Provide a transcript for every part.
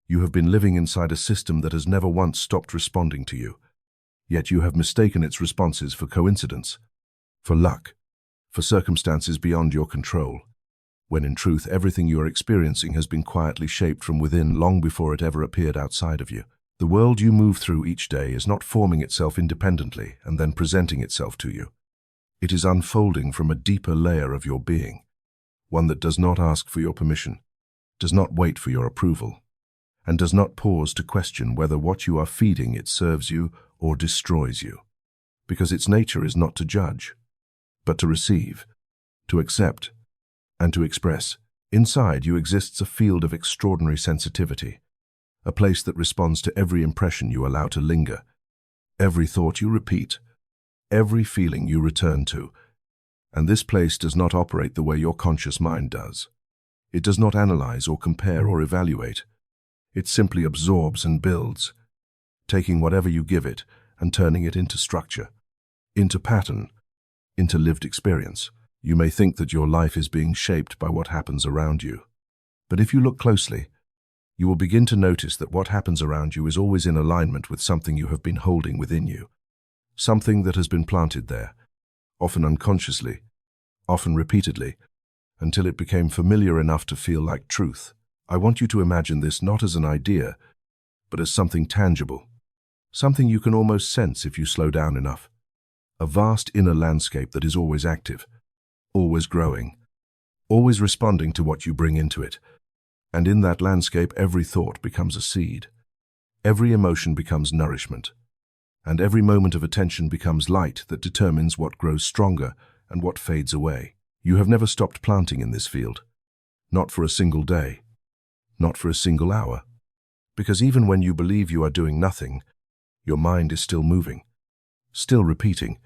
You have been living inside a system that has never once stopped responding to you. Yet you have mistaken its responses for coincidence, for luck, for circumstances beyond your control, when in truth everything you are experiencing has been quietly shaped from within long before it ever appeared outside of you. The world you move through each day is not forming itself independently and then presenting itself to you. It is unfolding from a deeper layer of your being, one that does not ask for your permission, does not wait for your approval, and does not pause to question whether what you are feeding it serves you or destroys you. Because its nature is not to judge, but to receive, to accept, and to express. Inside you exists a field of extraordinary sensitivity, a place that responds to every impression you allow to linger, every thought you repeat, every feeling you return to. And this place does not operate the way your conscious mind does. It does not analyze or compare or evaluate. It simply absorbs and builds, taking whatever you give it and turning it into structure, into pattern, into lived experience. You may think that your life is being shaped by what happens around you. But if you look closely, you will begin to notice that what happens around you is always in alignment with something you have been holding within you, something that has been planted there, often unconsciously, often repeatedly, until it became familiar enough to feel like truth. I want you to imagine this not as an idea, but as something tangible, something you can almost sense if you slow down enough. A vast inner landscape that is always active, always growing, always responding to what you bring into it. And in that landscape, every thought becomes a seed. Every emotion becomes nourishment. And every moment of attention becomes light that determines what grows stronger and what fades away. You have never stopped planting in this field. Not for a single day. Not for a single hour. Because even when you believe you are doing nothing, your mind is still moving, still repeating,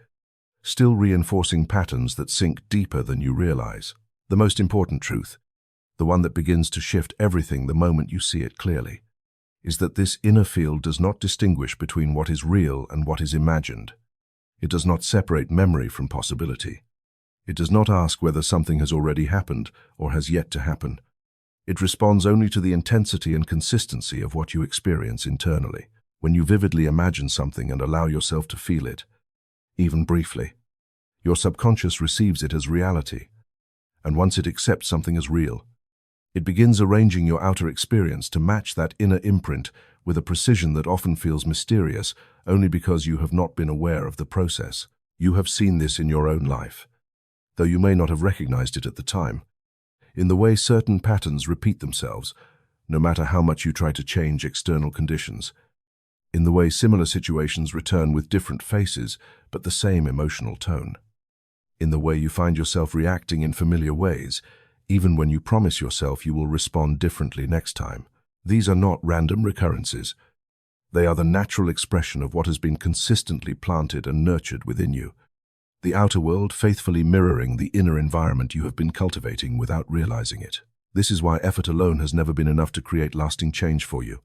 still reinforcing patterns that sink deeper than you realize. The most important truth, the one that begins to shift everything the moment you see it clearly, is that this inner field does not distinguish between what is real and what is imagined. It does not separate memory from possibility. It does not ask whether something has already happened or has yet to happen. It responds only to the intensity and consistency of what you experience internally. When you vividly imagine something and allow yourself to feel it, even briefly, your subconscious receives it as reality. And once it accepts something as real, it begins arranging your outer experience to match that inner imprint with a precision that often feels mysterious only because you have not been aware of the process. You have seen this in your own life, though you may not have recognized it at the time, in the way certain patterns repeat themselves, no matter how much you try to change external conditions, in the way similar situations return with different faces but the same emotional tone, in the way you find yourself reacting in familiar ways, even when you promise yourself you will respond differently next time. These are not random recurrences. They are the natural expression of what has been consistently planted and nurtured within you, the outer world faithfully mirroring the inner environment you have been cultivating without realizing it. This is why effort alone has never been enough to create lasting change for you,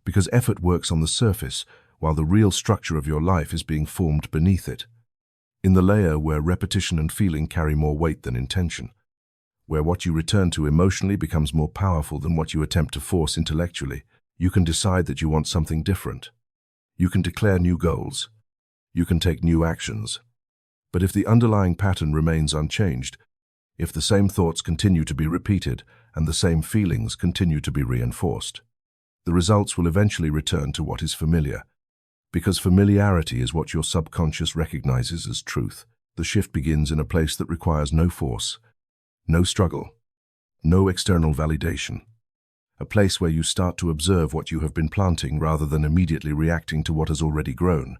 because effort works on the surface while the real structure of your life is being formed beneath it, in the layer where repetition and feeling carry more weight than intention, where what you return to emotionally becomes more powerful than what you attempt to force intellectually. You can decide that you want something different. You can declare new goals. You can take new actions. But if the underlying pattern remains unchanged, if the same thoughts continue to be repeated and the same feelings continue to be reinforced, the results will eventually return to what is familiar. Because familiarity is what your subconscious recognizes as truth. The shift begins in a place that requires no force, no struggle, no external validation. A place where you start to observe what you have been planting rather than immediately reacting to what has already grown,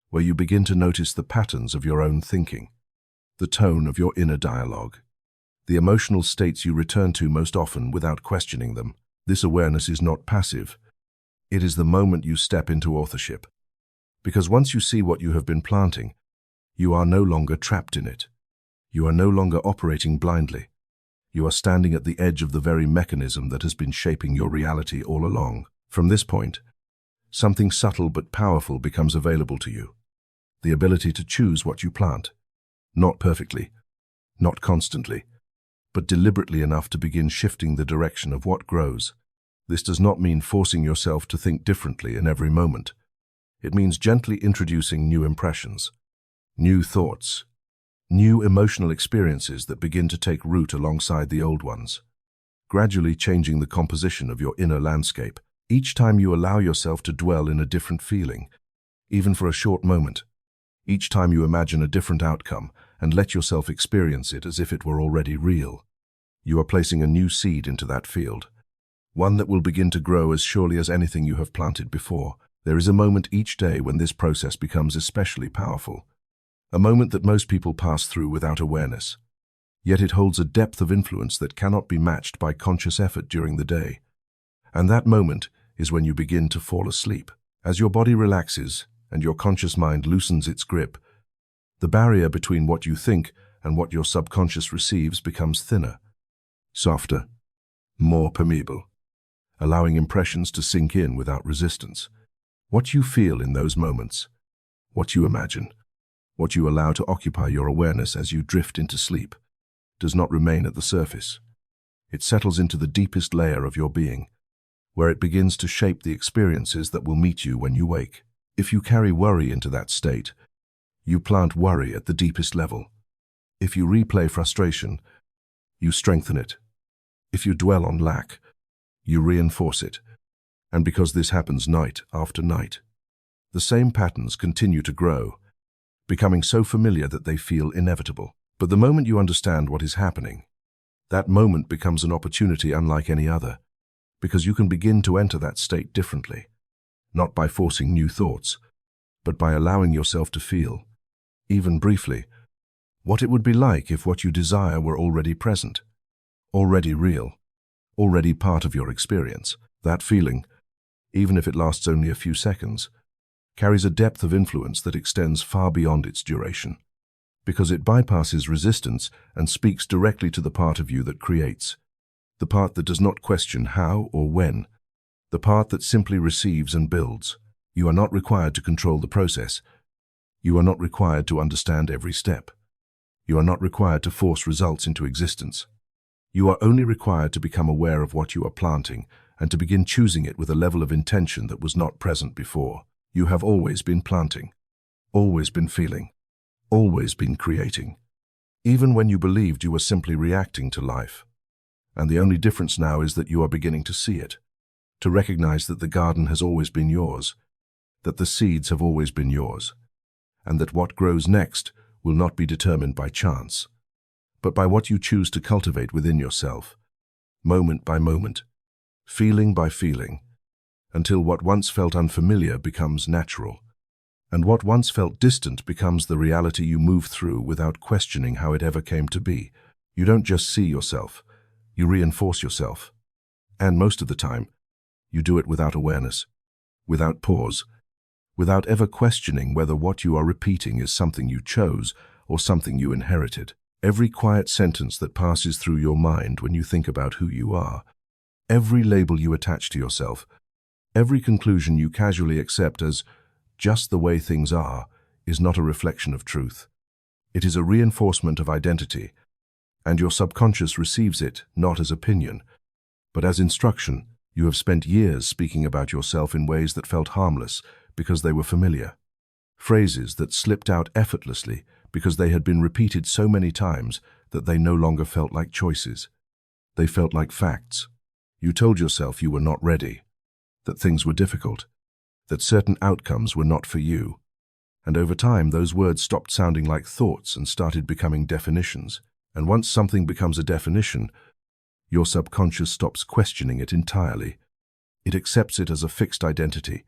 where you begin to notice the patterns of your own thinking, the tone of your inner dialogue, the emotional states you return to most often without questioning them. This awareness is not passive. It is the moment you step into authorship. Because once you see what you have been planting, you are no longer trapped in it. You are no longer operating blindly. You are standing at the edge of the very mechanism that has been shaping your reality all along. From this point, something subtle but powerful becomes available to you. The ability to choose what you plant. Not perfectly, not constantly, but deliberately enough to begin shifting the direction of what grows. This does not mean forcing yourself to think differently in every moment. It means gently introducing new impressions, new thoughts, new emotional experiences that begin to take root alongside the old ones, gradually changing the composition of your inner landscape. Each time you allow yourself to dwell in a different feeling, even for a short moment, each time you imagine a different outcome and let yourself experience it as if it were already real, you are placing a new seed into that field, one that will begin to grow as surely as anything you have planted before. There is a moment each day when this process becomes especially powerful, a moment that most people pass through without awareness. Yet it holds a depth of influence that cannot be matched by conscious effort during the day. And that moment is when you begin to fall asleep. As your body relaxes and your conscious mind loosens its grip, the barrier between what you think and what your subconscious receives becomes thinner, softer, more permeable, allowing impressions to sink in without resistance. What you feel in those moments, what you imagine, what you allow to occupy your awareness as you drift into sleep, does not remain at the surface. It settles into the deepest layer of your being, where it begins to shape the experiences that will meet you when you wake. If you carry worry into that state, you plant worry at the deepest level. If you replay frustration, you strengthen it. If you dwell on lack, you reinforce it. And because this happens night after night, the same patterns continue to grow, becoming so familiar that they feel inevitable. But the moment you understand what is happening, that moment becomes an opportunity unlike any other, because you can begin to enter that state differently, not by forcing new thoughts, but by allowing yourself to feel, even briefly, what it would be like if what you desire were already present, already real, already part of your experience. That feeling, even if it lasts only a few seconds, carries a depth of influence that extends far beyond its duration, because it bypasses resistance and speaks directly to the part of you that creates, the part that does not question how or when, the part that simply receives and builds. You are not required to control the process. You are not required to understand every step. You are not required to force results into existence. You are only required to become aware of what you are planting and to begin choosing it with a level of intention that was not present before. You have always been planting, always been feeling, always been creating, even when you believed you were simply reacting to life. And the only difference now is that you are beginning to see it, to recognize that the garden has always been yours, that the seeds have always been yours, and that what grows next will not be determined by chance, but by what you choose to cultivate within yourself, moment by moment, feeling by feeling, until what once felt unfamiliar becomes natural, and what once felt distant becomes the reality you move through without questioning how it ever came to be. You don't just see yourself, you reinforce yourself. And most of the time, you do it without awareness, without pause, without ever questioning whether what you are repeating is something you chose or something you inherited. Every quiet sentence that passes through your mind when you think about who you are, every label you attach to yourself, every conclusion you casually accept as just the way things are, is not a reflection of truth. It is a reinforcement of identity, and your subconscious receives it not as opinion, but as instruction. You have spent years speaking about yourself in ways that felt harmless because they were familiar. Phrases that slipped out effortlessly because they had been repeated so many times that they no longer felt like choices. They felt like facts. You told yourself you were not ready, that things were difficult, that certain outcomes were not for you. And over time, those words stopped sounding like thoughts and started becoming definitions. And once something becomes a definition, your subconscious stops questioning it entirely. It accepts it as a fixed identity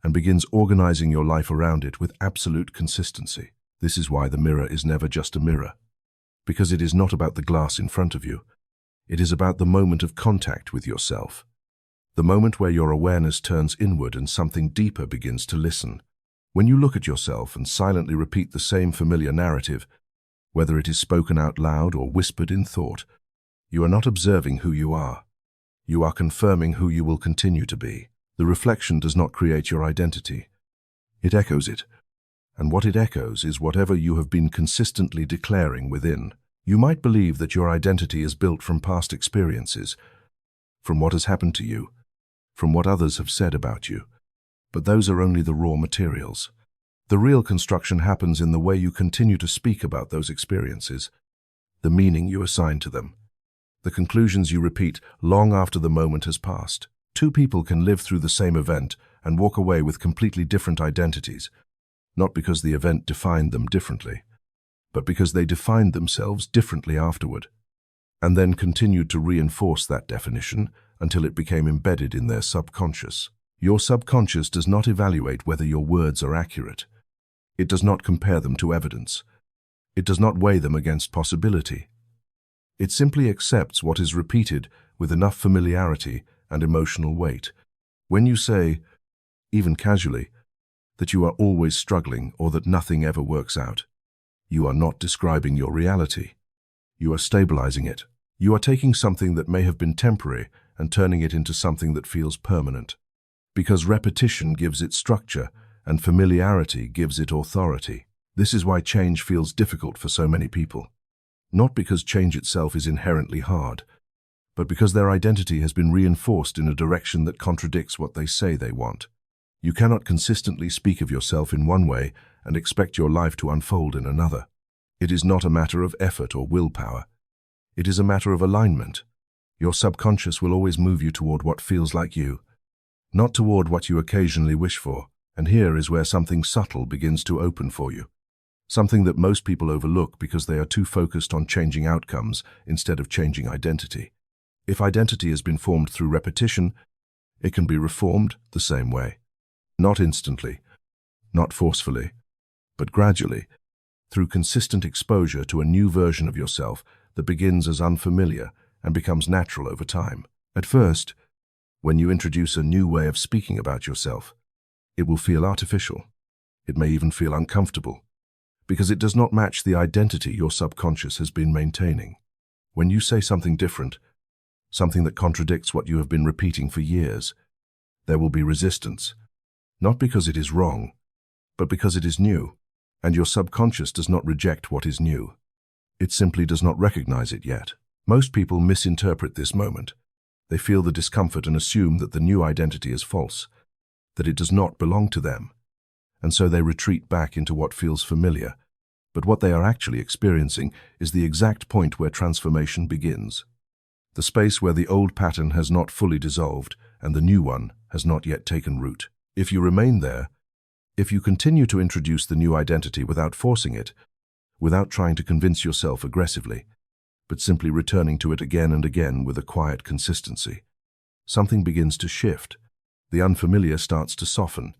and begins organizing your life around it with absolute consistency. This is why the mirror is never just a mirror, because it is not about the glass in front of you. It is about the moment of contact with yourself, the moment where your awareness turns inward and something deeper begins to listen. When you look at yourself and silently repeat the same familiar narrative, whether it is spoken out loud or whispered in thought, you are not observing who you are. You are confirming who you will continue to be. The reflection does not create your identity. It echoes it. And what it echoes is whatever you have been consistently declaring within. You might believe that your identity is built from past experiences, from what has happened to you, from what others have said about you. But those are only the raw materials. The real construction happens in the way you continue to speak about those experiences, the meaning you assign to them, the conclusions you repeat long after the moment has passed. Two people can live through the same event and walk away with completely different identities, not because the event defined them differently, but because they defined themselves differently afterward, and then continued to reinforce that definition until it became embedded in their subconscious. Your subconscious does not evaluate whether your words are accurate. It does not compare them to evidence. It does not weigh them against possibility. It simply accepts what is repeated with enough familiarity and emotional weight. When you say, even casually, that you are always struggling or that nothing ever works out, you are not describing your reality. You are stabilizing it. You are taking something that may have been temporary and turning it into something that feels permanent. Because repetition gives it structure and familiarity gives it authority. This is why change feels difficult for so many people. Not because change itself is inherently hard, but because their identity has been reinforced in a direction that contradicts what they say they want. You cannot consistently speak of yourself in one way and expect your life to unfold in another. It is not a matter of effort or willpower. It is a matter of alignment. Your subconscious will always move you toward what feels like you, not toward what you occasionally wish for. And here is where something subtle begins to open for you. Something that most people overlook because they are too focused on changing outcomes instead of changing identity. If identity has been formed through repetition, it can be reformed the same way. Not instantly, not forcefully, but gradually, through consistent exposure to a new version of yourself that begins as unfamiliar and becomes natural over time. At first, when you introduce a new way of speaking about yourself, it will feel artificial. It may even feel uncomfortable, because it does not match the identity your subconscious has been maintaining. When you say something different, something that contradicts what you have been repeating for years, there will be resistance, not because it is wrong, but because it is new, and your subconscious does not reject what is new. It simply does not recognize it yet. Most people misinterpret this moment. They feel the discomfort and assume that the new identity is false, that it does not belong to them, and so they retreat back into what feels familiar. But what they are actually experiencing is the exact point where transformation begins. The space where the old pattern has not fully dissolved and the new one has not yet taken root. If you remain there, if you continue to introduce the new identity without forcing it, without trying to convince yourself aggressively, but simply returning to it again and again with a quiet consistency, something begins to shift. The unfamiliar starts to soften.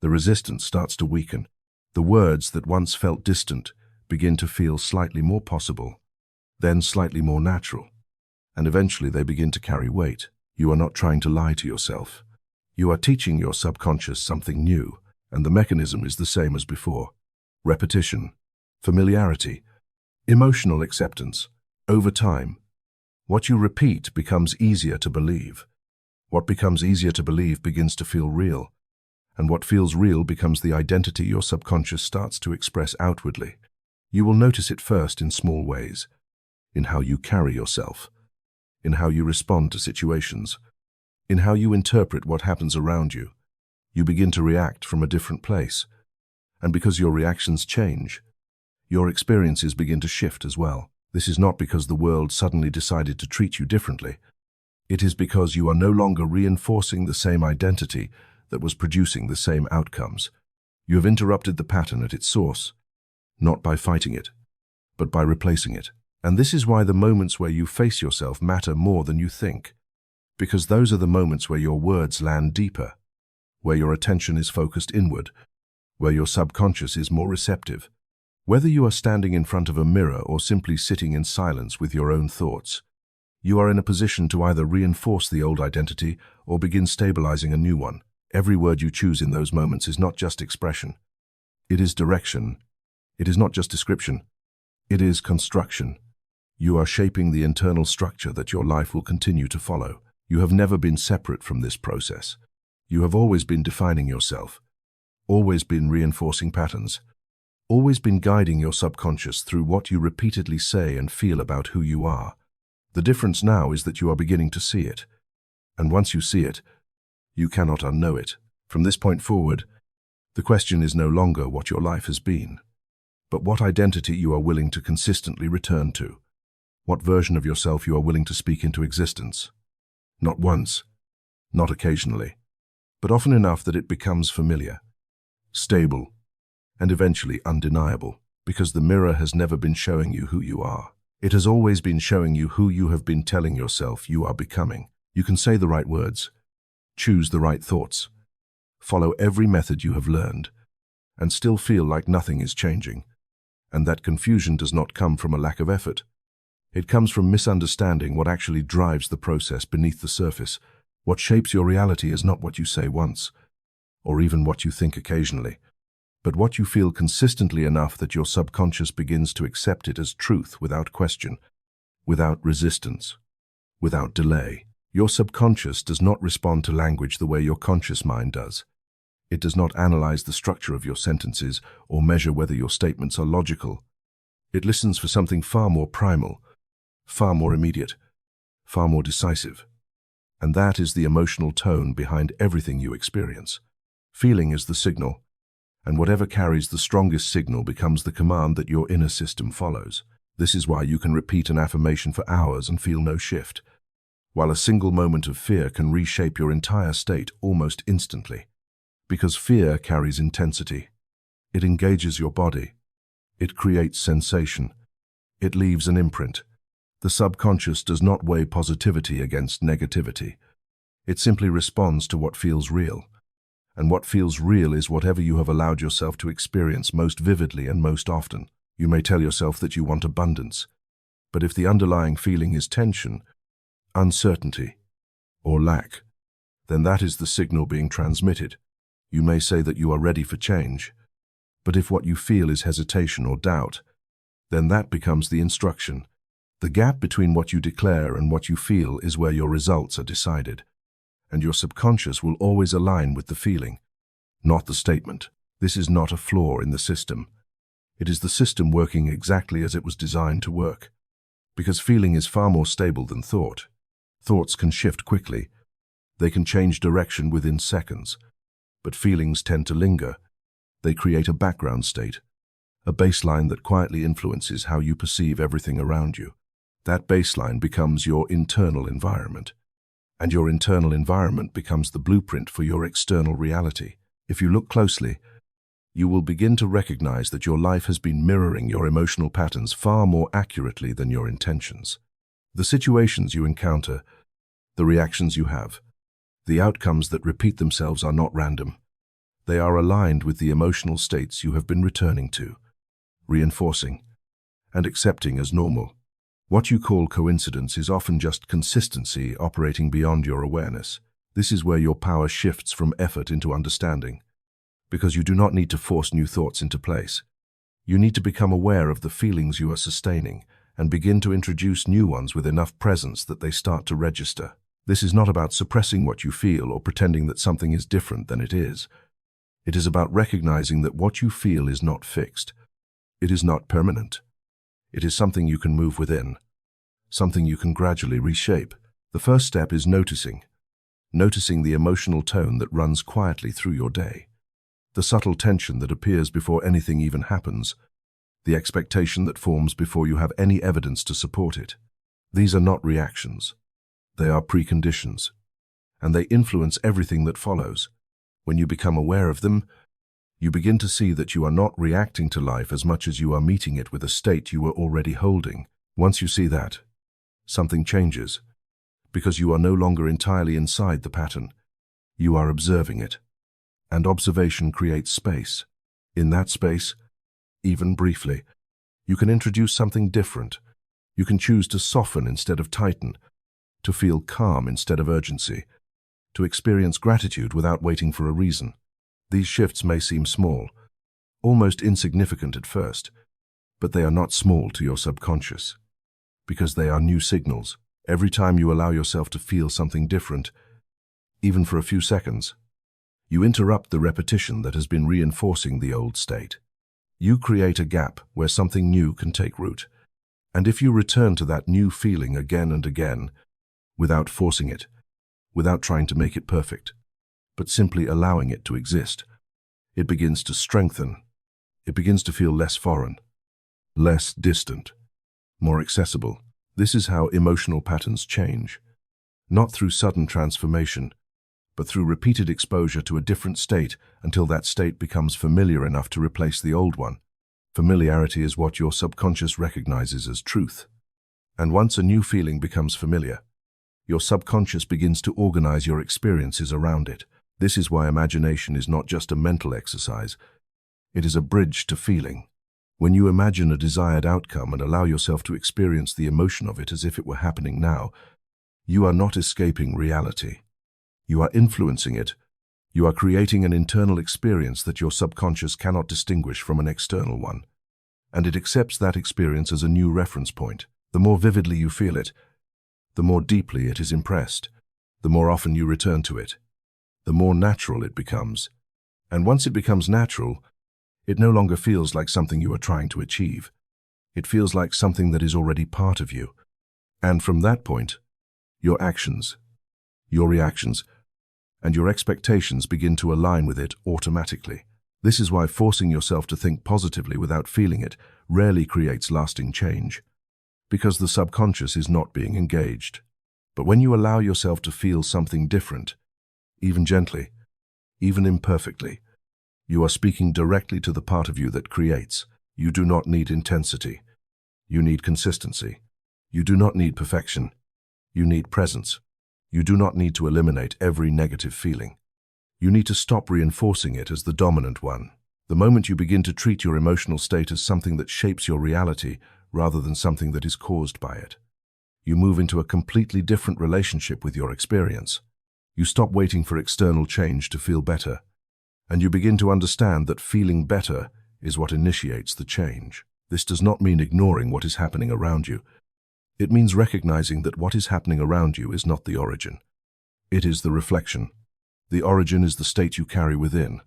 The resistance starts to weaken. The words that once felt distant begin to feel slightly more possible, then slightly more natural, and eventually they begin to carry weight. You are not trying to lie to yourself. You are teaching your subconscious something new, and the mechanism is the same as before. Repetition, familiarity, emotional acceptance. Over time, what you repeat becomes easier to believe. What becomes easier to believe begins to feel real, and what feels real becomes the identity your subconscious starts to express outwardly. You will notice it first in small ways, in how you carry yourself, in how you respond to situations, in how you interpret what happens around you. You begin to react from a different place, and because your reactions change, your experiences begin to shift as well. This is not because the world suddenly decided to treat you differently. It is because you are no longer reinforcing the same identity that was producing the same outcomes. You have interrupted the pattern at its source, not by fighting it, but by replacing it. And this is why the moments where you face yourself matter more than you think, because those are the moments where your words land deeper, where your attention is focused inward, where your subconscious is more receptive. Whether you are standing in front of a mirror or simply sitting in silence with your own thoughts, you are in a position to either reinforce the old identity or begin stabilizing a new one. Every word you choose in those moments is not just expression. It is direction. It is not just description. It is construction. You are shaping the internal structure that your life will continue to follow. You have never been separate from this process. You have always been defining yourself, always been reinforcing patterns, always been guiding your subconscious through what you repeatedly say and feel about who you are. The difference now is that you are beginning to see it. And once you see it, You cannot unknow it. From this point forward, the question is no longer what your life has been, but what identity you are willing to consistently return to, what version of yourself you are willing to speak into existence. Not once, not occasionally, but often enough that it becomes familiar, stable, and eventually undeniable, because the mirror has never been showing you who you are. It has always been showing you who you have been telling yourself you are becoming. You can say the right words, choose the right thoughts, follow every method you have learned, and still feel like nothing is changing. And that confusion does not come from a lack of effort. It comes from misunderstanding what actually drives the process beneath the surface. What shapes your reality is not what you say once, or even what you think occasionally, but what you feel consistently enough that your subconscious begins to accept it as truth without question, without resistance, without delay. Your subconscious does not respond to language the way your conscious mind does. It does not analyze the structure of your sentences or measure whether your statements are logical. It listens for something far more primal, far more immediate, far more decisive. And that is the emotional tone behind everything you experience. Feeling is the signal, and whatever carries the strongest signal becomes the command that your inner system follows. This is why you can repeat an affirmation for hours and feel no shift, while a single moment of fear can reshape your entire state almost instantly. Because fear carries intensity. It engages your body. It creates sensation. It leaves an imprint. The subconscious does not weigh positivity against negativity. It simply responds to what feels real. And what feels real is whatever you have allowed yourself to experience most vividly and most often. You may tell yourself that you want abundance, but if the underlying feeling is tension, uncertainty, or lack, then that is the signal being transmitted. You may say that you are ready for change, but if what you feel is hesitation or doubt, then that becomes the instruction. The gap between what you declare and what you feel is where your results are decided, and your subconscious will always align with the feeling, not the statement. This is not a flaw in the system. It is the system working exactly as it was designed to work, because feeling is far more stable than thought. Thoughts can shift quickly. They can change direction within seconds. But feelings tend to linger. They create a background state, a baseline that quietly influences how you perceive everything around you. That baseline becomes your internal environment, and your internal environment becomes the blueprint for your external reality. If you look closely, you will begin to recognize that your life has been mirroring your emotional patterns far more accurately than your intentions. The situations you encounter, the reactions you have, the outcomes that repeat themselves are not random. They are aligned with the emotional states you have been returning to, reinforcing, and accepting as normal. What you call coincidence is often just consistency operating beyond your awareness. This is where your power shifts from effort into understanding, because you do not need to force new thoughts into place. You need to become aware of the feelings you are sustaining and begin to introduce new ones with enough presence that they start to register. This is not about suppressing what you feel or pretending that something is different than it is. It is about recognizing that what you feel is not fixed. It is not permanent. It is something you can move within, something you can gradually reshape. The first step is noticing the emotional tone that runs quietly through your day, the subtle tension that appears before anything even happens, the expectation that forms before you have any evidence to support it. These are not reactions. They are preconditions, and they influence everything that follows. When you become aware of them, you begin to see that you are not reacting to life as much as you are meeting it with a state you were already holding. Once you see that, something changes, because you are no longer entirely inside the pattern. You are observing it, and observation creates space. In that space, even briefly, you can introduce something different. You can choose to soften instead of tighten, to feel calm instead of urgency, to experience gratitude without waiting for a reason. These shifts may seem small, almost insignificant at first, but they are not small to your subconscious, because they are new signals. Every time you allow yourself to feel something different, even for a few seconds, you interrupt the repetition that has been reinforcing the old state. You create a gap where something new can take root, and if you return to that new feeling again and again, without forcing it, without trying to make it perfect, but simply allowing it to exist. It begins to strengthen. It begins to feel less foreign, less distant, more accessible. This is how emotional patterns change, not through sudden transformation, but through repeated exposure to a different state until that state becomes familiar enough to replace the old one. Familiarity is what your subconscious recognizes as truth. And once a new feeling becomes familiar, your subconscious begins to organize your experiences around it. This is why imagination is not just a mental exercise. It is a bridge to feeling. When you imagine a desired outcome and allow yourself to experience the emotion of it as if it were happening now, you are not escaping reality. You are influencing it. You are creating an internal experience that your subconscious cannot distinguish from an external one. And it accepts that experience as a new reference point. The more vividly you feel it, the more deeply it is impressed. The more often you return to it, the more natural it becomes. And once it becomes natural, it no longer feels like something you are trying to achieve. It feels like something that is already part of you. And from that point, your actions, your reactions, and your expectations begin to align with it automatically. This is why forcing yourself to think positively without feeling it rarely creates lasting change, because the subconscious is not being engaged. But when you allow yourself to feel something different, even gently, even imperfectly, you are speaking directly to the part of you that creates. You do not need intensity. You need consistency. You do not need perfection. You need presence. You do not need to eliminate every negative feeling. You need to stop reinforcing it as the dominant one. The moment you begin to treat your emotional state as something that shapes your reality rather than something that is caused by it, you move into a completely different relationship with your experience. You stop waiting for external change to feel better, and you begin to understand that feeling better is what initiates the change. This does not mean ignoring what is happening around you. It means recognizing that what is happening around you is not the origin. It is the reflection. The origin is the state you carry within,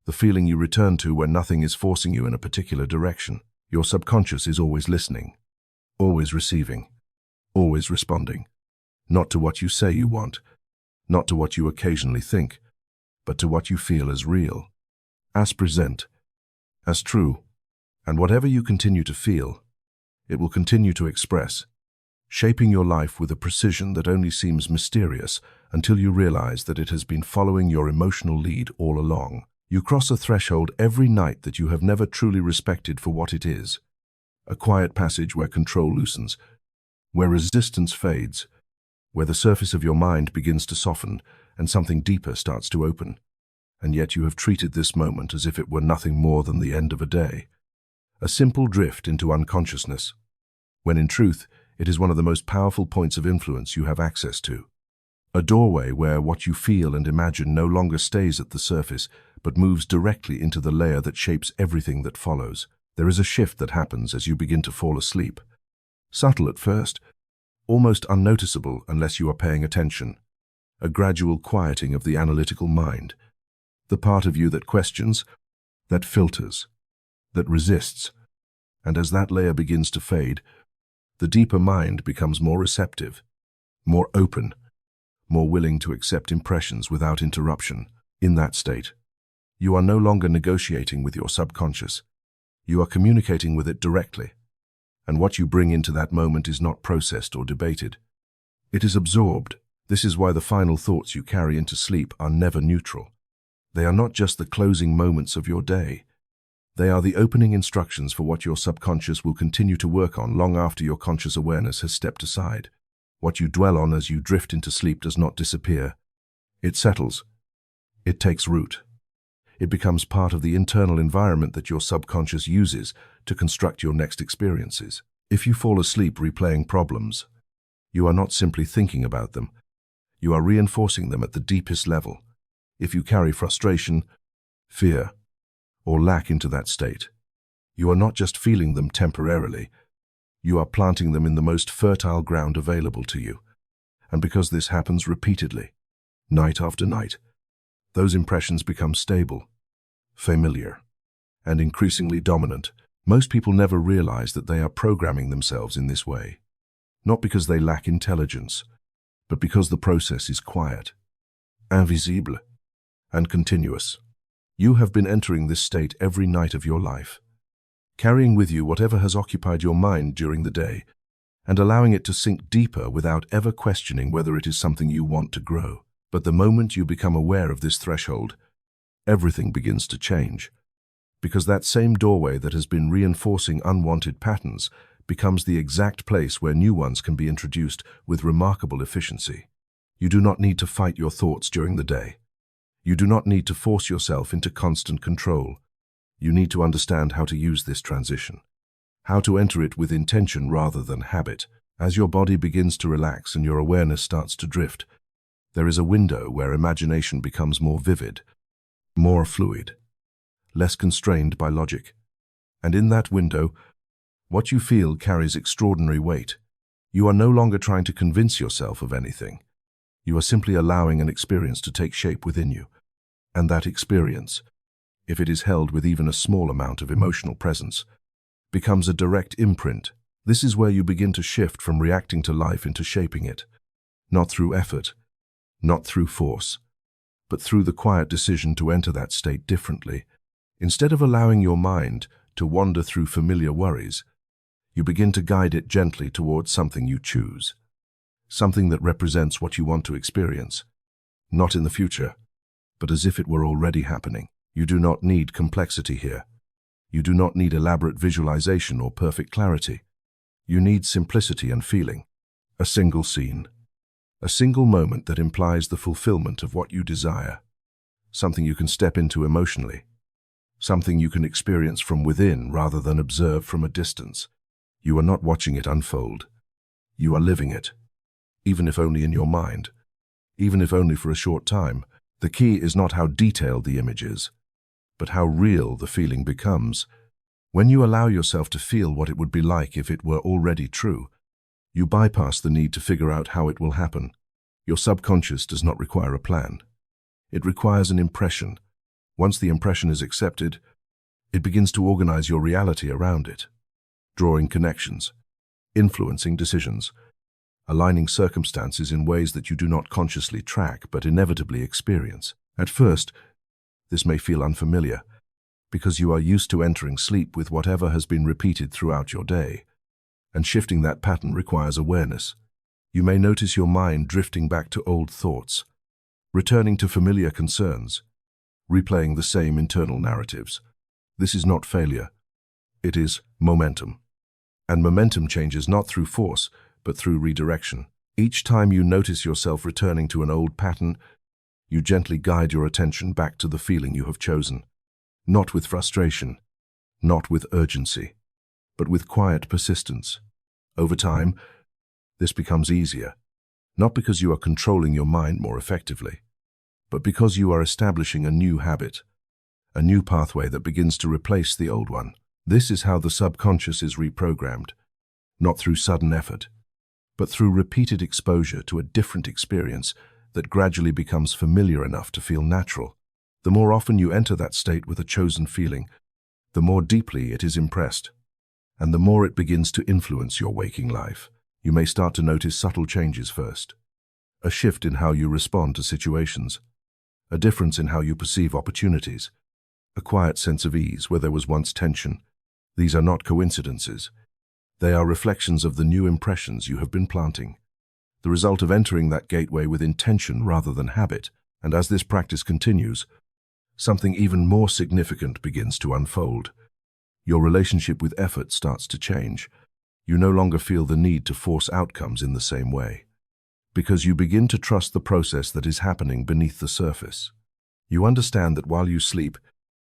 the feeling you return to when nothing is forcing you in a particular direction. Your subconscious is always listening, always receiving, always responding, not to what you say you want, not to what you occasionally think, but to what you feel as real, as present, as true. And whatever you continue to feel, it will continue to express, shaping your life with a precision that only seems mysterious until you realize that it has been following your emotional lead all along. You cross a threshold every night that you have never truly respected for what it is, a quiet passage where control loosens, where resistance fades, where the surface of your mind begins to soften and something deeper starts to open. And yet you have treated this moment as if it were nothing more than the end of a day, a simple drift into unconsciousness, when in truth, it is one of the most powerful points of influence you have access to. A doorway where what you feel and imagine no longer stays at the surface, but moves directly into the layer that shapes everything that follows. There is a shift that happens as you begin to fall asleep. Subtle at first, almost unnoticeable unless you are paying attention. A gradual quieting of the analytical mind, the part of you that questions, that filters, that resists. And as that layer begins to fade, the deeper mind becomes more receptive, more open, more willing to accept impressions without interruption. In that state, you are no longer negotiating with your subconscious. You are communicating with it directly. And what you bring into that moment is not processed or debated. It is absorbed. This is why the final thoughts you carry into sleep are never neutral. They are not just the closing moments of your day. They are the opening instructions for what your subconscious will continue to work on long after your conscious awareness has stepped aside. What you dwell on as you drift into sleep does not disappear. It settles. It takes root. It becomes part of the internal environment that your subconscious uses to construct your next experiences. If you fall asleep replaying problems, you are not simply thinking about them. You are reinforcing them at the deepest level. If you carry frustration, fear, or lack into that state, you are not just feeling them temporarily. You are planting them in the most fertile ground available to you. And because this happens repeatedly, night after night, those impressions become stable, familiar, and increasingly dominant. Most people never realize that they are programming themselves in this way, not because they lack intelligence, but because the process is quiet, invisible. and continuous. You have been entering this state every night of your life, carrying with you whatever has occupied your mind during the day, and allowing it to sink deeper without ever questioning whether it is something you want to grow. But the moment you become aware of this threshold, everything begins to change, because that same doorway that has been reinforcing unwanted patterns becomes the exact place where new ones can be introduced with remarkable efficiency. You do not need to fight your thoughts during the day. You do not need to force yourself into constant control. You need to understand how to use this transition, how to enter it with intention rather than habit. As your body begins to relax and your awareness starts to drift, there is a window where imagination becomes more vivid, more fluid, less constrained by logic. And in that window, what you feel carries extraordinary weight. You are no longer trying to convince yourself of anything. You are simply allowing an experience to take shape within you. And that experience, if it is held with even a small amount of emotional presence, becomes a direct imprint. This is where you begin to shift from reacting to life into shaping it, not through effort, not through force, but through the quiet decision to enter that state differently. Instead of allowing your mind to wander through familiar worries, you begin to guide it gently towards something you choose, something that represents what you want to experience, not in the future, but as if it were already happening. You do not need complexity here. You do not need elaborate visualization or perfect clarity. You need simplicity and feeling. A single scene. A single moment that implies the fulfillment of what you desire. Something you can step into emotionally. Something you can experience from within rather than observe from a distance. You are not watching it unfold. You are living it. Even if only in your mind. Even if only for a short time. The key is not how detailed the image is, but how real the feeling becomes. When you allow yourself to feel what it would be like if it were already true, you bypass the need to figure out how it will happen. Your subconscious does not require a plan. It requires an impression. Once the impression is accepted, it begins to organize your reality around it, drawing connections, influencing decisions, aligning circumstances in ways that you do not consciously track but inevitably experience. At first, this may feel unfamiliar, because you are used to entering sleep with whatever has been repeated throughout your day, and shifting that pattern requires awareness. You may notice your mind drifting back to old thoughts, returning to familiar concerns, replaying the same internal narratives. This is not failure. It is momentum. And momentum changes not through force, but through redirection. Each time you notice yourself returning to an old pattern, you gently guide your attention back to the feeling you have chosen. Not with frustration, not with urgency, but with quiet persistence. Over time, this becomes easier, not because you are controlling your mind more effectively, but because you are establishing a new habit, a new pathway that begins to replace the old one. This is how the subconscious is reprogrammed, not through sudden effort, but through repeated exposure to a different experience that gradually becomes familiar enough to feel natural. The more often you enter that state with a chosen feeling, the more deeply it is impressed, and the more it begins to influence your waking life. You may start to notice subtle changes first. A shift in how you respond to situations, a difference in how you perceive opportunities, a quiet sense of ease where there was once tension. These are not coincidences. They are reflections of the new impressions you have been planting, the result of entering that gateway with intention rather than habit. And as this practice continues, something even more significant begins to unfold. Your relationship with effort starts to change. You no longer feel the need to force outcomes in the same way, because you begin to trust the process that is happening beneath the surface. You understand that while you sleep,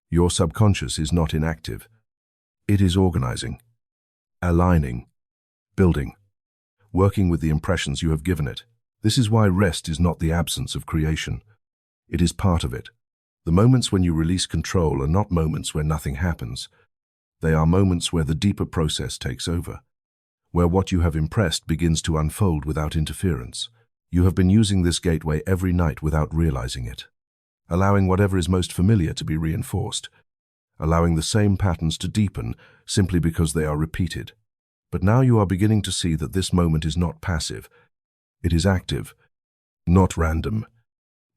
your subconscious is not inactive. It is organizing, aligning, building, working with the impressions you have given it. This is why rest is not the absence of creation. It is part of it. The moments when you release control are not moments where nothing happens. They are moments where the deeper process takes over, where what you have impressed begins to unfold without interference. You have been using this gateway every night without realizing it, allowing whatever is most familiar to be reinforced, allowing the same patterns to deepen simply because they are repeated. But now you are beginning to see that this moment is not passive. It is active, not random,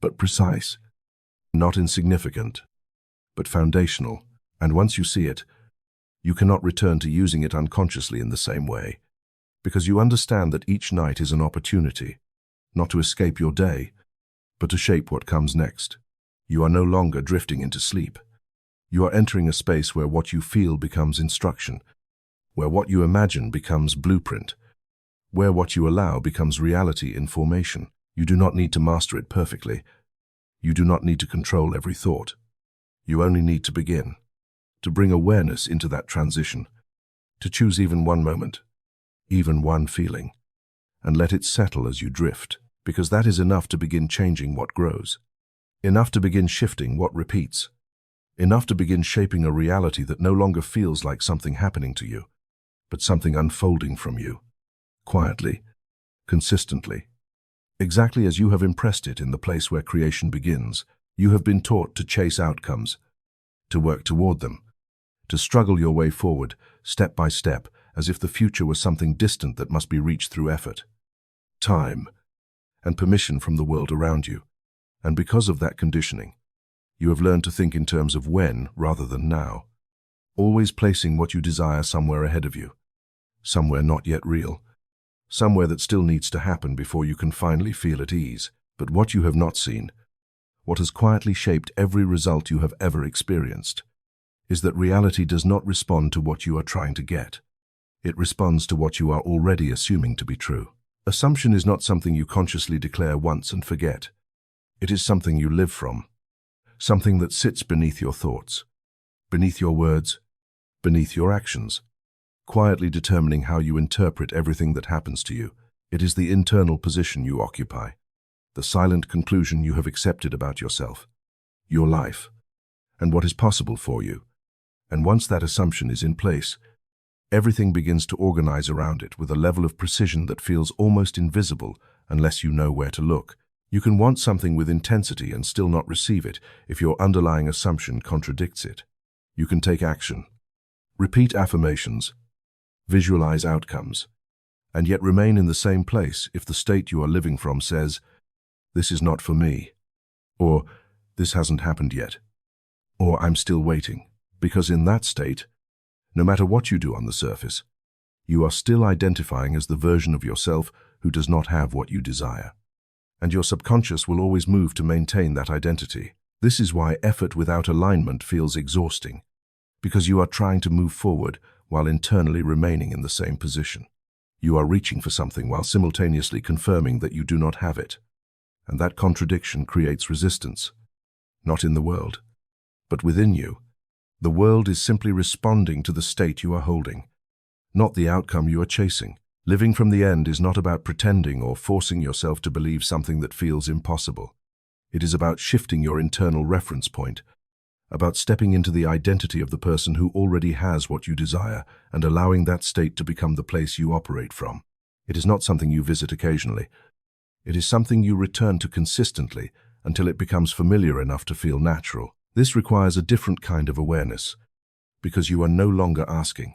but precise. not insignificant, but foundational, and once you see it, you cannot return to using it unconsciously in the same way, because you understand that each night is an opportunity, not to escape your day, but to shape what comes next. You are no longer drifting into sleep. You are entering a space where what you feel becomes instruction, where what you imagine becomes blueprint, where what you allow becomes reality in formation. You do not need to master it perfectly. You do not need to control every thought. You only need to begin, to bring awareness into that transition, to choose even one moment, even one feeling, and let it settle as you drift, because that is enough to begin changing what grows, enough to begin shifting what repeats, enough to begin shaping a reality that no longer feels like something happening to you, but something unfolding from you, quietly, consistently. Exactly as you have impressed it in the place where creation begins, you have been taught to chase outcomes, to work toward them, to struggle your way forward, step by step, as if the future was something distant that must be reached through effort, time, and permission from the world around you. And because of that conditioning, you have learned to think in terms of when rather than now, always placing what you desire somewhere ahead of you, somewhere not yet real, somewhere that still needs to happen before you can finally feel at ease. But what you have not seen, what has quietly shaped every result you have ever experienced, is that reality does not respond to what you are trying to get. It responds to what you are already assuming to be true. Assumption is not something you consciously declare once and forget. It is something you live from, something that sits beneath your thoughts, beneath your words, beneath your actions, quietly determining how you interpret everything that happens to you. It is the internal position you occupy, the silent conclusion you have accepted about yourself, your life, and what is possible for you. And once that assumption is in place, everything begins to organize around it with a level of precision that feels almost invisible unless you know where to look. You can want something with intensity and still not receive it if your underlying assumption contradicts it. You can take action, repeat affirmations, visualize outcomes, and yet remain in the same place if the state you are living from says, "This is not for me," or "This hasn't happened yet," or "I'm still waiting." Because in that state, no matter what you do on the surface, you are still identifying as the version of yourself who does not have what you desire. And your subconscious will always move to maintain that identity. This is why effort without alignment feels exhausting, because you are trying to move forward while internally remaining in the same position. You are reaching for something while simultaneously confirming that you do not have it. And that contradiction creates resistance, not in the world, but within you. The world is simply responding to the state you are holding, not the outcome you are chasing. Living from the end is not about pretending or forcing yourself to believe something that feels impossible. It is about shifting your internal reference point, about stepping into the identity of the person who already has what you desire and allowing that state to become the place you operate from. It is not something you visit occasionally. It is something you return to consistently until it becomes familiar enough to feel natural. This requires a different kind of awareness, because you are no longer asking,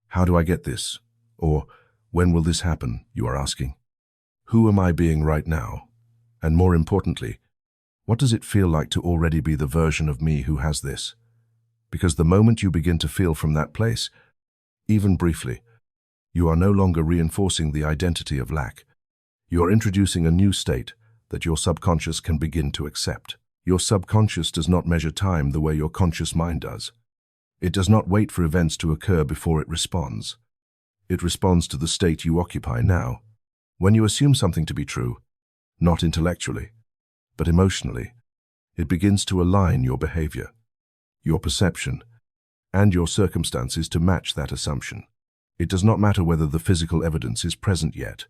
"How do I get this?" or "When will this happen?" You are asking, "Who am I being right now?" And more importantly, what does it feel like to already be the version of me who has this? Because the moment you begin to feel from that place, even briefly, you are no longer reinforcing the identity of lack. You are introducing a new state that your subconscious can begin to accept. Your subconscious does not measure time the way your conscious mind does. It does not wait for events to occur before it responds. It responds to the state you occupy now. When you assume something to be true, not intellectually, but emotionally, it begins to align your behavior, your perception, and your circumstances to match that assumption. It does not matter whether the physical evidence is present yet,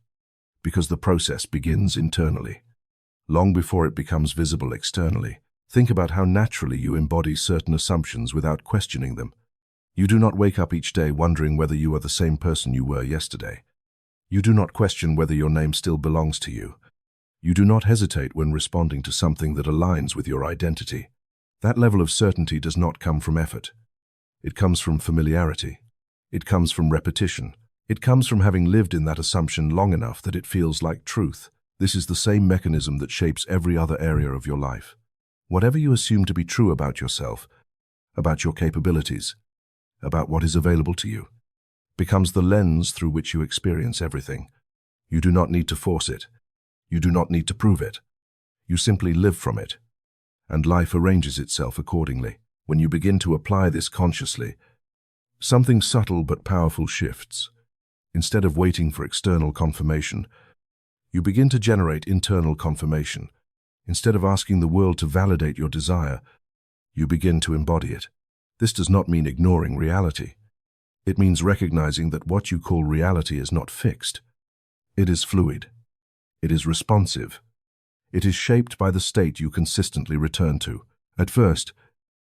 because the process begins internally, long before it becomes visible externally. Think about how naturally you embody certain assumptions without questioning them. You do not wake up each day wondering whether you are the same person you were yesterday. You do not question whether your name still belongs to you. You do not hesitate when responding to something that aligns with your identity. That level of certainty does not come from effort. It comes from familiarity. It comes from repetition. It comes from having lived in that assumption long enough that it feels like truth. This is the same mechanism that shapes every other area of your life. Whatever you assume to be true about yourself, about your capabilities, about what is available to you, becomes the lens through which you experience everything. You do not need to force it. You do not need to prove it. You simply live from it, and life arranges itself accordingly. When you begin to apply this consciously, something subtle but powerful shifts. Instead of waiting for external confirmation, you begin to generate internal confirmation. Instead of asking the world to validate your desire, you begin to embody it. This does not mean ignoring reality. It means recognizing that what you call reality is not fixed. It is fluid. It is responsive. It is shaped by the state you consistently return to. At first,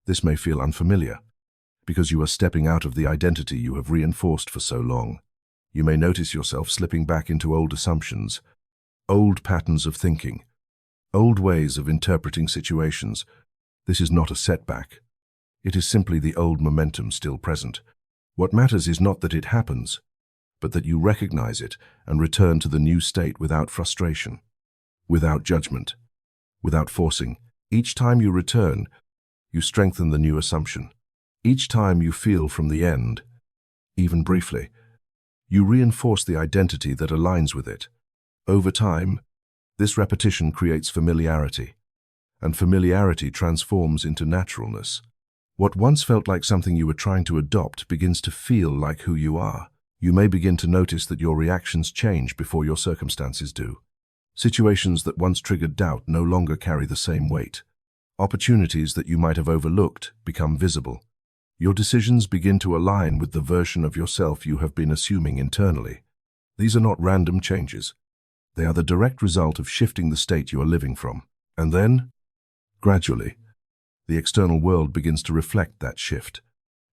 this may feel unfamiliar, because you are stepping out of the identity you have reinforced for so long. You may notice yourself slipping back into old assumptions, old patterns of thinking, old ways of interpreting situations. This is not a setback. It is simply the old momentum still present. What matters is not that it happens, but that you recognize it and return to the new state without frustration, without judgment, without forcing. Each time you return, you strengthen the new assumption. Each time you feel from the end, even briefly, you reinforce the identity that aligns with it. Over time, this repetition creates familiarity, and familiarity transforms into naturalness. What once felt like something you were trying to adopt begins to feel like who you are. You may begin to notice that your reactions change before your circumstances do. Situations that once triggered doubt no longer carry the same weight. Opportunities that you might have overlooked become visible. Your decisions begin to align with the version of yourself you have been assuming internally. These are not random changes. They are the direct result of shifting the state you are living from. And then, gradually, the external world begins to reflect that shift.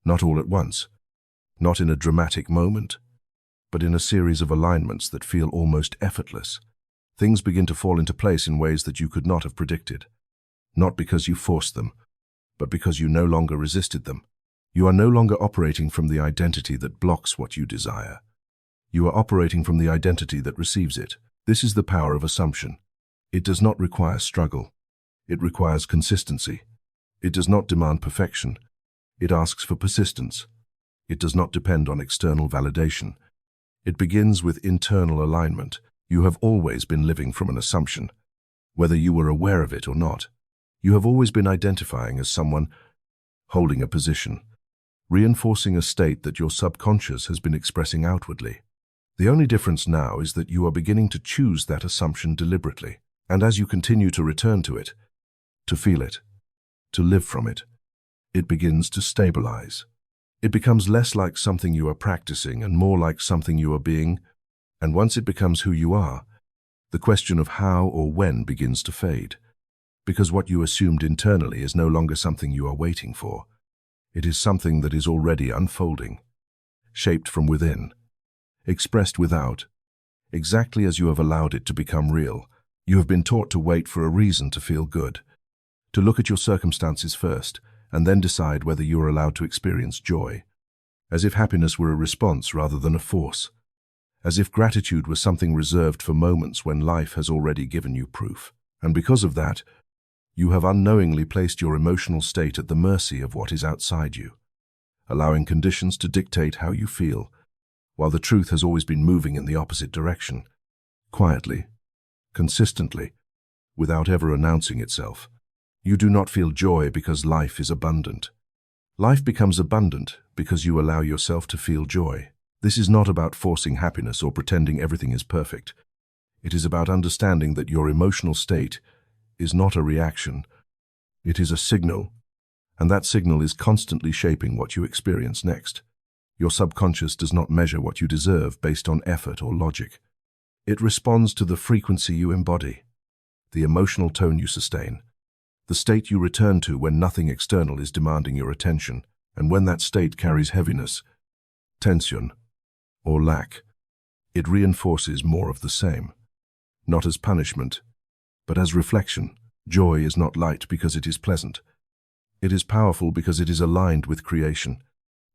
Not all at once, not in a dramatic moment, but in a series of alignments that feel almost effortless. Things begin to fall into place in ways that you could not have predicted. Not because you forced them, but because you no longer resisted them. You are no longer operating from the identity that blocks what you desire. You are operating from the identity that receives it. This is the power of assumption. It does not require struggle. It requires consistency. It does not demand perfection. It asks for persistence. It does not depend on external validation. It begins with internal alignment. You have always been living from an assumption, whether you were aware of it or not. You have always been identifying as someone holding a position, reinforcing a state that your subconscious has been expressing outwardly. The only difference now is that you are beginning to choose that assumption deliberately, and as you continue to return to it, to feel it, to live from it, it begins to stabilize. It becomes less like something you are practicing and more like something you are being, and once it becomes who you are, the question of how or when begins to fade, because what you assumed internally is no longer something you are waiting for. It is something that is already unfolding, shaped from within, expressed without, exactly as you have allowed it to become real. You have been taught to wait for a reason to feel good, to look at your circumstances first, and then decide whether you are allowed to experience joy, as if happiness were a response rather than a force, as if gratitude was something reserved for moments when life has already given you proof. And because of that, you have unknowingly placed your emotional state at the mercy of what is outside you, allowing conditions to dictate how you feel, while the truth has always been moving in the opposite direction, quietly, consistently, without ever announcing itself. You do not feel joy because life is abundant. Life becomes abundant because you allow yourself to feel joy. This is not about forcing happiness or pretending everything is perfect. It is about understanding that your emotional state is not a reaction. It is a signal, and that signal is constantly shaping what you experience next. Your subconscious does not measure what you deserve based on effort or logic. It responds to the frequency you embody, the emotional tone you sustain, the state you return to when nothing external is demanding your attention, and when that state carries heaviness, tension, or lack, it reinforces more of the same, not as punishment, but as reflection. Joy is not light because it is pleasant. It is powerful because it is aligned with creation.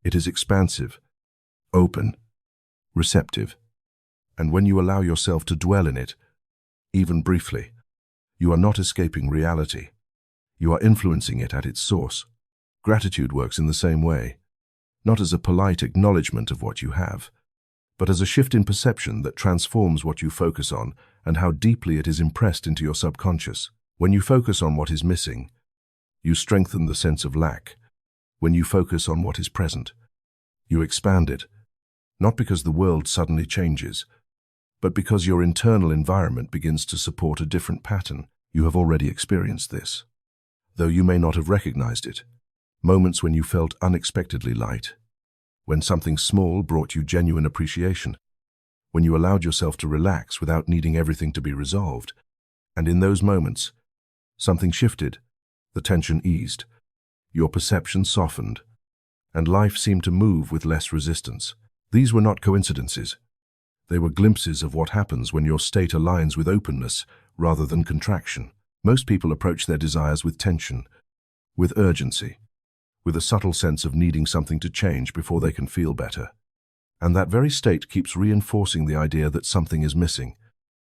It is expansive, open, receptive, and when you allow yourself to dwell in it, even briefly, you are not escaping reality. You are influencing it at its source. Gratitude works in the same way, not as a polite acknowledgement of what you have, but as a shift in perception that transforms what you focus on and how deeply it is impressed into your subconscious. When you focus on what is missing, you strengthen the sense of lack. When you focus on what is present, you expand it, not because the world suddenly changes, but because your internal environment begins to support a different pattern. You have already experienced this, though you may not have recognized it. Moments when you felt unexpectedly light, when something small brought you genuine appreciation, when you allowed yourself to relax without needing everything to be resolved. And in those moments, something shifted, the tension eased, your perception softened, and life seemed to move with less resistance. These were not coincidences. They were glimpses of what happens when your state aligns with openness rather than contraction. Most people approach their desires with tension, with urgency, with a subtle sense of needing something to change before they can feel better. And that very state keeps reinforcing the idea that something is missing.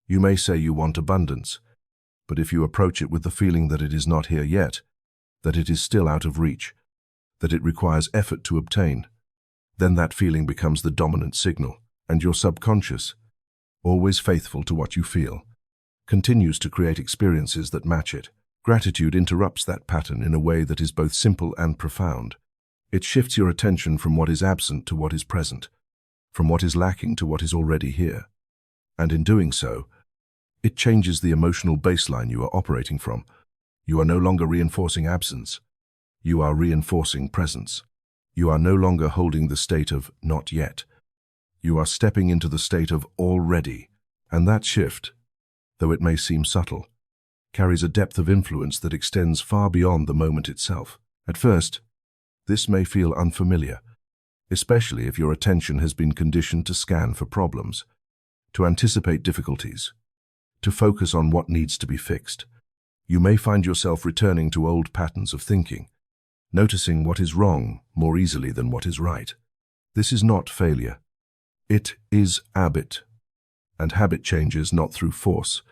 You may say you want abundance, but if you approach it with the feeling that it is not here yet, that it is still out of reach, that it requires effort to obtain, then that feeling becomes the dominant signal, and your subconscious, always faithful to what you feel, continues to create experiences that match it. Gratitude interrupts that pattern in a way that is both simple and profound. It shifts your attention from what is absent to what is present, from what is lacking to what is already here. And in doing so, it changes the emotional baseline you are operating from. You are no longer reinforcing absence. You are reinforcing presence. You are no longer holding the state of not yet. You are stepping into the state of already. And that shift, though it may seem subtle, carries a depth of influence that extends far beyond the moment itself. At first, this may feel unfamiliar, especially if your attention has been conditioned to scan for problems, to anticipate difficulties, to focus on what needs to be fixed. You may find yourself returning to old patterns of thinking, noticing what is wrong more easily than what is right. This is not failure. It is habit. And habit changes not through force,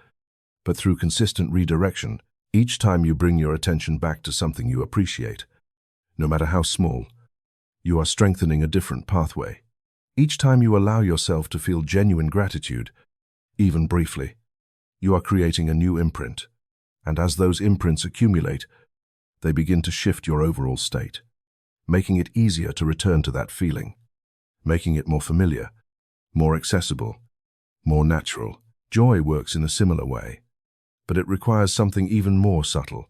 but through consistent redirection. Each time you bring your attention back to something you appreciate, no matter how small, you are strengthening a different pathway. Each time you allow yourself to feel genuine gratitude, even briefly, you are creating a new imprint. And as those imprints accumulate, they begin to shift your overall state, making it easier to return to that feeling, making it more familiar, more accessible, more natural. Joy works in a similar way, but it requires something even more subtle,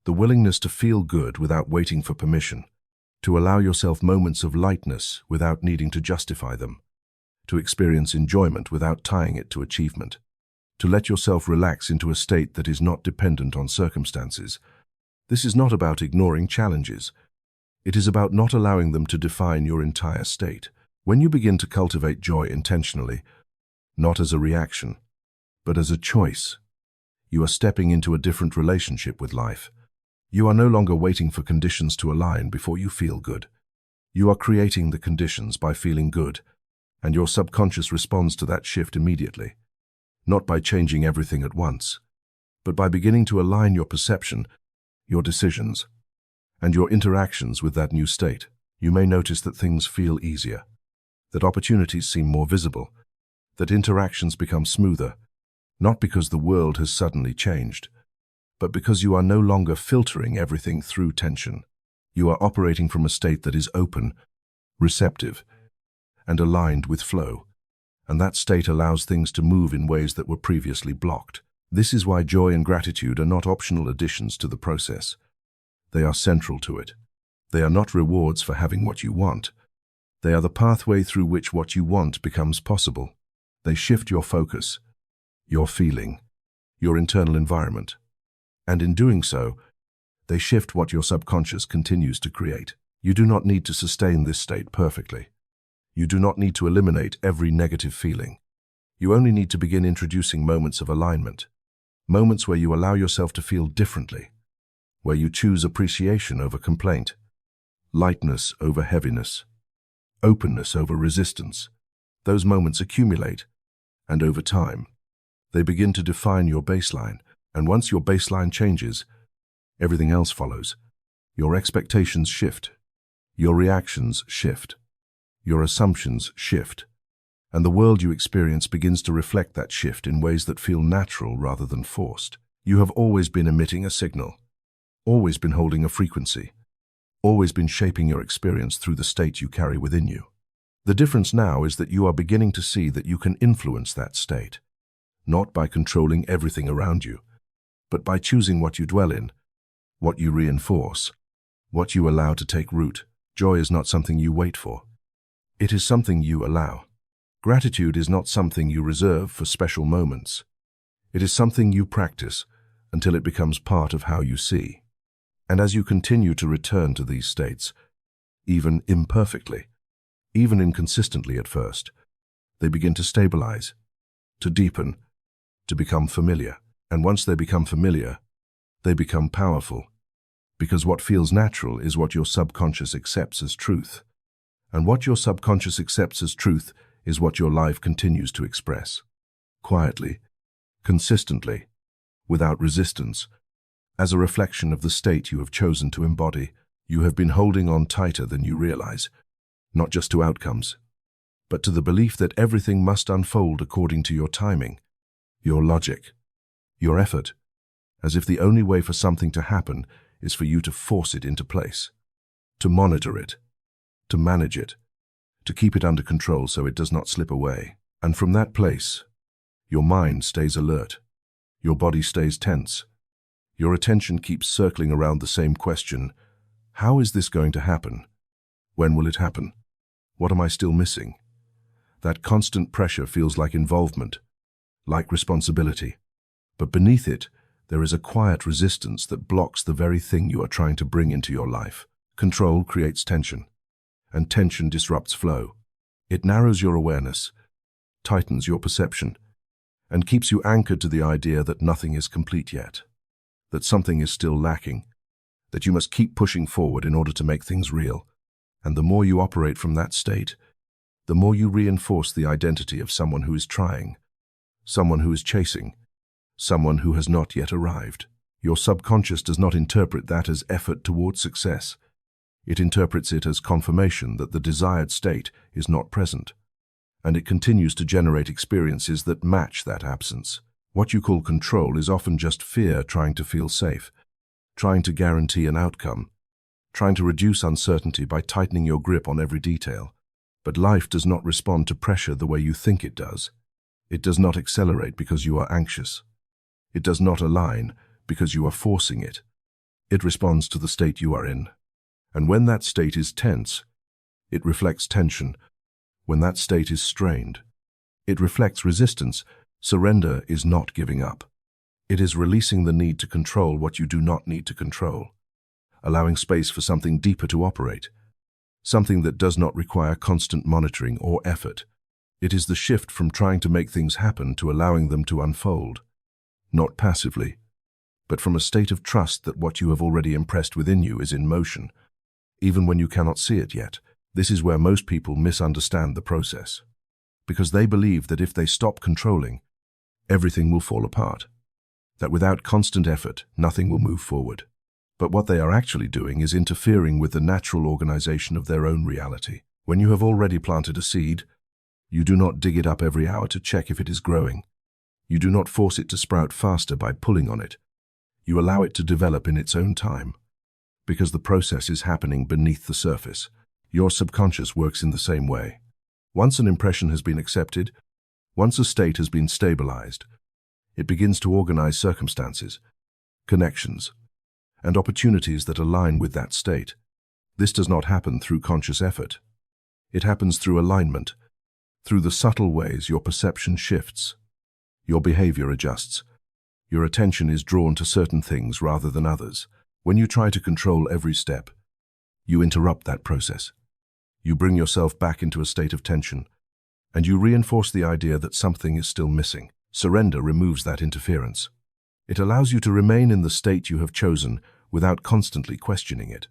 the willingness to feel good without waiting for permission, to allow yourself moments of lightness without needing to justify them, to experience enjoyment without tying it to achievement, to let yourself relax into a state that is not dependent on circumstances. This is not about ignoring challenges. It is about not allowing them to define your entire state. When you begin to cultivate joy intentionally, not as a reaction, but as a choice, you are stepping into a different relationship with life. You are no longer waiting for conditions to align before you feel good. You are creating the conditions by feeling good, and your subconscious responds to that shift immediately, not by changing everything at once, but by beginning to align your perception, your decisions, and your interactions with that new state. You may notice that things feel easier, that opportunities seem more visible, that interactions become smoother, not because the world has suddenly changed, but because you are no longer filtering everything through tension. You are operating from a state that is open, receptive, and aligned with flow, and that state allows things to move in ways that were previously blocked. This is why joy and gratitude are not optional additions to the process. They are central to it. They are not rewards for having what you want. They are the pathway through which what you want becomes possible. They shift your focus, your feeling, your internal environment. And in doing so, they shift what your subconscious continues to create. You do not need to sustain this state perfectly. You do not need to eliminate every negative feeling. You only need to begin introducing moments of alignment, moments where you allow yourself to feel differently, where you choose appreciation over complaint, lightness over heaviness, openness over resistance. Those moments accumulate, and over time, they begin to define your baseline. And once your baseline changes, Everything else follows. Your expectations shift. Your reactions shift. Your assumptions shift. And the world you experience begins to reflect that shift in ways that feel natural rather than forced. You have always been emitting a signal, always been holding a frequency, always been shaping your experience through the state you carry within you. The difference now is that you are beginning to see that you can influence that state, not by controlling everything around you, but by choosing what you dwell in, what you reinforce, what you allow to take root. Joy is not something you wait for. It is something you allow. Gratitude is not something you reserve for special moments. It is something you practice until it becomes part of how you see. And as you continue to return to these states, even imperfectly, even inconsistently at first, they begin to stabilize, to deepen, to become familiar. And once they become familiar, they become powerful, because what feels natural is what your subconscious accepts as truth. And what your subconscious accepts as truth is what your life continues to express. Quietly, consistently, without resistance, as a reflection of the state you have chosen to embody. You have been holding on tighter than you realize, not just to outcomes, but to the belief that everything must unfold according to your timing, your logic, your effort, as if the only way for something to happen is for you to force it into place, to monitor it, to manage it, to keep it under control so it does not slip away. And from that place, your mind stays alert, your body stays tense, your attention keeps circling around the same question: how is this going to happen? When will it happen? What am I still missing? That constant pressure feels like involvement, like responsibility. But beneath it, there is a quiet resistance that blocks the very thing you are trying to bring into your life. Control creates tension, and tension disrupts flow. It narrows your awareness, tightens your perception, and keeps you anchored to the idea that nothing is complete yet, that something is still lacking, that you must keep pushing forward in order to make things real. And the more you operate from that state, the more you reinforce the identity of someone who is trying, someone who is chasing, someone who has not yet arrived. Your subconscious does not interpret that as effort towards success. It interprets it as confirmation that the desired state is not present, and it continues to generate experiences that match that absence. What you call control is often just fear trying to feel safe, trying to guarantee an outcome, trying to reduce uncertainty by tightening your grip on every detail. But life does not respond to pressure the way you think it does. It does not accelerate because you are anxious. It does not align because you are forcing it. It responds to the state you are in. And when that state is tense, it reflects tension. When that state is strained, it reflects resistance. Surrender is not giving up. It is releasing the need to control what you do not need to control, allowing space for something deeper to operate, something that does not require constant monitoring or effort. It is the shift from trying to make things happen to allowing them to unfold, not passively, but from a state of trust that what you have already impressed within you is in motion, even when you cannot see it yet. This is where most people misunderstand the process, because they believe that if they stop controlling, everything will fall apart, that without constant effort, nothing will move forward. But what they are actually doing is interfering with the natural organization of their own reality. When you have already planted a seed, you do not dig it up every hour to check if it is growing. You do not force it to sprout faster by pulling on it. You allow it to develop in its own time, because the process is happening beneath the surface. Your subconscious works in the same way. Once an impression has been accepted, once a state has been stabilized, it begins to organize circumstances, connections, and opportunities that align with that state. This does not happen through conscious effort. It happens through alignment, through the subtle ways your perception shifts, your behavior adjusts, your attention is drawn to certain things rather than others. When you try to control every step, you interrupt that process. You bring yourself back into a state of tension, and you reinforce the idea that something is still missing. Surrender removes that interference. It allows you to remain in the state you have chosen without constantly questioning it.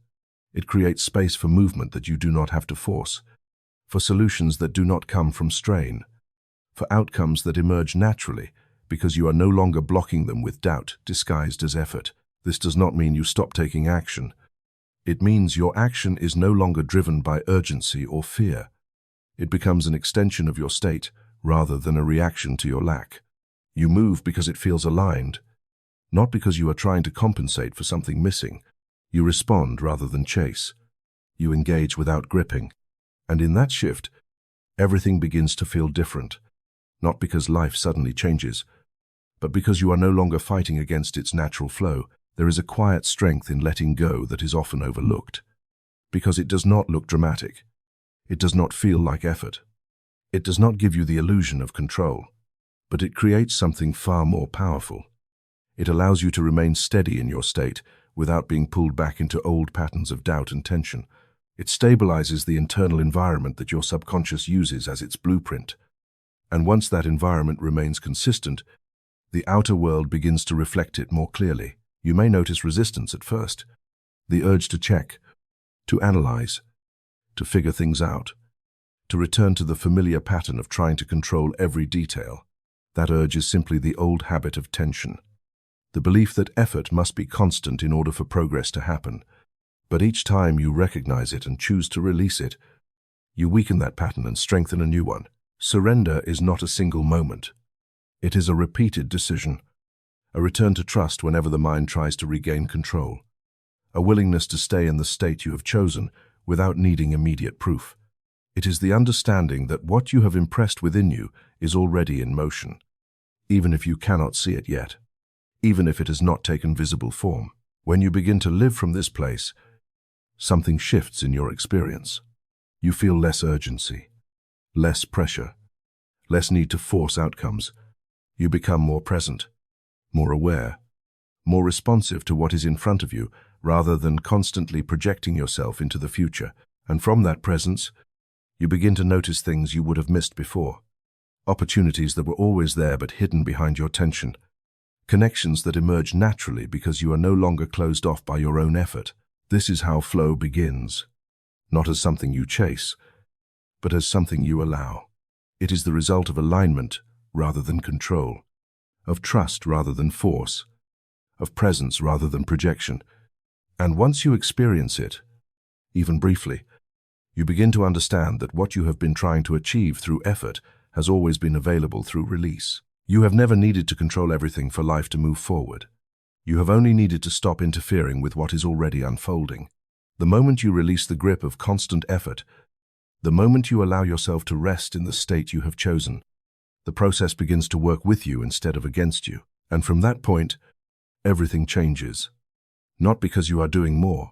It creates space for movement that you do not have to force, for solutions that do not come from strain, for outcomes that emerge naturally because you are no longer blocking them with doubt disguised as effort. This does not mean you stop taking action. It means your action is no longer driven by urgency or fear. It becomes an extension of your state rather than a reaction to your lack. You move because it feels aligned, not because you are trying to compensate for something missing. You respond rather than chase. You engage without gripping. And in that shift, everything begins to feel different, not because life suddenly changes, but because you are no longer fighting against its natural flow. There is a quiet strength in letting go that is often overlooked, because it does not look dramatic. It does not feel like effort. It does not give you the illusion of control, but it creates something far more powerful. It allows you to remain steady in your state without being pulled back into old patterns of doubt and tension. It stabilizes the internal environment that your subconscious uses as its blueprint. And once that environment remains consistent, the outer world begins to reflect it more clearly. You may notice resistance at first, the urge to check, to analyze, to figure things out, to return to the familiar pattern of trying to control every detail. That urge is simply the old habit of tension, the belief that effort must be constant in order for progress to happen. But each time you recognize it and choose to release it, you weaken that pattern and strengthen a new one. Surrender is not a single moment. It is a repeated decision, a return to trust whenever the mind tries to regain control, a willingness to stay in the state you have chosen without needing immediate proof. It is the understanding that what you have impressed within you is already in motion, even if you cannot see it yet, even if it has not taken visible form. When you begin to live from this place, something shifts in your experience. You feel less urgency, less pressure, less need to force outcomes. You become more present, more aware, more responsive to what is in front of you, rather than constantly projecting yourself into the future. And from that presence, you begin to notice things you would have missed before. Opportunities that were always there but hidden behind your tension. Connections that emerge naturally because you are no longer closed off by your own effort. This is how flow begins, not as something you chase, but as something you allow. It is the result of alignment rather than control, of trust rather than force, of presence rather than projection. And once you experience it, even briefly, you begin to understand that what you have been trying to achieve through effort has always been available through release. You have never needed to control everything for life to move forward. You have only needed to stop interfering with what is already unfolding. The moment you release the grip of constant effort, the moment you allow yourself to rest in the state you have chosen, the process begins to work with you instead of against you. And from that point, everything changes. Not because you are doing more,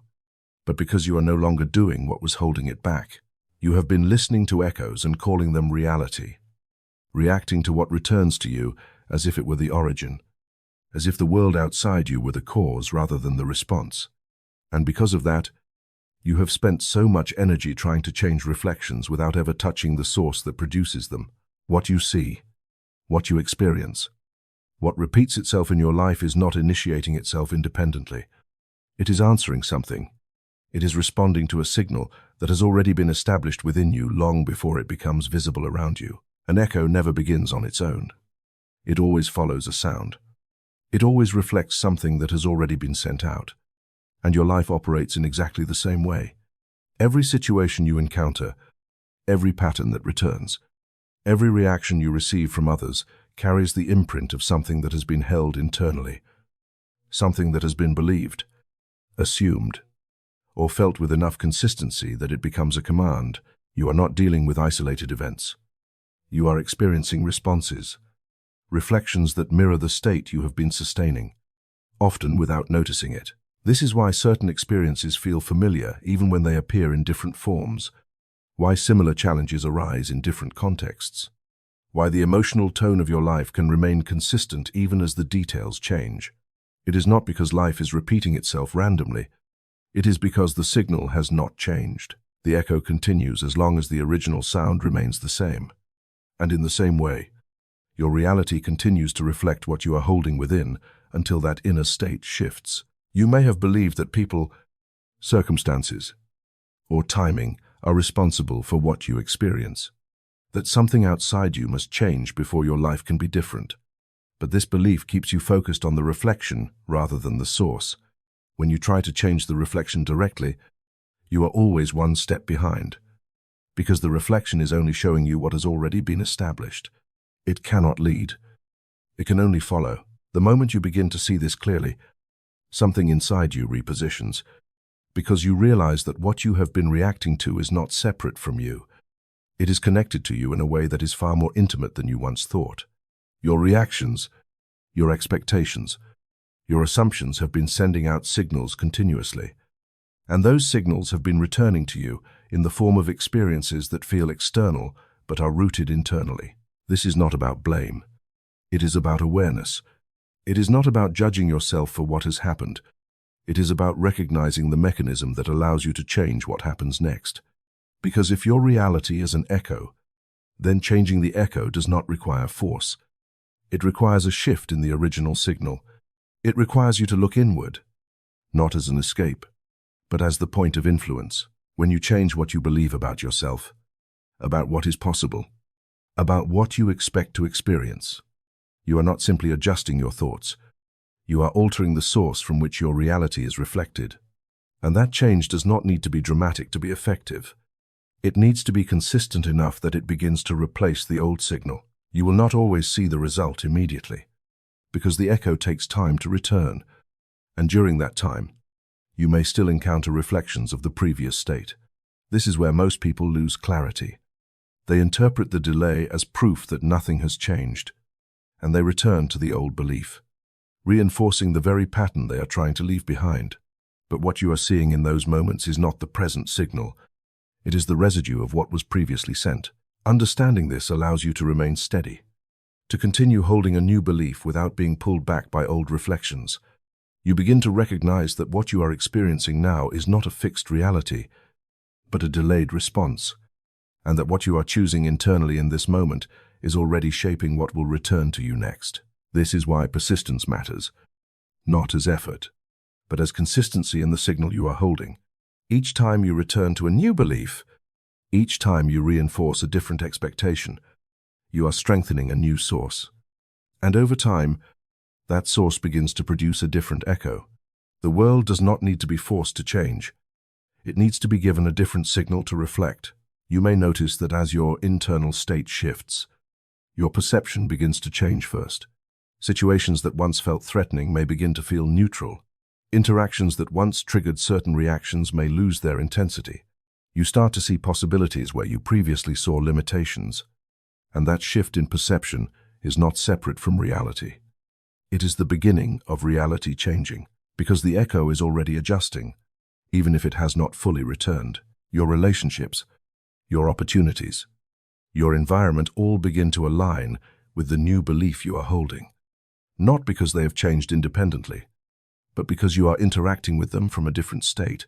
but because you are no longer doing what was holding it back. You have been listening to echoes and calling them reality, reacting to what returns to you as if it were the origin, as if the world outside you were the cause rather than the response. And because of that, you have spent so much energy trying to change reflections without ever touching the source that produces them. What you see, what you experience, what repeats itself in your life is not initiating itself independently. It is answering something. It is responding to a signal that has already been established within you long before it becomes visible around you. An echo never begins on its own. It always follows a sound. It always reflects something that has already been sent out. And your life operates in exactly the same way. Every situation you encounter, every pattern that returns, every reaction you receive from others carries the imprint of something that has been held internally, something that has been believed, assumed, or felt with enough consistency that it becomes a command. You are not dealing with isolated events. You are experiencing responses, reflections that mirror the state you have been sustaining, often without noticing it. This is why certain experiences feel familiar even when they appear in different forms, why similar challenges arise in different contexts, why the emotional tone of your life can remain consistent even as the details change. It is not because life is repeating itself randomly. It is because the signal has not changed. The echo continues as long as the original sound remains the same. And in the same way, your reality continues to reflect what you are holding within until that inner state shifts. You may have believed that people, circumstances, or timing are responsible for what you experience, that something outside you must change before your life can be different. But this belief keeps you focused on the reflection rather than the source. When you try to change the reflection directly, you are always one step behind, because the reflection is only showing you what has already been established. It cannot lead. It can only follow. The moment you begin to see this clearly, something inside you repositions, because you realize that what you have been reacting to is not separate from you. It is connected to you in a way that is far more intimate than you once thought. Your reactions, your expectations, your assumptions have been sending out signals continuously, and those signals have been returning to you in the form of experiences that feel external but are rooted internally. This is not about blame. It is about awareness. It is not about judging yourself for what has happened. It is about recognizing the mechanism that allows you to change what happens next. Because if your reality is an echo, then changing the echo does not require force. It requires a shift in the original signal. It requires you to look inward, not as an escape, but as the point of influence. When you change what you believe about yourself, about what is possible, about what you expect to experience, you are not simply adjusting your thoughts. You are altering the source from which your reality is reflected. And that change does not need to be dramatic to be effective. It needs to be consistent enough that it begins to replace the old signal. You will not always see the result immediately, because the echo takes time to return, and during that time, you may still encounter reflections of the previous state. This is where most people lose clarity. They interpret the delay as proof that nothing has changed, and they return to the old belief, reinforcing the very pattern they are trying to leave behind. But what you are seeing in those moments is not the present signal. It is the residue of what was previously sent. Understanding this allows you to remain steady, to continue holding a new belief without being pulled back by old reflections. You begin to recognize that what you are experiencing now is not a fixed reality, but a delayed response, and that what you are choosing internally in this moment is already shaping what will return to you next. This is why persistence matters, not as effort, but as consistency in the signal you are holding. Each time you return to a new belief, each time you reinforce a different expectation, you are strengthening a new source. And over time, that source begins to produce a different echo. The world does not need to be forced to change. It needs to be given a different signal to reflect. You may notice that as your internal state shifts, your perception begins to change first. Situations that once felt threatening may begin to feel neutral. Interactions that once triggered certain reactions may lose their intensity. You start to see possibilities where you previously saw limitations, and that shift in perception is not separate from reality. It is the beginning of reality changing, because the echo is already adjusting, even if it has not fully returned. Your relationships, your opportunities, your environment all begin to align with the new belief you are holding. Not because they have changed independently, but because you are interacting with them from a different state.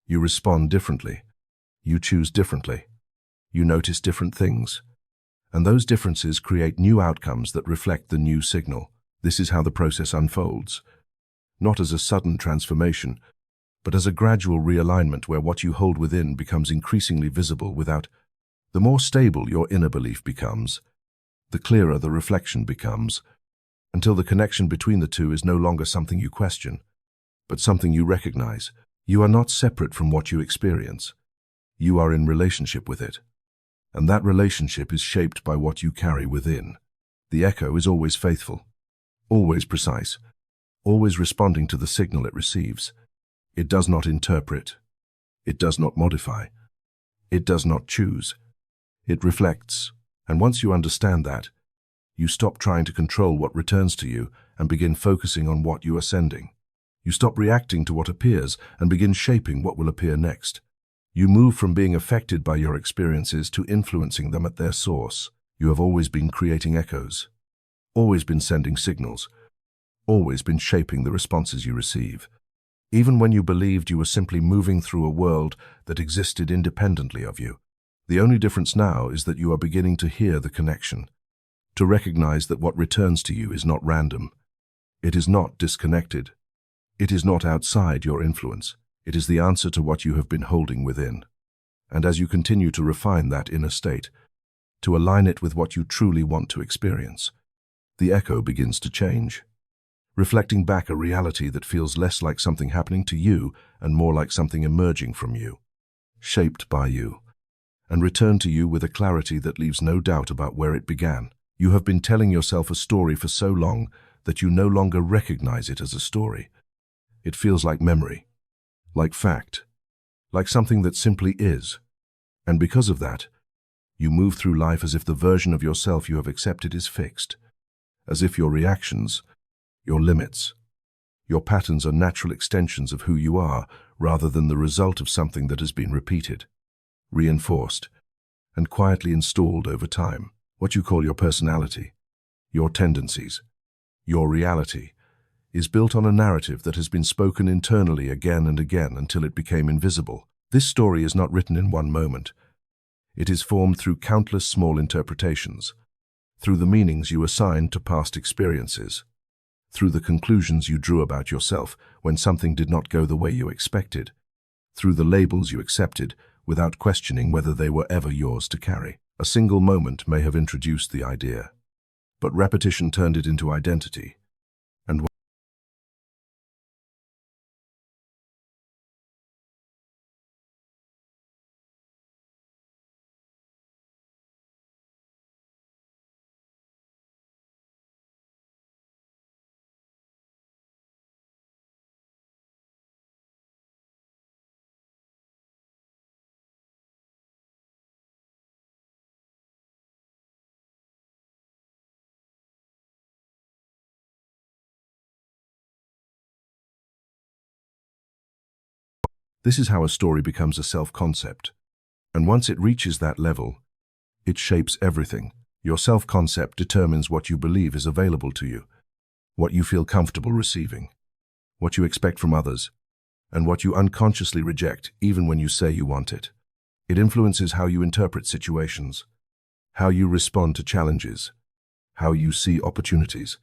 You respond differently. You choose differently. You notice different things. And those differences create new outcomes that reflect the new signal. This is how the process unfolds. Not as a sudden transformation, but as a gradual realignment where what you hold within becomes increasingly visible without. The more stable your inner belief becomes, the clearer the reflection becomes, until the connection between the two is no longer something you question, but something you recognize. You are not separate from what you experience. You are in relationship with it, and that relationship is shaped by what you carry within. The echo is always faithful, always precise, always responding to the signal it receives. It does not interpret. It does not modify. It does not choose. It reflects, and once you understand that, you stop trying to control what returns to you and begin focusing on what you are sending. You stop reacting to what appears and begin shaping what will appear next. You move from being affected by your experiences to influencing them at their source. You have always been creating echoes, always been sending signals, always been shaping the responses you receive. Even when you believed you were simply moving through a world that existed independently of you. The only difference now is that you are beginning to hear the connection, to recognize that what returns to you is not random. It is not disconnected. It is not outside your influence. It is the answer to what you have been holding within. And as you continue to refine that inner state, to align it with what you truly want to experience, the echo begins to change. reflecting back a reality that feels less like something happening to you and more like something emerging from you, shaped by you, and return to you with a clarity that leaves no doubt about where it began. You have been telling yourself a story for so long that you no longer recognize it as a story. It feels like memory, like fact, like something that simply is. And because of that, you move through life as if the version of yourself you have accepted is fixed, as if your reactions, your limits, your patterns are natural extensions of who you are rather than the result of something that has been repeated, reinforced, and quietly installed over time. What you call your personality, your tendencies, your reality, is built on a narrative that has been spoken internally again and again until it became invisible. This story is not written in one moment. It is formed through countless small interpretations, through the meanings you assigned to past experiences, through the conclusions you drew about yourself when something did not go the way you expected, through the labels you accepted without questioning whether they were ever yours to carry. A single moment may have introduced the idea, but repetition turned it into identity. And this is how a story becomes a self-concept. And once it reaches that level, it shapes everything. Your self-concept determines what you believe is available to you, what you feel comfortable receiving, what you expect from others, and what you unconsciously reject even when you say you want it. It influences how you interpret situations, how you respond to challenges, how you see opportunities,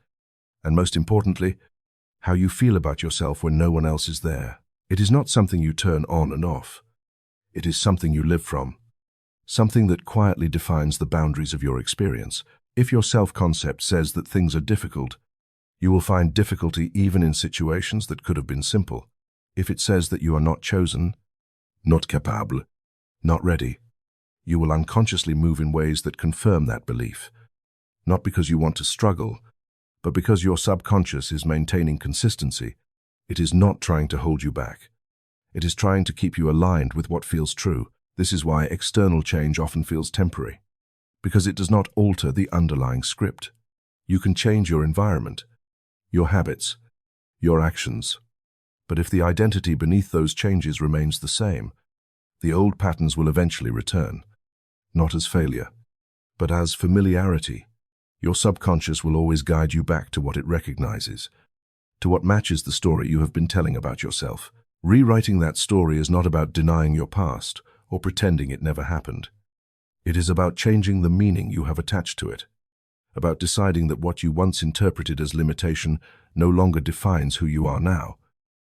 and most importantly, how you feel about yourself when no one else is there. It is not something you turn on and off. It is something you live from, something that quietly defines the boundaries of your experience. If your self-concept says that things are difficult, you will find difficulty even in situations that could have been simple. If it says that you are not chosen, not capable, not ready, you will unconsciously move in ways that confirm that belief, not because you want to struggle, but because your subconscious is maintaining consistency. It is not trying to hold you back. It is trying to keep you aligned with what feels true. This is why external change often feels temporary, because it does not alter the underlying script. You can change your environment, your habits, your actions, but if the identity beneath those changes remains the same, the old patterns will eventually return, not as failure, but as familiarity. Your subconscious will always guide you back to what it recognizes, to what matches the story you have been telling about yourself. Rewriting that story is not about denying your past or pretending it never happened. It is about changing the meaning you have attached to it, about deciding that what you once interpreted as limitation no longer defines who you are now.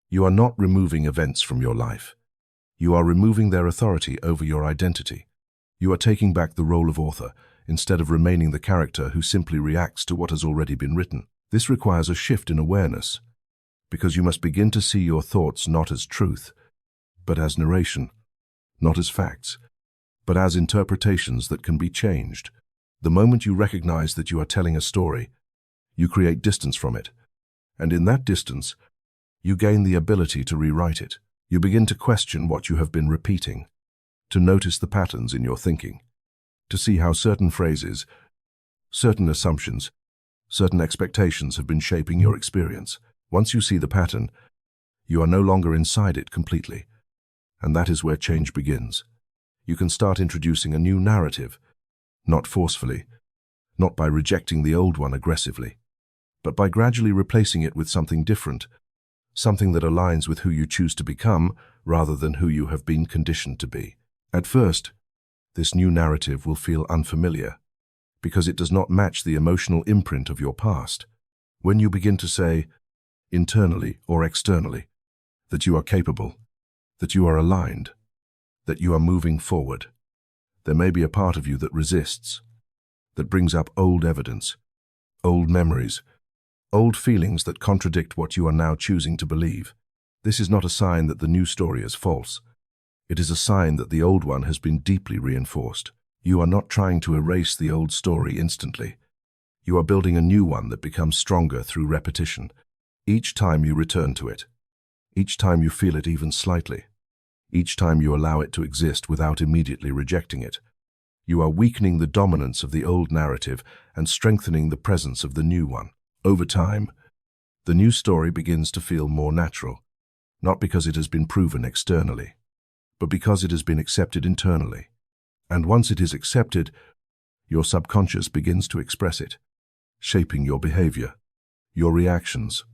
You are not removing events from your life. You are removing their authority over your identity. You are taking back the role of author instead of remaining the character who simply reacts to what has already been written. This requires a shift in awareness, because you must begin to see your thoughts not as truth, but as narration, not as facts, but as interpretations that can be changed. The moment you recognize that you are telling a story, you create distance from it, and in that distance, you gain the ability to rewrite it. You begin to question what you have been repeating, to notice the patterns in your thinking, to see how certain phrases, certain assumptions, certain expectations have been shaping your experience. Once you see the pattern, you are no longer inside it completely, and that is where change begins. You can start introducing a new narrative, not forcefully, not by rejecting the old one aggressively, but by gradually replacing it with something different, something that aligns with who you choose to become rather than who you have been conditioned to be. At first, this new narrative will feel unfamiliar, because it does not match the emotional imprint of your past. When you begin to say, internally or externally, that you are capable, that you are aligned, that you are moving forward, there may be a part of you that resists, that brings up old evidence, old memories, old feelings that contradict what you are now choosing to believe. This is not a sign that the new story is false. It is a sign that the old one has been deeply reinforced. You are not trying to erase the old story instantly. You are building a new one that becomes stronger through repetition. Each time you return to it, each time you feel it even slightly, each time you allow it to exist without immediately rejecting it, you are weakening the dominance of the old narrative and strengthening the presence of the new one. Over time, the new story begins to feel more natural, not because it has been proven externally, but because it has been accepted internally. And once it is accepted, your subconscious begins to express it, shaping your behavior, your reactions,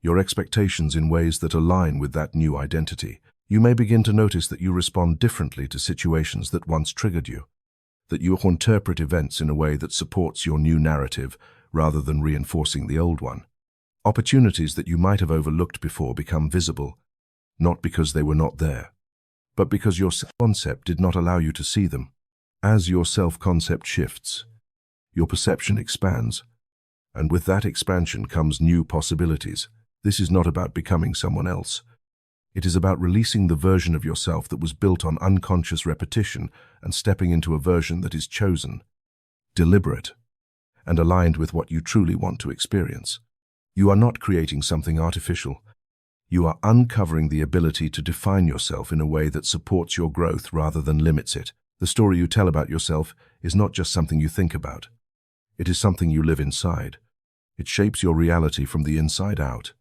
your expectations in ways that align with that new identity. You may begin to notice that you respond differently to situations that once triggered you, that you interpret events in a way that supports your new narrative rather than reinforcing the old one. Opportunities that you might have overlooked before become visible, not because they were not there, but because your self-concept did not allow you to see them. As your self-concept shifts, your perception expands, and with that expansion comes new possibilities. This is not about becoming someone else. It is about releasing the version of yourself that was built on unconscious repetition and stepping into a version that is chosen, deliberate, and aligned with what you truly want to experience. You are not creating something artificial. You are uncovering the ability to define yourself in a way that supports your growth rather than limits it. The story you tell about yourself is not just something you think about. It is something you live inside. It shapes your reality from the inside out,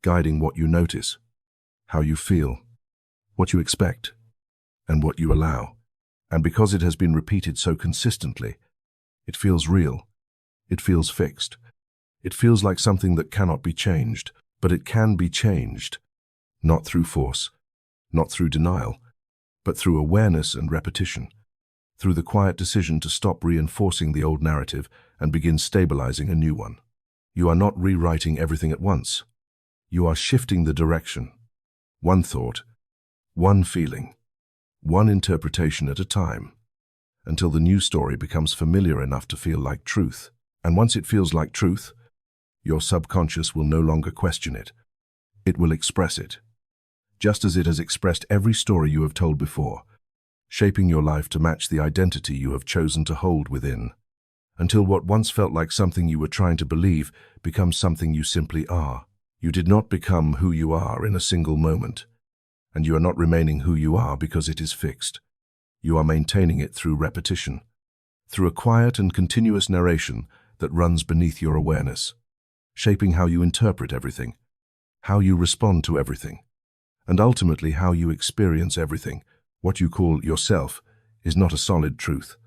guiding what you notice, how you feel, what you expect, and what you allow. And because it has been repeated so consistently, it feels real. It feels fixed. It feels like something that cannot be changed, but it can be changed, not through force, not through denial, but through awareness and repetition, through the quiet decision to stop reinforcing the old narrative and begin stabilizing a new one. You are not rewriting everything at once. You are shifting the direction, one thought, one feeling, one interpretation at a time, until the new story becomes familiar enough to feel like truth. And once it feels like truth, your subconscious will no longer question it. It will express it, just as it has expressed every story you have told before, shaping your life to match the identity you have chosen to hold within, until what once felt like something you were trying to believe becomes something you simply are. You did not become who you are in a single moment, and you are not remaining who you are because it is fixed. You are maintaining it through repetition, through a quiet and continuous narration that runs beneath your awareness, shaping how you interpret everything, how you respond to everything, and ultimately how you experience everything. What you call yourself is not a solid truth.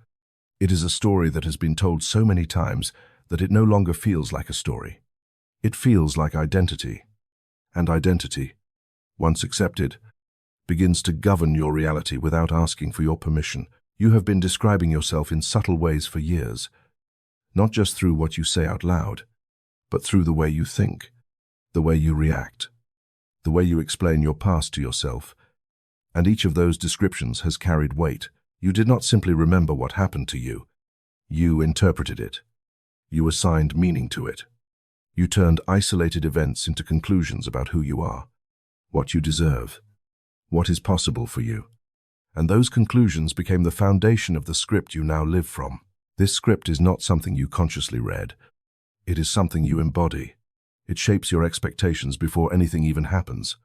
It is a story that has been told so many times that it no longer feels like a story. It feels like identity, and identity, once accepted, begins to govern your reality without asking for your permission. You have been describing yourself in subtle ways for years, not just through what you say out loud, but through the way you think, the way you react, the way you explain your past to yourself. And each of those descriptions has carried weight. You did not simply remember what happened to you. You interpreted it. You assigned meaning to it. You turned isolated events into conclusions about who you are, what you deserve, what is possible for you. And those conclusions became the foundation of the script you now live from. This script is not something you consciously read. It is something you embody. It shapes your expectations before anything even happens.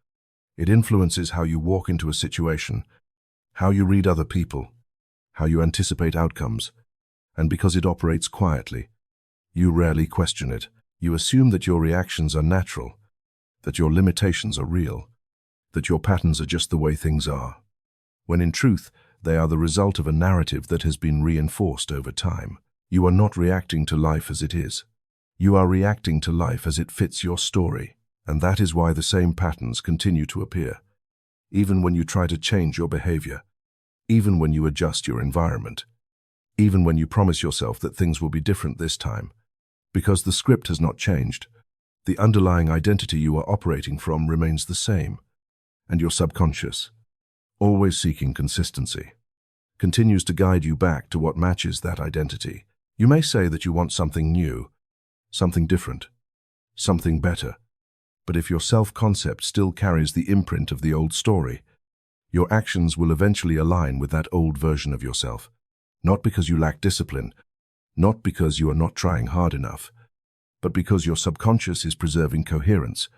It influences how you walk into a situation, how you read other people, how you anticipate outcomes. And because it operates quietly, you rarely question it. You assume that your reactions are natural, that your limitations are real, that your patterns are just the way things are, when in truth, they are the result of a narrative that has been reinforced over time. You are not reacting to life as it is. You are reacting to life as it fits your story, and that is why the same patterns continue to appear, even when you try to change your behavior, even when you adjust your environment, even when you promise yourself that things will be different this time. Because the script has not changed, the underlying identity you are operating from remains the same, and your subconscious, always seeking consistency, continues to guide you back to what matches that identity. You may say that you want something new, something different, something better. But if your self-concept still carries the imprint of the old story, your actions will eventually align with that old version of yourself. Not because you lack discipline, not because you are not trying hard enough, but because your subconscious is preserving coherence.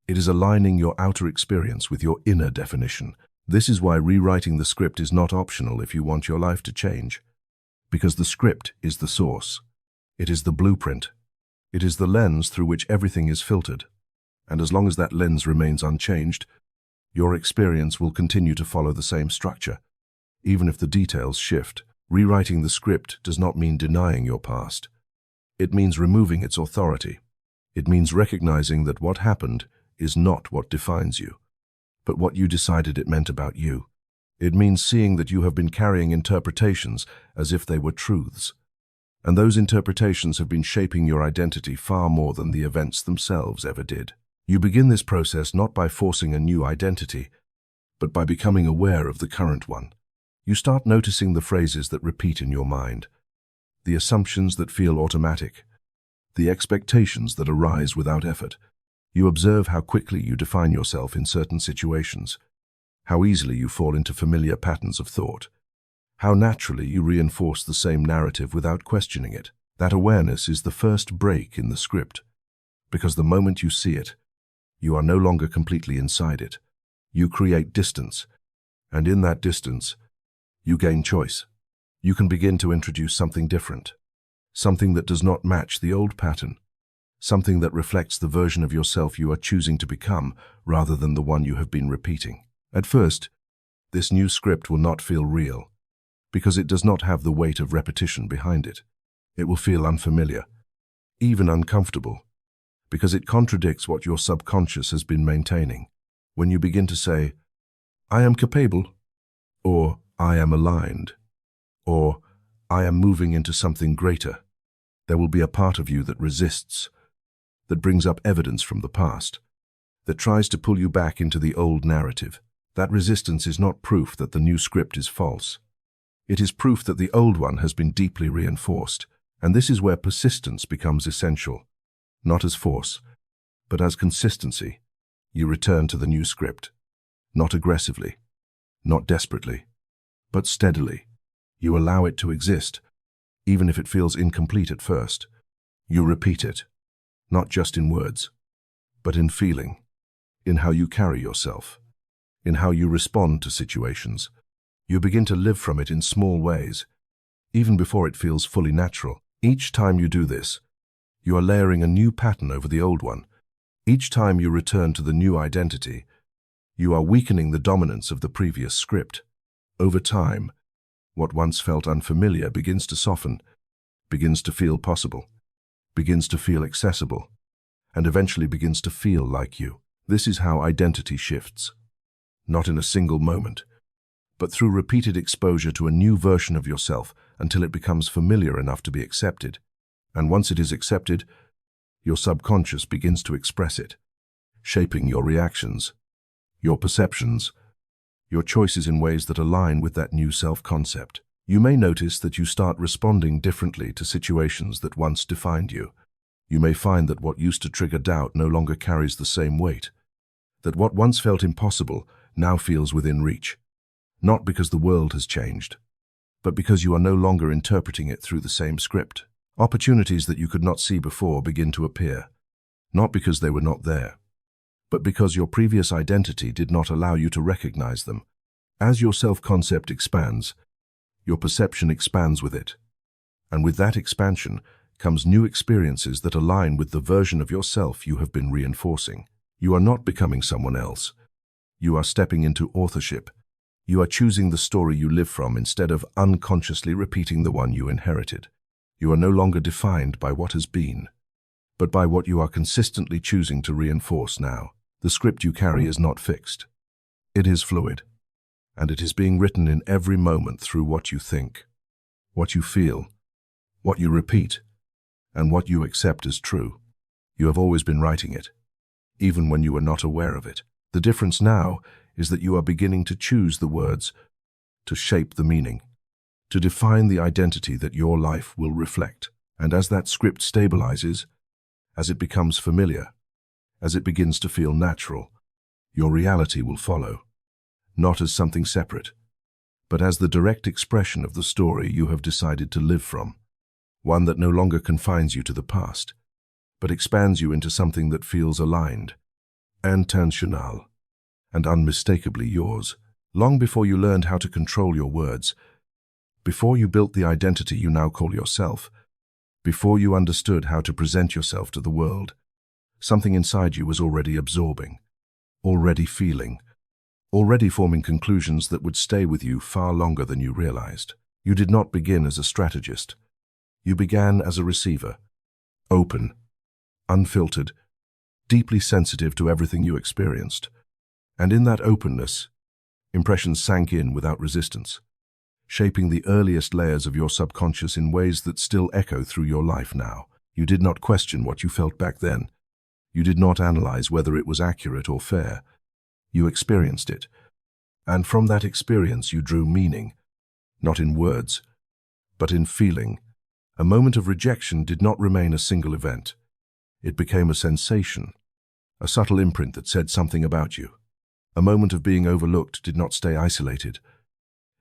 It is aligning your outer experience with your inner definition. This is why rewriting the script is not optional if you want your life to change. Because the script is the source. It is the blueprint. It is the lens through which everything is filtered. And as long as that lens remains unchanged, your experience will continue to follow the same structure, even if the details shift. Rewriting the script does not mean denying your past. It means removing its authority. It means recognizing that what happened is not what defines you, but what you decided it meant about you. It means seeing that you have been carrying interpretations as if they were truths, and those interpretations have been shaping your identity far more than the events themselves ever did. You begin this process not by forcing a new identity, but by becoming aware of the current one. You start noticing the phrases that repeat in your mind, the assumptions that feel automatic, the expectations that arise without effort. You observe how quickly you define yourself in certain situations, how easily you fall into familiar patterns of thought, how naturally you reinforce the same narrative without questioning it. That awareness is the first break in the script, because the moment you see it, you are no longer completely inside it. You create distance, and in that distance, you gain choice. You can begin to introduce something different, something that does not match the old pattern, something that reflects the version of yourself you are choosing to become rather than the one you have been repeating. At first, this new script will not feel real, because it does not have the weight of repetition behind it. It will feel unfamiliar, even uncomfortable, because it contradicts what your subconscious has been maintaining. When you begin to say, "I am capable," or "I am aligned," or "I am moving into something greater," there will be a part of you that resists, that brings up evidence from the past, that tries to pull you back into the old narrative. That resistance is not proof that the new script is false. It is proof that the old one has been deeply reinforced, and this is where persistence becomes essential. Not as force, but as consistency. You return to the new script, not aggressively, not desperately, but steadily. You allow it to exist, even if it feels incomplete at first. You repeat it, not just in words, but in feeling, in how you carry yourself, in how you respond to situations. You begin to live from it in small ways, even before it feels fully natural. Each time you do this, you are layering a new pattern over the old one. Each time you return to the new identity, you are weakening the dominance of the previous script. Over time, what once felt unfamiliar begins to soften, begins to feel possible, begins to feel accessible, and eventually begins to feel like you. This is how identity shifts. Not in a single moment, but through repeated exposure to a new version of yourself until it becomes familiar enough to be accepted. And once it is accepted, your subconscious begins to express it, shaping your reactions, your perceptions, your choices in ways that align with that new self-concept. You may notice that you start responding differently to situations that once defined you. You may find that what used to trigger doubt no longer carries the same weight, that what once felt impossible now feels within reach, not because the world has changed, but because you are no longer interpreting it through the same script. Opportunities that you could not see before begin to appear, not because they were not there, but because your previous identity did not allow you to recognize them. As your self-concept expands, your perception expands with it, and with that expansion comes new experiences that align with the version of yourself you have been reinforcing. You are not becoming someone else. You are stepping into authorship. You are choosing the story you live from instead of unconsciously repeating the one you inherited. You are no longer defined by what has been, but by what you are consistently choosing to reinforce now. The script you carry is not fixed. It is fluid, and it is being written in every moment through what you think, what you feel, what you repeat, and what you accept as true. You have always been writing it, even when you were not aware of it. The difference now is that you are beginning to choose the words, to shape the meaning, to define the identity that your life will reflect. And as that script stabilizes, as it becomes familiar, as it begins to feel natural, your reality will follow, not as something separate, but as the direct expression of the story you have decided to live from, one that no longer confines you to the past, but expands you into something that feels aligned, intentional, and unmistakably yours. Long before you learned how to control your words, before you built the identity you now call yourself, before you understood how to present yourself to the world, something inside you was already absorbing, already feeling, already forming conclusions that would stay with you far longer than you realized. You did not begin as a strategist. You began as a receiver, open, unfiltered, deeply sensitive to everything you experienced. And in that openness, impressions sank in without resistance, shaping the earliest layers of your subconscious in ways that still echo through your life now. You did not question what you felt back then. You did not analyze whether it was accurate or fair. You experienced it. And from that experience you drew meaning, not in words, but in feeling. A moment of rejection did not remain a single event. It became a sensation, a subtle imprint that said something about you. A moment of being overlooked did not stay isolated.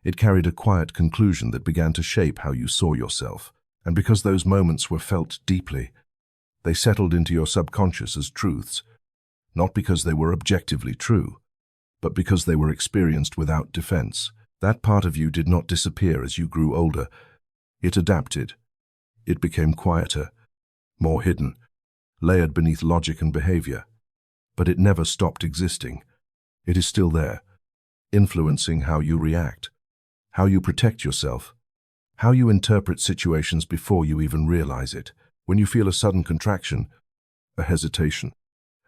It carried a quiet conclusion that began to shape how you saw yourself. And because those moments were felt deeply, they settled into your subconscious as truths, not because they were objectively true, but because they were experienced without defense. That part of you did not disappear as you grew older. It adapted. It became quieter, more hidden, layered beneath logic and behavior. But it never stopped existing. It is still there, influencing how you react, how you protect yourself, how you interpret situations before you even realize it. When you feel a sudden contraction, a hesitation,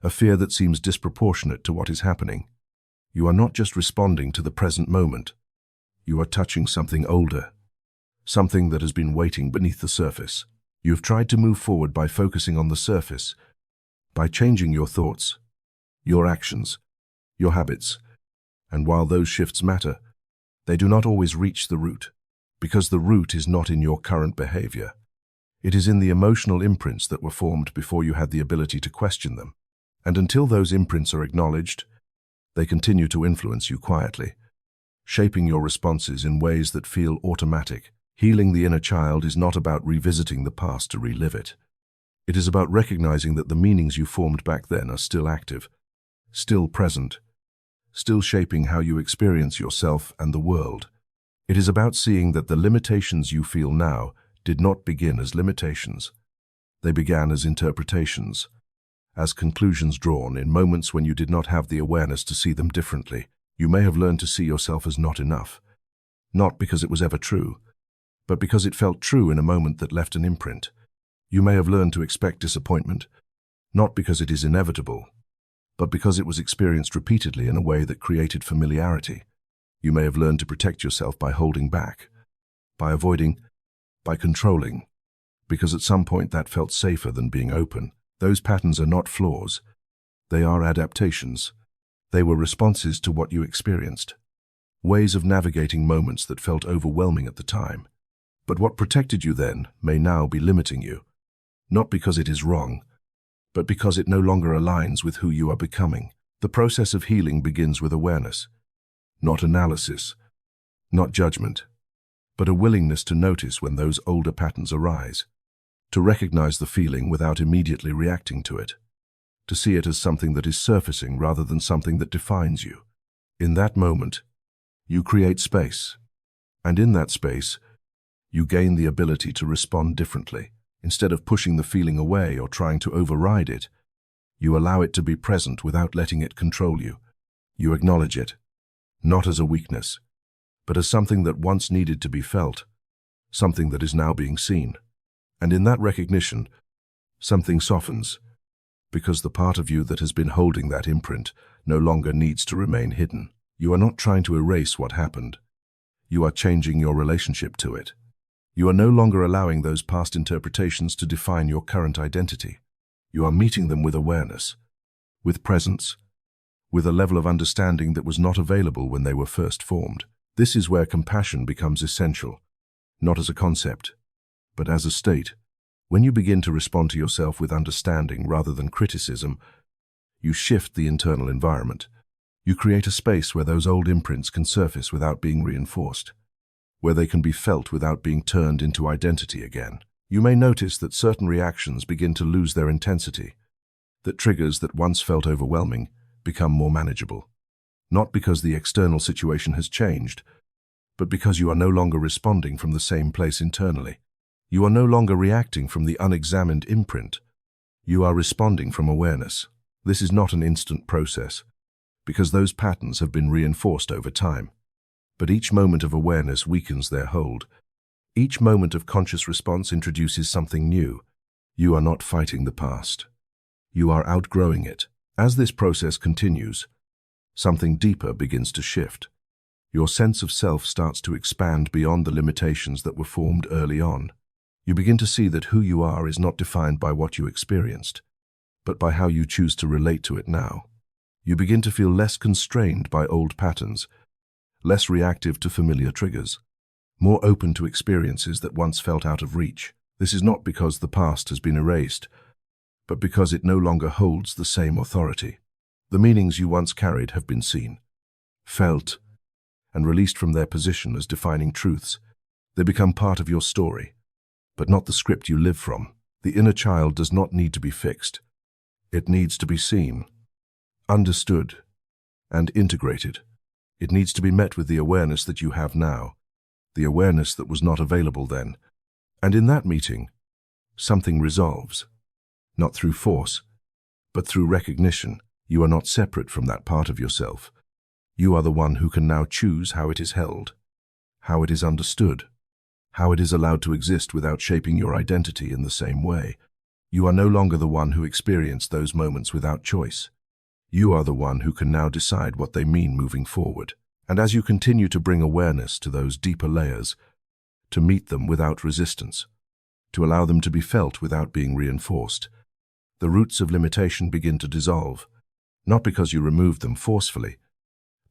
a fear that seems disproportionate to what is happening, you are not just responding to the present moment. You are touching something older, something that has been waiting beneath the surface. You have tried to move forward by focusing on the surface, by changing your thoughts, your actions, your habits. And while those shifts matter, they do not always reach the root, because the root is not in your current behavior. It is in the emotional imprints that were formed before you had the ability to question them. And until those imprints are acknowledged, they continue to influence you quietly, shaping your responses in ways that feel automatic. Healing the inner child is not about revisiting the past to relive it. It is about recognizing that the meanings you formed back then are still active, still present, still shaping how you experience yourself and the world. It is about seeing that the limitations you feel now did not begin as limitations. They began as interpretations, as conclusions drawn in moments when you did not have the awareness to see them differently. You may have learned to see yourself as not enough, not because it was ever true, but because it felt true in a moment that left an imprint. You may have learned to expect disappointment, not because it is inevitable, but because it was experienced repeatedly in a way that created familiarity. You may have learned to protect yourself by holding back, by avoiding, by controlling, because at some point that felt safer than being open. Those patterns are not flaws. They are adaptations. They were responses to what you experienced, ways of navigating moments that felt overwhelming at the time. But what protected you then may now be limiting you, not because it is wrong, but because it no longer aligns with who you are becoming. The process of healing begins with awareness, not analysis, not judgment, but a willingness to notice when those older patterns arise, to recognize the feeling without immediately reacting to it, to see it as something that is surfacing rather than something that defines you. In that moment, you create space, and in that space, you gain the ability to respond differently. Instead of pushing the feeling away or trying to override it, you allow it to be present without letting it control you. You acknowledge it, not as a weakness, but as something that once needed to be felt, something that is now being seen. And in that recognition, something softens, because the part of you that has been holding that imprint no longer needs to remain hidden. You are not trying to erase what happened. You are changing your relationship to it. You are no longer allowing those past interpretations to define your current identity. You are meeting them with awareness, with presence, with a level of understanding that was not available when they were first formed. This is where compassion becomes essential, not as a concept, but as a state. When you begin to respond to yourself with understanding rather than criticism, you shift the internal environment. You create a space where those old imprints can surface without being reinforced, where they can be felt without being turned into identity again. You may notice that certain reactions begin to lose their intensity, that triggers that once felt overwhelming become more manageable. Not because the external situation has changed, but because you are no longer responding from the same place internally. You are no longer reacting from the unexamined imprint. You are responding from awareness. This is not an instant process, because those patterns have been reinforced over time. But each moment of awareness weakens their hold. Each moment of conscious response introduces something new. You are not fighting the past. You are outgrowing it. As this process continues, something deeper begins to shift. Your sense of self starts to expand beyond the limitations that were formed early on. You begin to see that who you are is not defined by what you experienced, but by how you choose to relate to it now. You begin to feel less constrained by old patterns, less reactive to familiar triggers, more open to experiences that once felt out of reach. This is not because the past has been erased, but because it no longer holds the same authority. The meanings you once carried have been seen, felt, and released from their position as defining truths. They become part of your story, but not the script you live from. The inner child does not need to be fixed. It needs to be seen, understood, and integrated. It needs to be met with the awareness that you have now, the awareness that was not available then. And in that meeting, something resolves. Not through force, but through recognition. You are not separate from that part of yourself. You are the one who can now choose how it is held, how it is understood, how it is allowed to exist without shaping your identity in the same way. You are no longer the one who experienced those moments without choice. You are the one who can now decide what they mean moving forward. And as you continue to bring awareness to those deeper layers, to meet them without resistance, to allow them to be felt without being reinforced, the roots of limitation begin to dissolve, not because you removed them forcefully,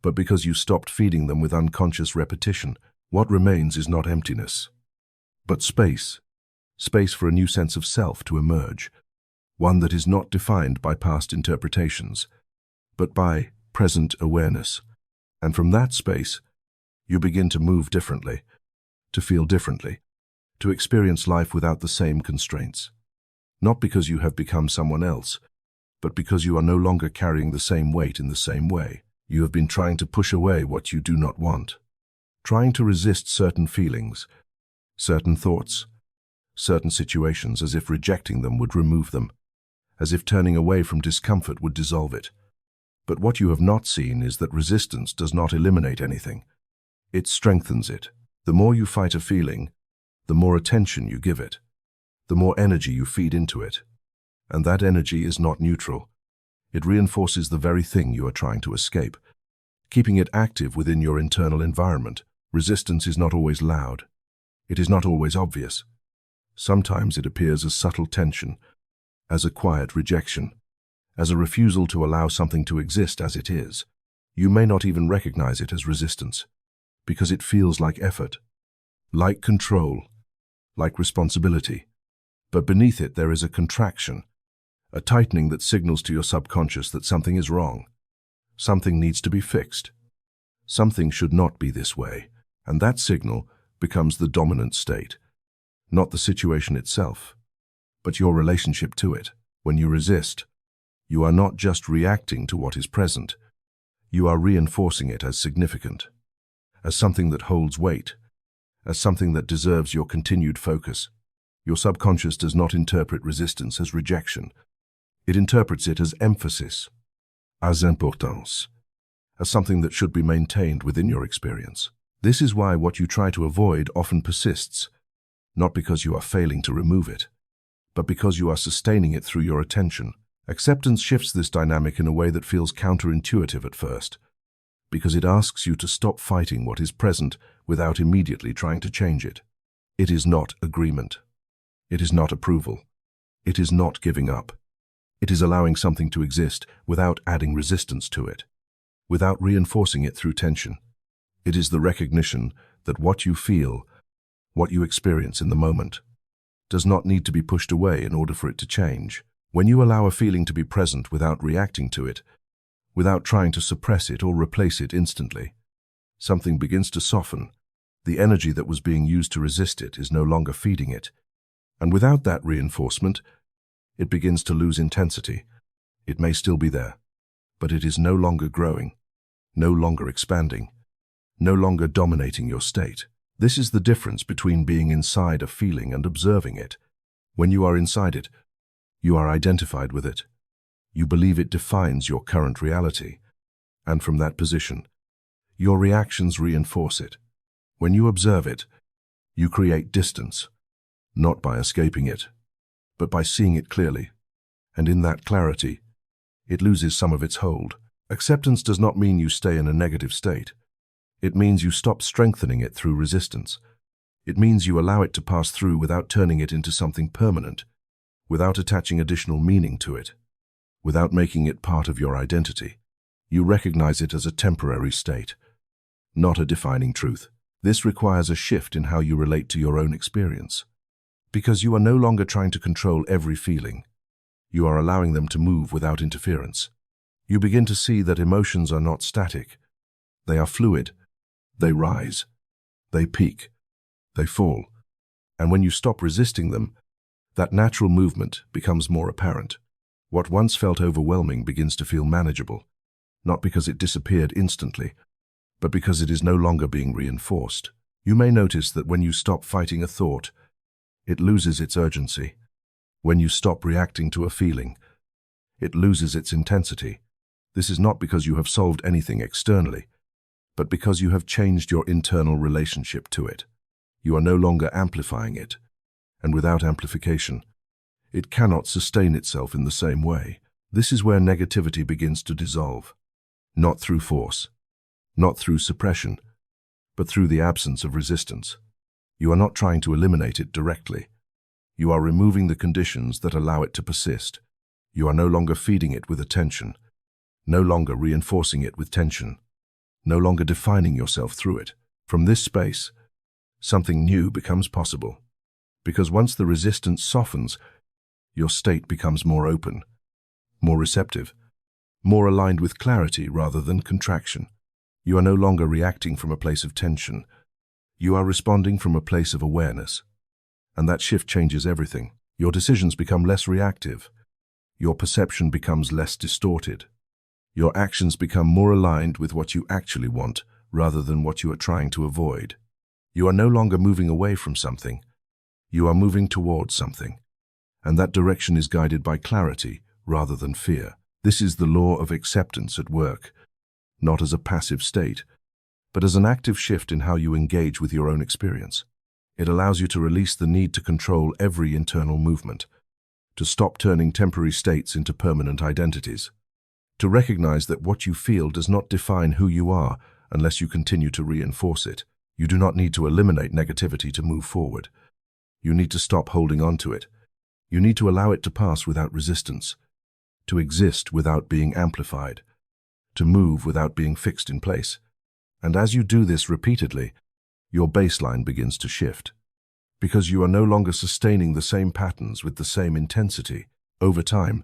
but because you stopped feeding them with unconscious repetition. What remains is not emptiness, but space. Space for a new sense of self to emerge, one that is not defined by past interpretations, but by present awareness. And from that space, you begin to move differently, to feel differently, to experience life without the same constraints. Not because you have become someone else, but because you are no longer carrying the same weight in the same way. You have been trying to push away what you do not want, trying to resist certain feelings, certain thoughts, certain situations, as if rejecting them would remove them, as if turning away from discomfort would dissolve it. But what you have not seen is that resistance does not eliminate anything. It strengthens it. The more you fight a feeling, the more attention you give it, the more energy you feed into it. And that energy is not neutral. It reinforces the very thing you are trying to escape, keeping it active within your internal environment. Resistance is not always loud. It is not always obvious. Sometimes it appears as subtle tension, as a quiet rejection, as a refusal to allow something to exist as it is. You may not even recognize it as resistance, because it feels like effort, like control, like responsibility. But beneath it there is a contraction, a tightening that signals to your subconscious that something is wrong. Something needs to be fixed. Something should not be this way. And that signal becomes the dominant state. Not the situation itself, but your relationship to it. When you resist, you are not just reacting to what is present. You are reinforcing it as significant, as something that holds weight, as something that deserves your continued focus. Your subconscious does not interpret resistance as rejection. It interprets it as emphasis, as importance, as something that should be maintained within your experience. This is why what you try to avoid often persists, not because you are failing to remove it, but because you are sustaining it through your attention. Acceptance shifts this dynamic in a way that feels counterintuitive at first, because it asks you to stop fighting what is present without immediately trying to change it. It is not agreement. It is not approval. It is not giving up. It is allowing something to exist without adding resistance to it, without reinforcing it through tension. It is the recognition that what you feel, what you experience in the moment, does not need to be pushed away in order for it to change. When you allow a feeling to be present without reacting to it, without trying to suppress it or replace it instantly, something begins to soften. The energy that was being used to resist it is no longer feeding it. And without that reinforcement, it begins to lose intensity. It may still be there, but it is no longer growing, no longer expanding, no longer dominating your state. This is the difference between being inside a feeling and observing it. When you are inside it, you are identified with it. You believe it defines your current reality, and from that position, your reactions reinforce it. When you observe it, you create distance, not by escaping it, but by seeing it clearly. And in that clarity, it loses some of its hold. Acceptance does not mean you stay in a negative state. It means you stop strengthening it through resistance. It means you allow it to pass through without turning it into something permanent, without attaching additional meaning to it, without making it part of your identity. You recognize it as a temporary state, not a defining truth. This requires a shift in how you relate to your own experience. Because you are no longer trying to control every feeling, you are allowing them to move without interference. You begin to see that emotions are not static. They are fluid. They rise. They peak. They fall. And when you stop resisting them, that natural movement becomes more apparent. What once felt overwhelming begins to feel manageable, not because it disappeared instantly, but because it is no longer being reinforced. You may notice that when you stop fighting a thought, it loses its urgency. When you stop reacting to a feeling, it loses its intensity. This is not because you have solved anything externally, but because you have changed your internal relationship to it. You are no longer amplifying it, and without amplification, it cannot sustain itself in the same way. This is where negativity begins to dissolve, not through force, not through suppression, but through the absence of resistance. You are not trying to eliminate it directly. You are removing the conditions that allow it to persist. You are no longer feeding it with attention, no longer reinforcing it with tension, no longer defining yourself through it. From this space, something new becomes possible. Because once the resistance softens, your state becomes more open, more receptive, more aligned with clarity rather than contraction. You are no longer reacting from a place of tension. You are responding from a place of awareness. And that shift changes everything. Your decisions become less reactive. Your perception becomes less distorted. Your actions become more aligned with what you actually want rather than what you are trying to avoid. You are no longer moving away from something. You are moving towards something. And that direction is guided by clarity rather than fear. This is the law of acceptance at work, not as a passive state, but as an active shift in how you engage with your own experience. It allows you to release the need to control every internal movement, to stop turning temporary states into permanent identities, to recognize that what you feel does not define who you are unless you continue to reinforce it. You do not need to eliminate negativity to move forward. You need to stop holding on to it. You need to allow it to pass without resistance, to exist without being amplified, to move without being fixed in place. And as you do this repeatedly, your baseline begins to shift. Because you are no longer sustaining the same patterns with the same intensity. Over time,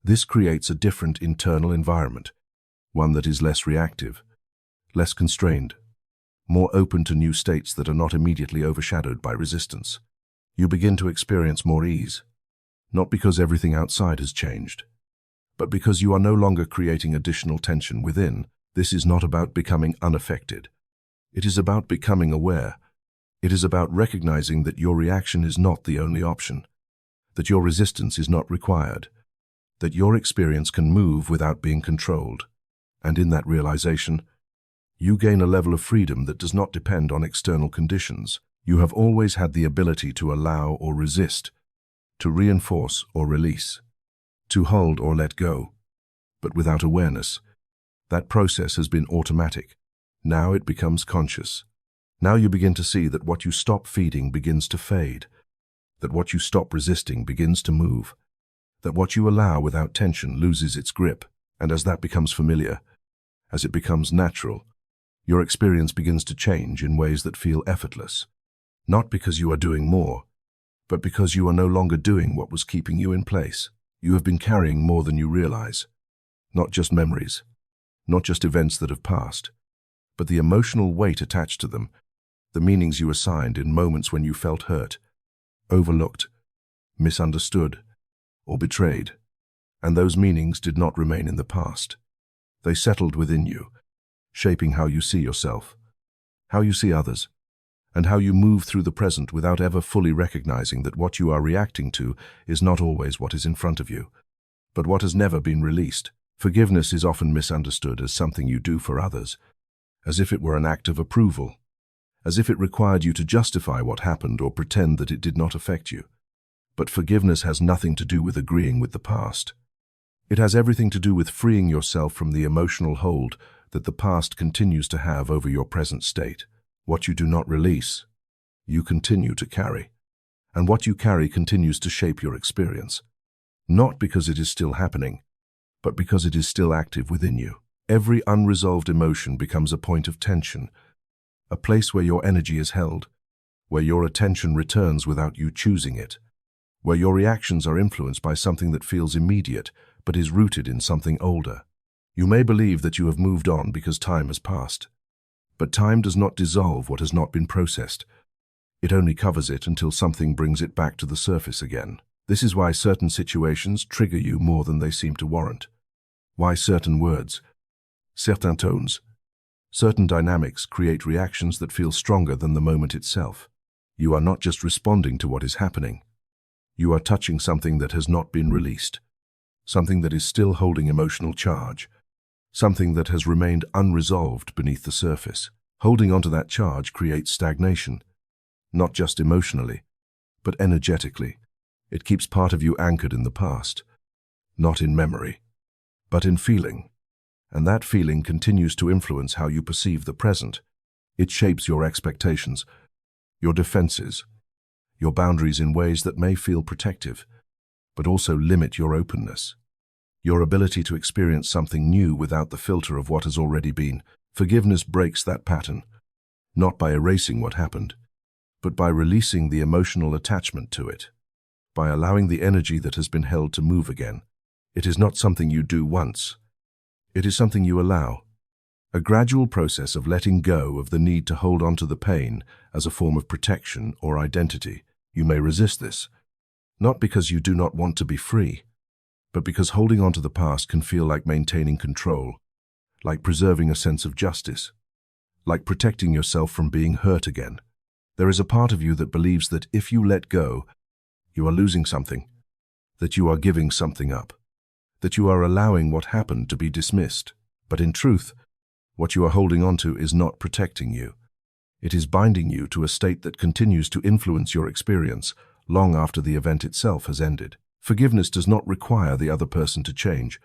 this creates a different internal environment, one that is less reactive, less constrained, more open to new states that are not immediately overshadowed by resistance. You begin to experience more ease, not because everything outside has changed, but because you are no longer creating additional tension within. This is not about becoming unaffected. It is about becoming aware. It is about recognizing that your reaction is not the only option, that your resistance is not required, that your experience can move without being controlled. And in that realization, you gain a level of freedom that does not depend on external conditions. You have always had the ability to allow or resist, to reinforce or release, to hold or let go. But without awareness, that process has been automatic. Now it becomes conscious. Now you begin to see that what you stop feeding begins to fade, that what you stop resisting begins to move, that what you allow without tension loses its grip. And as that becomes familiar, as it becomes natural, your experience begins to change in ways that feel effortless. Not because you are doing more, but because you are no longer doing what was keeping you in place. You have been carrying more than you realize. Not just memories, not just events that have passed, but the emotional weight attached to them, the meanings you assigned in moments when you felt hurt, overlooked, misunderstood, or betrayed. And those meanings did not remain in the past. They settled within you, shaping how you see yourself, how you see others, and how you move through the present without ever fully recognizing that what you are reacting to is not always what is in front of you, but what has never been released. Forgiveness is often misunderstood as something you do for others, as if it were an act of approval, as if it required you to justify what happened or pretend that it did not affect you. But forgiveness has nothing to do with agreeing with the past. It has everything to do with freeing yourself from the emotional hold that the past continues to have over your present state. What you do not release, you continue to carry. And what you carry continues to shape your experience. Not because it is still happening, but because it is still active within you. Every unresolved emotion becomes a point of tension, a place where your energy is held, where your attention returns without you choosing it, where your reactions are influenced by something that feels immediate but is rooted in something older. You may believe that you have moved on because time has passed, but time does not dissolve what has not been processed. It only covers it until something brings it back to the surface again. This is why certain situations trigger you more than they seem to warrant. Why certain words, certains tones, certain dynamics create reactions that feel stronger than the moment itself. You are not just responding to what is happening. You are touching something that has not been released, something that is still holding emotional charge, something that has remained unresolved beneath the surface. Holding onto that charge creates stagnation, not just emotionally, but energetically. It keeps part of you anchored in the past, not in memory, but in feeling. And that feeling continues to influence how you perceive the present. It shapes your expectations, your defenses, your boundaries in ways that may feel protective, but also limit your openness, your ability to experience something new without the filter of what has already been. Forgiveness breaks that pattern, not by erasing what happened, but by releasing the emotional attachment to it, by allowing the energy that has been held to move again. It is not something you do once. It is something you allow, a gradual process of letting go of the need to hold on to the pain as a form of protection or identity. You may resist this, not because you do not want to be free, but because holding on to the past can feel like maintaining control, like preserving a sense of justice, like protecting yourself from being hurt again. There is a part of you that believes that if you let go, you are losing something, that you are giving something up, that you are allowing what happened to be dismissed. But in truth, what you are holding on to is not protecting you. It is binding you to a state that continues to influence your experience long after the event itself has ended. Forgiveness does not require the other person to change.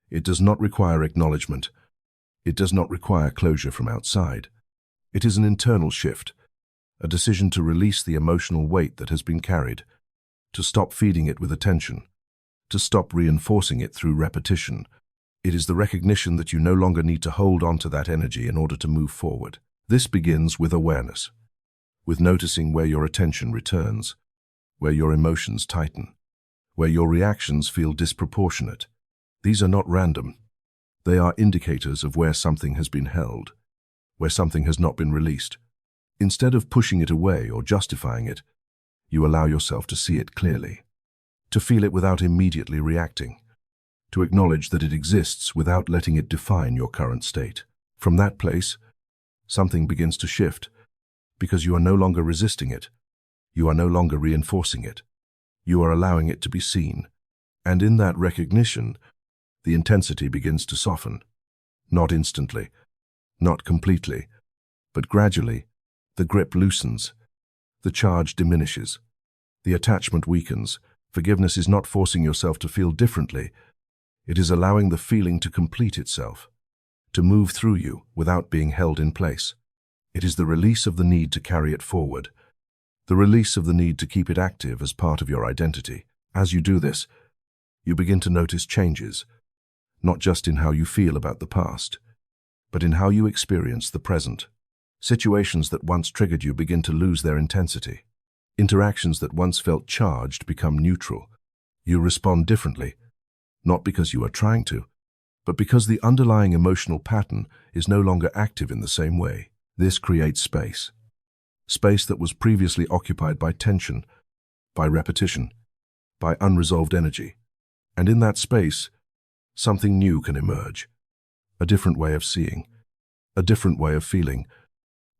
It does not require acknowledgement. It does not require closure from outside. It is an internal shift, a decision to release the emotional weight that has been carried, to stop feeding it with attention, to stop reinforcing it through repetition. It is the recognition that you no longer need to hold on to that energy in order to move forward. This begins with awareness, with noticing where your attention returns, where your emotions tighten, where your reactions feel disproportionate. These are not random. They are indicators of where something has been held, where something has not been released. Instead of pushing it away or justifying it, you allow yourself to see it clearly, to feel it without immediately reacting, to acknowledge that it exists without letting it define your current state. From that place, something begins to shift, because you are no longer resisting it. You are no longer reinforcing it. You are allowing it to be seen. And in that recognition, the intensity begins to soften. Not instantly, not completely, but gradually. The grip loosens. The charge diminishes. The attachment weakens. Forgiveness is not forcing yourself to feel differently. It is allowing the feeling to complete itself, to move through you without being held in place. It is the release of the need to carry it forward, the release of the need to keep it active as part of your identity. As you do this, you begin to notice changes, not just in how you feel about the past, but in how you experience the present. Situations that once triggered you begin to lose their intensity. Interactions that once felt charged become neutral. You respond differently, not because you are trying to, but because the underlying emotional pattern is no longer active in the same way. This creates space. Space that was previously occupied by tension, by repetition, by unresolved energy. And in that space, something new can emerge. A different way of seeing, a different way of feeling,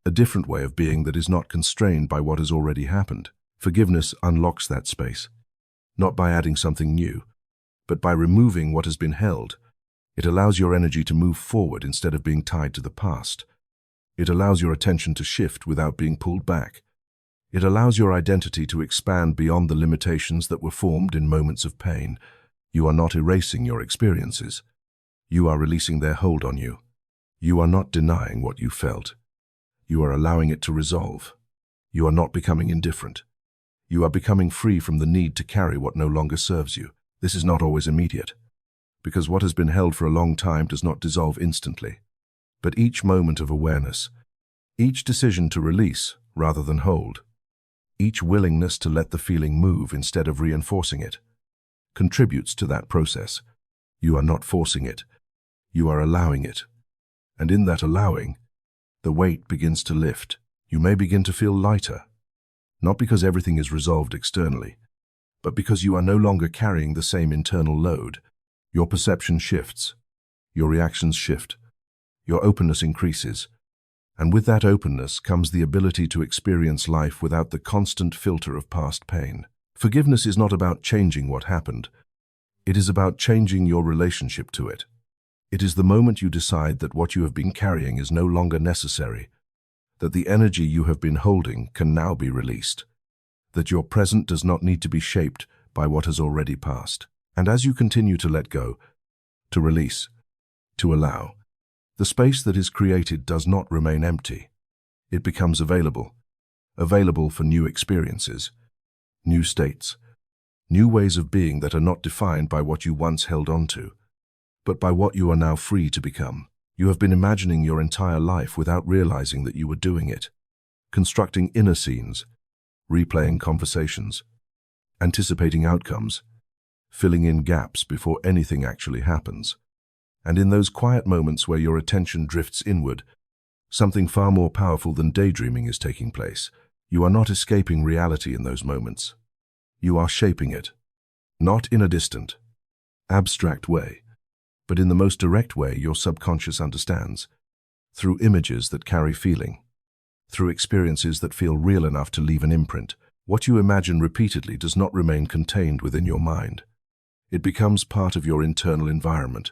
a different way of being that is not constrained by what has already happened. Forgiveness unlocks that space, not by adding something new, but by removing what has been held. It allows your energy to move forward instead of being tied to the past. It allows your attention to shift without being pulled back. It allows your identity to expand beyond the limitations that were formed in moments of pain. You are not erasing your experiences. You are releasing their hold on you. You are not denying what you felt. You are allowing it to resolve. You are not becoming indifferent. You are becoming free from the need to carry what no longer serves you. This is not always immediate, because what has been held for a long time does not dissolve instantly. But each moment of awareness, each decision to release rather than hold, each willingness to let the feeling move instead of reinforcing it, contributes to that process. You are not forcing it. You are allowing it. And in that allowing, the weight begins to lift. You may begin to feel lighter, not because everything is resolved externally, but because you are no longer carrying the same internal load. Your perception shifts. Your reactions shift. Your openness increases. And with that openness comes the ability to experience life without the constant filter of past pain. Forgiveness is not about changing what happened. It is about changing your relationship to it. It is the moment you decide that what you have been carrying is no longer necessary, that the energy you have been holding can now be released, that your present does not need to be shaped by what has already passed. And as you continue to let go, to release, to allow, the space that is created does not remain empty. It becomes available for new experiences, new states, new ways of being that are not defined by what you once held on to, but by what you are now free to become. You have been imagining your entire life without realizing that you were doing it, constructing inner scenes, replaying conversations, anticipating outcomes, filling in gaps before anything actually happens. And in those quiet moments where your attention drifts inward, something far more powerful than daydreaming is taking place. You are not escaping reality in those moments. You are shaping it, not in a distant, abstract way, but in the most direct way your subconscious understands, through images that carry feeling, through experiences that feel real enough to leave an imprint. What you imagine repeatedly does not remain contained within your mind. It becomes part of your internal environment,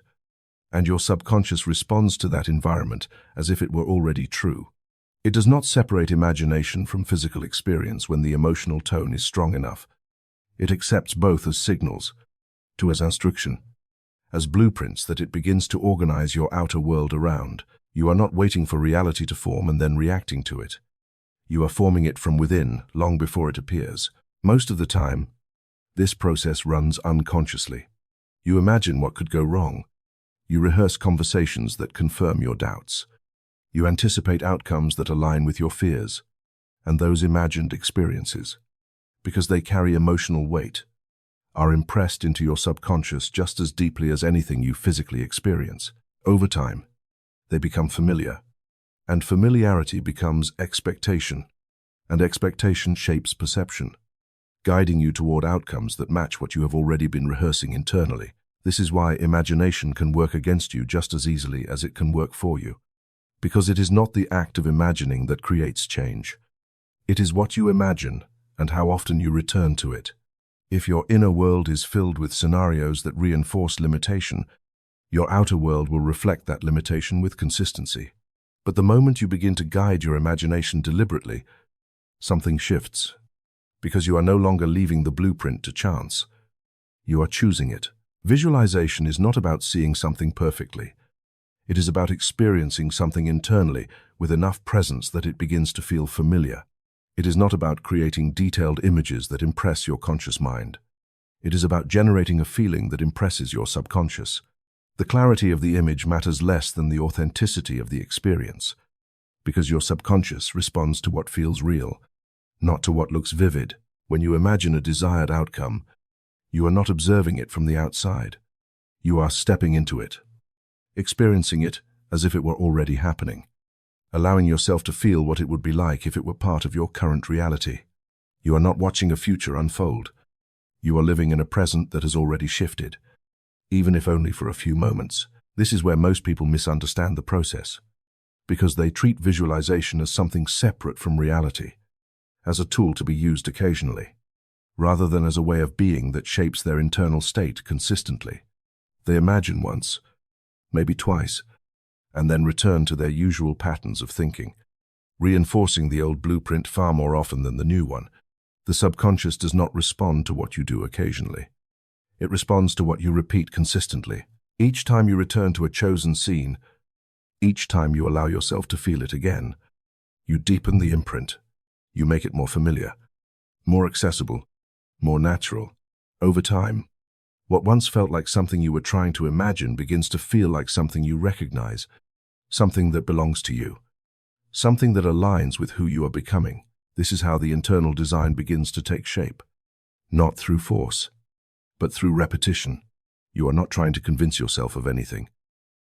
and your subconscious responds to that environment as if it were already true. It does not separate imagination from physical experience when the emotional tone is strong enough. It accepts both as signals, as instruction, as blueprints that it begins to organize your outer world around. You are not waiting for reality to form and then reacting to it. You are forming it from within, long before it appears. Most of the time, this process runs unconsciously. You imagine what could go wrong. You rehearse conversations that confirm your doubts. You anticipate outcomes that align with your fears and those imagined experiences, because they carry emotional weight, are impressed into your subconscious just as deeply as anything you physically experience. Over time, they become familiar, and familiarity becomes expectation, and expectation shapes perception, guiding you toward outcomes that match what you have already been rehearsing internally. This is why imagination can work against you just as easily as it can work for you, because it is not the act of imagining that creates change. It is what you imagine and how often you return to it. If your inner world is filled with scenarios that reinforce limitation, your outer world will reflect that limitation with consistency. But the moment you begin to guide your imagination deliberately, something shifts, because you are no longer leaving the blueprint to chance. You are choosing it. Visualization is not about seeing something perfectly. It is about experiencing something internally with enough presence that it begins to feel familiar. It is not about creating detailed images that impress your conscious mind. It is about generating a feeling that impresses your subconscious. The clarity of the image matters less than the authenticity of the experience, because your subconscious responds to what feels real, not to what looks vivid. When you imagine a desired outcome, you are not observing it from the outside. You are stepping into it, experiencing it as if it were already happening, allowing yourself to feel what it would be like if it were part of your current reality. You are not watching a future unfold. You are living in a present that has already shifted, even if only for a few moments. This is where most people misunderstand the process, because they treat visualization as something separate from reality, as a tool to be used occasionally, rather than as a way of being that shapes their internal state consistently. They imagine once, maybe twice, and then return to their usual patterns of thinking, reinforcing the old blueprint far more often than the new one. The subconscious does not respond to what you do occasionally. It responds to what you repeat consistently. Each time you return to a chosen scene, each time you allow yourself to feel it again, you deepen the imprint. You make it more familiar, more accessible, more natural. Over time, what once felt like something you were trying to imagine begins to feel like something you recognize, something that belongs to you, something that aligns with who you are becoming. This is how the internal design begins to take shape, not through force, but through repetition. You are not trying to convince yourself of anything.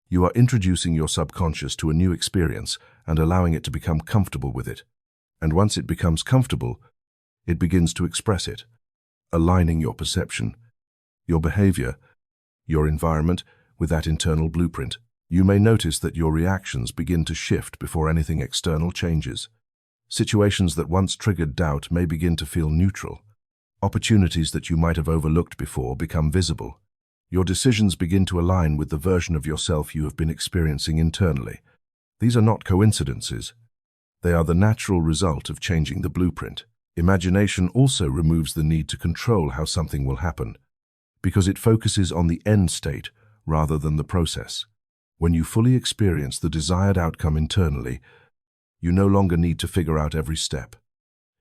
You are introducing your subconscious to a new experience and allowing it to become comfortable with it. And once it becomes comfortable, it begins to express it, aligning your perception, your behavior, your environment with that internal blueprint. You may notice that your reactions begin to shift before anything external changes. Situations that once triggered doubt may begin to feel neutral. Opportunities that you might have overlooked before become visible. Your decisions begin to align with the version of yourself you have been experiencing internally. These are not coincidences. They are the natural result of changing the blueprint. Imagination also removes the need to control how something will happen, because it focuses on the end state rather than the process. When you fully experience the desired outcome internally, you no longer need to figure out every step.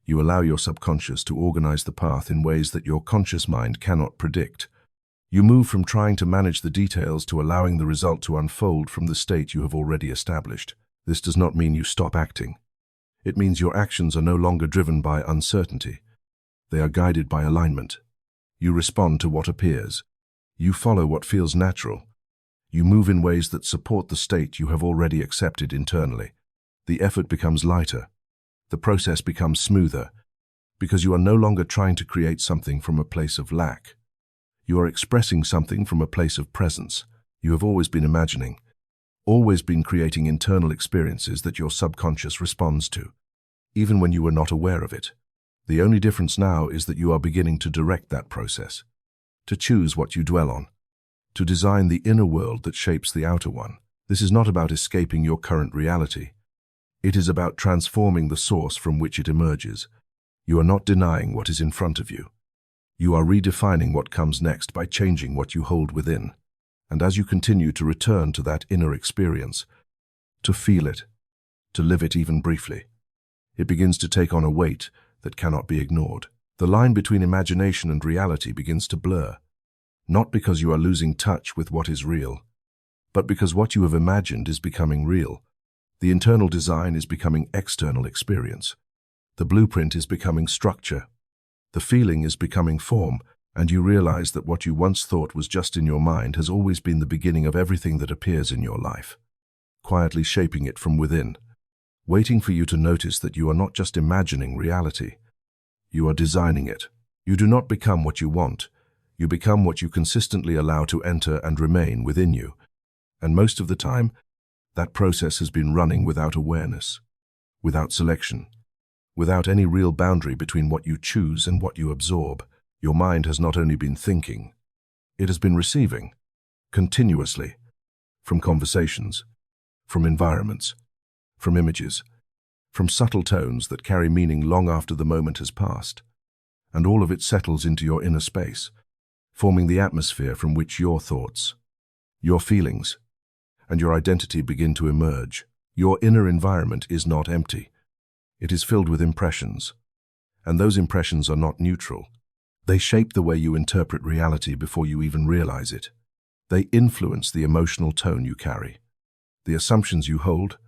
You allow your subconscious to organize the path in ways that your conscious mind cannot predict. You move from trying to manage the details to allowing the result to unfold from the state you have already established. This does not mean you stop acting. It means your actions are no longer driven by uncertainty. They are guided by alignment. You respond to what appears. You follow what feels natural. You move in ways that support the state you have already accepted internally. The effort becomes lighter. The process becomes smoother, because you are no longer trying to create something from a place of lack. You are expressing something from a place of presence. You have always been imagining, always been creating internal experiences that your subconscious responds to, even when you were not aware of it. The only difference now is that you are beginning to direct that process, to choose what you dwell on, to design the inner world that shapes the outer one. This is not about escaping your current reality. It is about transforming the source from which it emerges. You are not denying what is in front of you. You are redefining what comes next by changing what you hold within. And as you continue to return to that inner experience, to feel it, to live it even briefly, it begins to take on a weight that cannot be ignored. The line between imagination and reality begins to blur, not because you are losing touch with what is real, but because what you have imagined is becoming real. The internal design is becoming external experience. The blueprint is becoming structure. The feeling is becoming form, and you realize that what you once thought was just in your mind has always been the beginning of everything that appears in your life, quietly shaping it from within, waiting for you to notice that you are not just imagining reality. You are designing it. You do not become what you want. You become what you consistently allow to enter and remain within you. And most of the time, that process has been running without awareness, without selection, without any real boundary between what you choose and what you absorb. Your mind has not only been thinking, it has been receiving, continuously, from conversations, from environments, from images, from subtle tones that carry meaning long after the moment has passed. And all of it settles into your inner space, forming the atmosphere from which your thoughts, your feelings, and your identity begin to emerge. Your inner environment is not empty. It is filled with impressions, and those impressions are not neutral. They shape the way you interpret reality before you even realize it. They influence the emotional tone you carry, the assumptions you hold,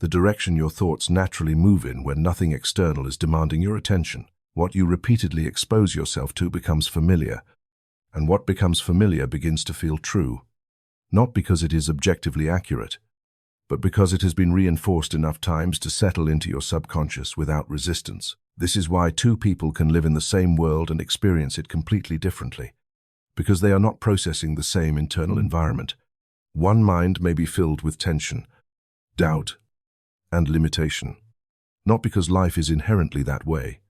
the direction your thoughts naturally move in when nothing external is demanding your attention. What you repeatedly expose yourself to becomes familiar, and what becomes familiar begins to feel true, not because it is objectively accurate, but because it has been reinforced enough times to settle into your subconscious without resistance. This is why two people can live in the same world and experience it completely differently, because they are not processing the same internal environment. One mind may be filled with tension, doubt, and limitation, not because life is inherently that way,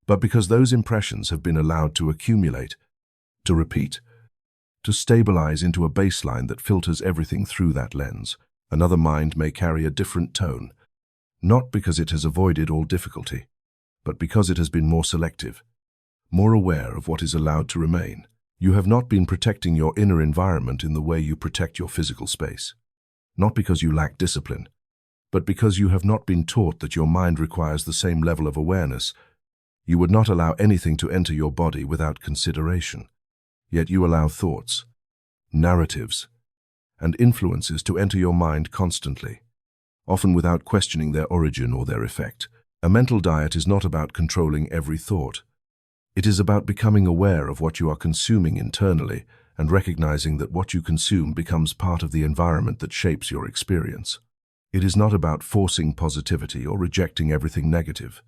but because those impressions have been allowed to accumulate, to repeat, to stabilize into a baseline that filters everything through that lens. Another mind may carry a different tone, not because it has avoided all difficulty, but because it has been more selective, more aware of what is allowed to remain. You have not been protecting your inner environment in the way you protect your physical space, not because you lack discipline, but because you have not been taught that your mind requires the same level of awareness. You would not allow anything to enter your body without consideration, yet you allow thoughts, narratives, and influences to enter your mind constantly, often without questioning their origin or their effect. A mental diet is not about controlling every thought. It is about becoming aware of what you are consuming internally and recognizing that what you consume becomes part of the environment that shapes your experience. It is not about forcing positivity or rejecting everything negative.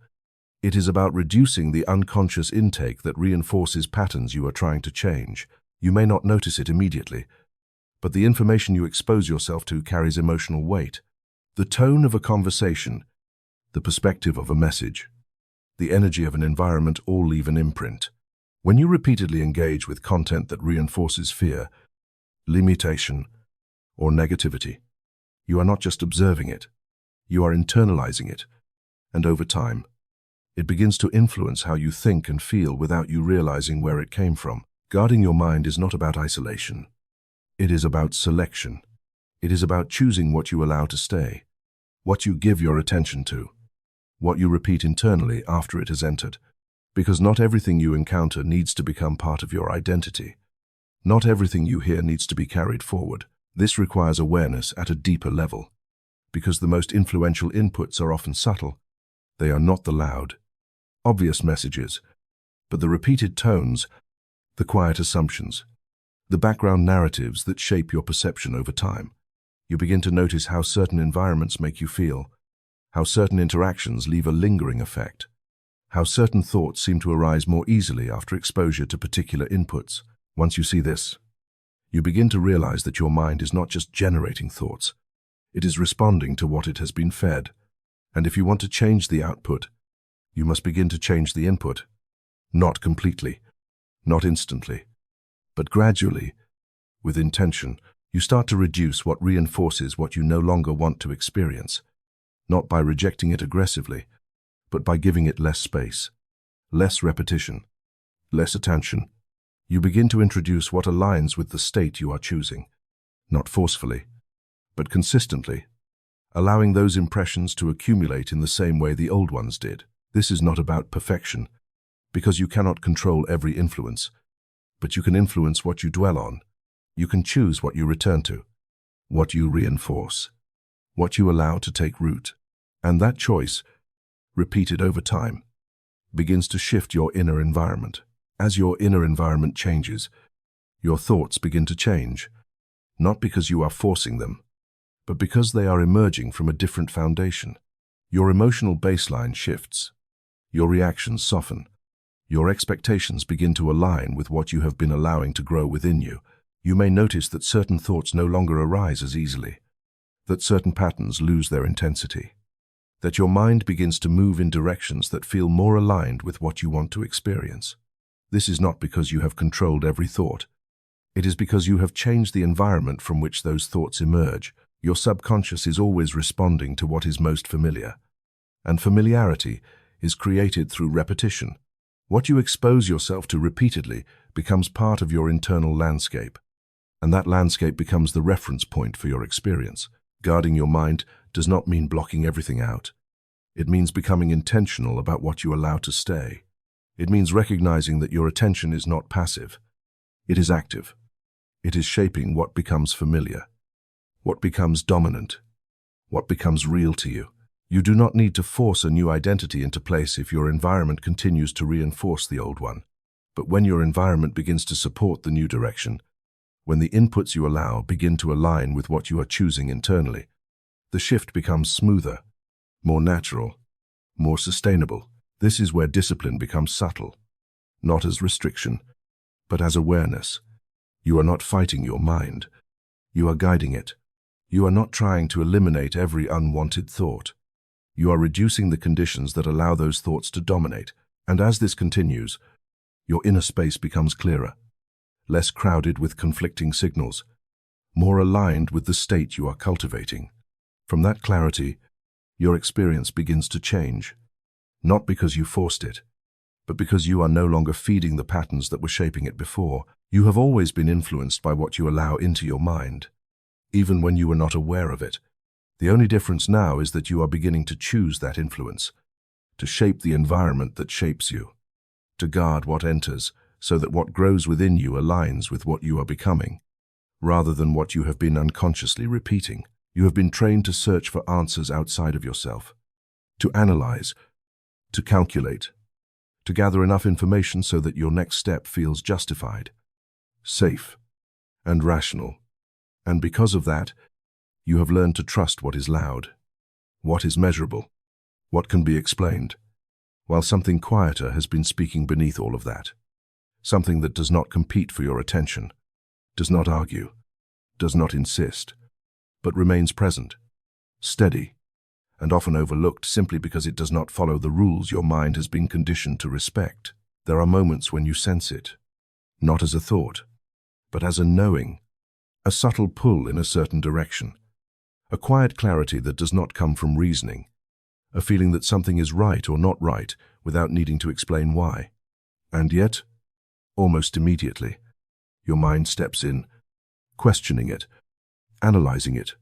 It is about reducing the unconscious intake that reinforces patterns you are trying to change. You may not notice it immediately, but the information you expose yourself to carries emotional weight. The tone of a conversation, the perspective of a message, the energy of an environment all leave an imprint. When you repeatedly engage with content that reinforces fear, limitation, or negativity, you are not just observing it, you are internalizing it, and over time, it begins to influence how you think and feel without you realizing where it came from. Guarding your mind is not about isolation. It is about selection. It is about choosing what you allow to stay, what you give your attention to, what you repeat internally after it has entered. Because not everything you encounter needs to become part of your identity. Not everything you hear needs to be carried forward. This requires awareness at a deeper level. Because the most influential inputs are often subtle, they are not the loud, obvious messages, but the repeated tones, the quiet assumptions, the background narratives that shape your perception over time. You begin to notice how certain environments make you feel, how certain interactions leave a lingering effect, how certain thoughts seem to arise more easily after exposure to particular inputs. Once you see this, you begin to realize that your mind is not just generating thoughts, it is responding to what it has been fed. And if you want to change the output, you must begin to change the input. Not completely, not instantly, but gradually, with intention. You start to reduce what reinforces what you no longer want to experience, not by rejecting it aggressively, but by giving it less space, less repetition, less attention. You begin to introduce what aligns with the state you are choosing, not forcefully, but consistently, allowing those impressions to accumulate in the same way the old ones did. This is not about perfection, because you cannot control every influence, but you can influence what you dwell on. You can choose what you return to, what you reinforce, what you allow to take root. And that choice, repeated over time, begins to shift your inner environment. As your inner environment changes, your thoughts begin to change, not because you are forcing them, but because they are emerging from a different foundation. Your emotional baseline shifts, your reactions soften, your expectations begin to align with what you have been allowing to grow within you. You may notice that certain thoughts no longer arise as easily, that certain patterns lose their intensity, that your mind begins to move in directions that feel more aligned with what you want to experience. This is not because you have controlled every thought. It is because you have changed the environment from which those thoughts emerge. Your subconscious is always responding to what is most familiar, and familiarity is created through repetition. What you expose yourself to repeatedly becomes part of your internal landscape, and that landscape becomes the reference point for your experience. Guarding your mind does not mean blocking everything out. It means becoming intentional about what you allow to stay. It means recognizing that your attention is not passive. It is active. It is shaping what becomes familiar, what becomes dominant, what becomes real to you. You do not need to force a new identity into place if your environment continues to reinforce the old one. But when your environment begins to support the new direction, when the inputs you allow begin to align with what you are choosing internally, the shift becomes smoother, more natural, more sustainable. This is where discipline becomes subtle, not as restriction, but as awareness. You are not fighting your mind. You are guiding it. You are not trying to eliminate every unwanted thought. You are reducing the conditions that allow those thoughts to dominate. And as this continues, your inner space becomes clearer, less crowded with conflicting signals, more aligned with the state you are cultivating. From that clarity, your experience begins to change, not because you forced it, but because you are no longer feeding the patterns that were shaping it before. You have always been influenced by what you allow into your mind, even when you were not aware of it. The only difference now is that you are beginning to choose that influence, to shape the environment that shapes you, to guard what enters so that what grows within you aligns with what you are becoming, rather than what you have been unconsciously repeating. You have been trained to search for answers outside of yourself, to analyze, to calculate, to gather enough information so that your next step feels justified, safe, and rational. And because of that, you have learned to trust what is loud, what is measurable, what can be explained, while something quieter has been speaking beneath all of that. Something that does not compete for your attention, does not argue, does not insist, but remains present, steady, and often overlooked simply because it does not follow the rules your mind has been conditioned to respect. There are moments when you sense it, not as a thought, but as a knowing, a subtle pull in a certain direction, a quiet clarity that does not come from reasoning, a feeling that something is right or not right without needing to explain why. And yet, almost immediately, your mind steps in, questioning it, analyzing it,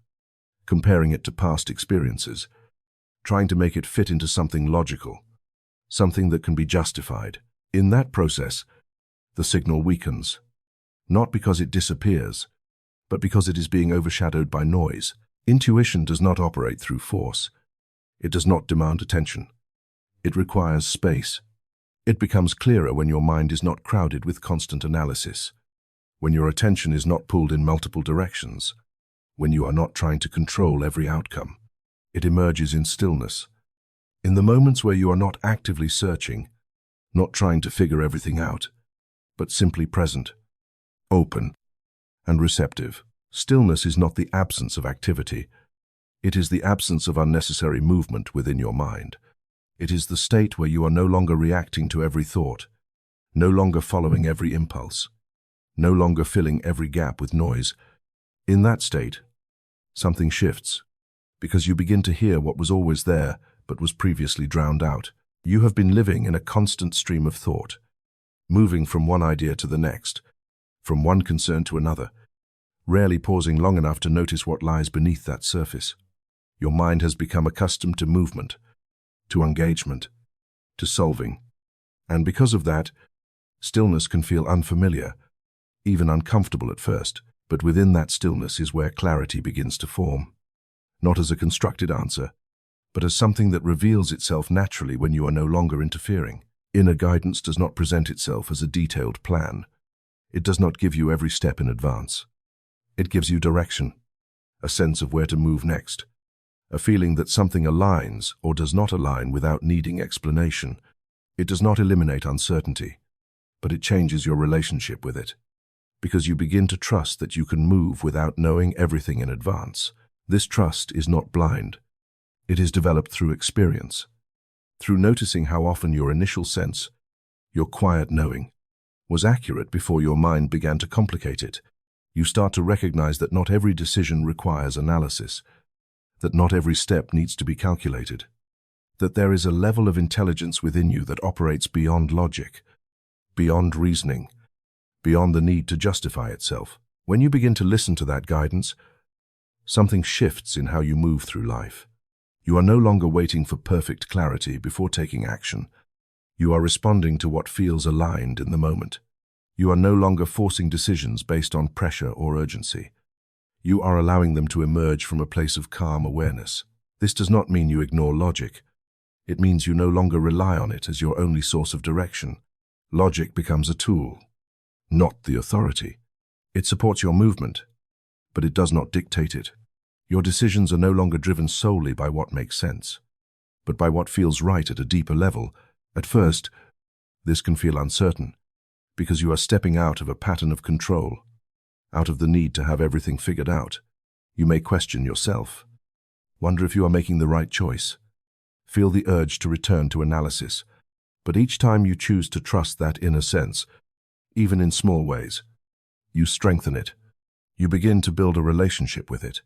comparing it to past experiences, trying to make it fit into something logical, something that can be justified. In that process, the signal weakens, not because it disappears, but because it is being overshadowed by noise. Intuition does not operate through force. It does not demand attention. It requires space. It becomes clearer when your mind is not crowded with constant analysis, when your attention is not pulled in multiple directions, when you are not trying to control every outcome. It emerges in stillness, in the moments where you are not actively searching, not trying to figure everything out, but simply present, open, and receptive. Stillness is not the absence of activity. It is the absence of unnecessary movement within your mind. It is the state where you are no longer reacting to every thought, no longer following every impulse, no longer filling every gap with noise. In that state, something shifts, because you begin to hear what was always there but was previously drowned out. You have been living in a constant stream of thought, moving from one idea to the next, from one concern to another, rarely pausing long enough to notice what lies beneath that surface. Your mind has become accustomed to movement, to engagement, to solving, and because of that, stillness can feel unfamiliar, even uncomfortable at first. But within that stillness is where clarity begins to form, not as a constructed answer, but as something that reveals itself naturally when you are no longer interfering. Inner guidance does not present itself as a detailed plan. It does not give you every step in advance. It gives you direction, a sense of where to move next, a feeling that something aligns or does not align without needing explanation. It does not eliminate uncertainty, but it changes your relationship with it, because you begin to trust that you can move without knowing everything in advance. This trust is not blind. It is developed through experience, through noticing how often your initial sense, your quiet knowing, was accurate before your mind began to complicate it. You start to recognize that not every decision requires analysis, that not every step needs to be calculated, that there is a level of intelligence within you that operates beyond logic, beyond reasoning, beyond the need to justify itself. When you begin to listen to that guidance, something shifts in how you move through life. You are no longer waiting for perfect clarity before taking action. You are responding to what feels aligned in the moment. You are no longer forcing decisions based on pressure or urgency. You are allowing them to emerge from a place of calm awareness. This does not mean you ignore logic. It means you no longer rely on it as your only source of direction. Logic becomes a tool, not the authority. It supports your movement, but it does not dictate it. Your decisions are no longer driven solely by what makes sense, but by what feels right at a deeper level. At first, this can feel uncertain, because you are stepping out of a pattern of control, out of the need to have everything figured out. You may question yourself, wonder if you are making the right choice, feel the urge to return to analysis. But each time you choose to trust that inner sense, even in small ways, you strengthen it. You begin to build a relationship with it,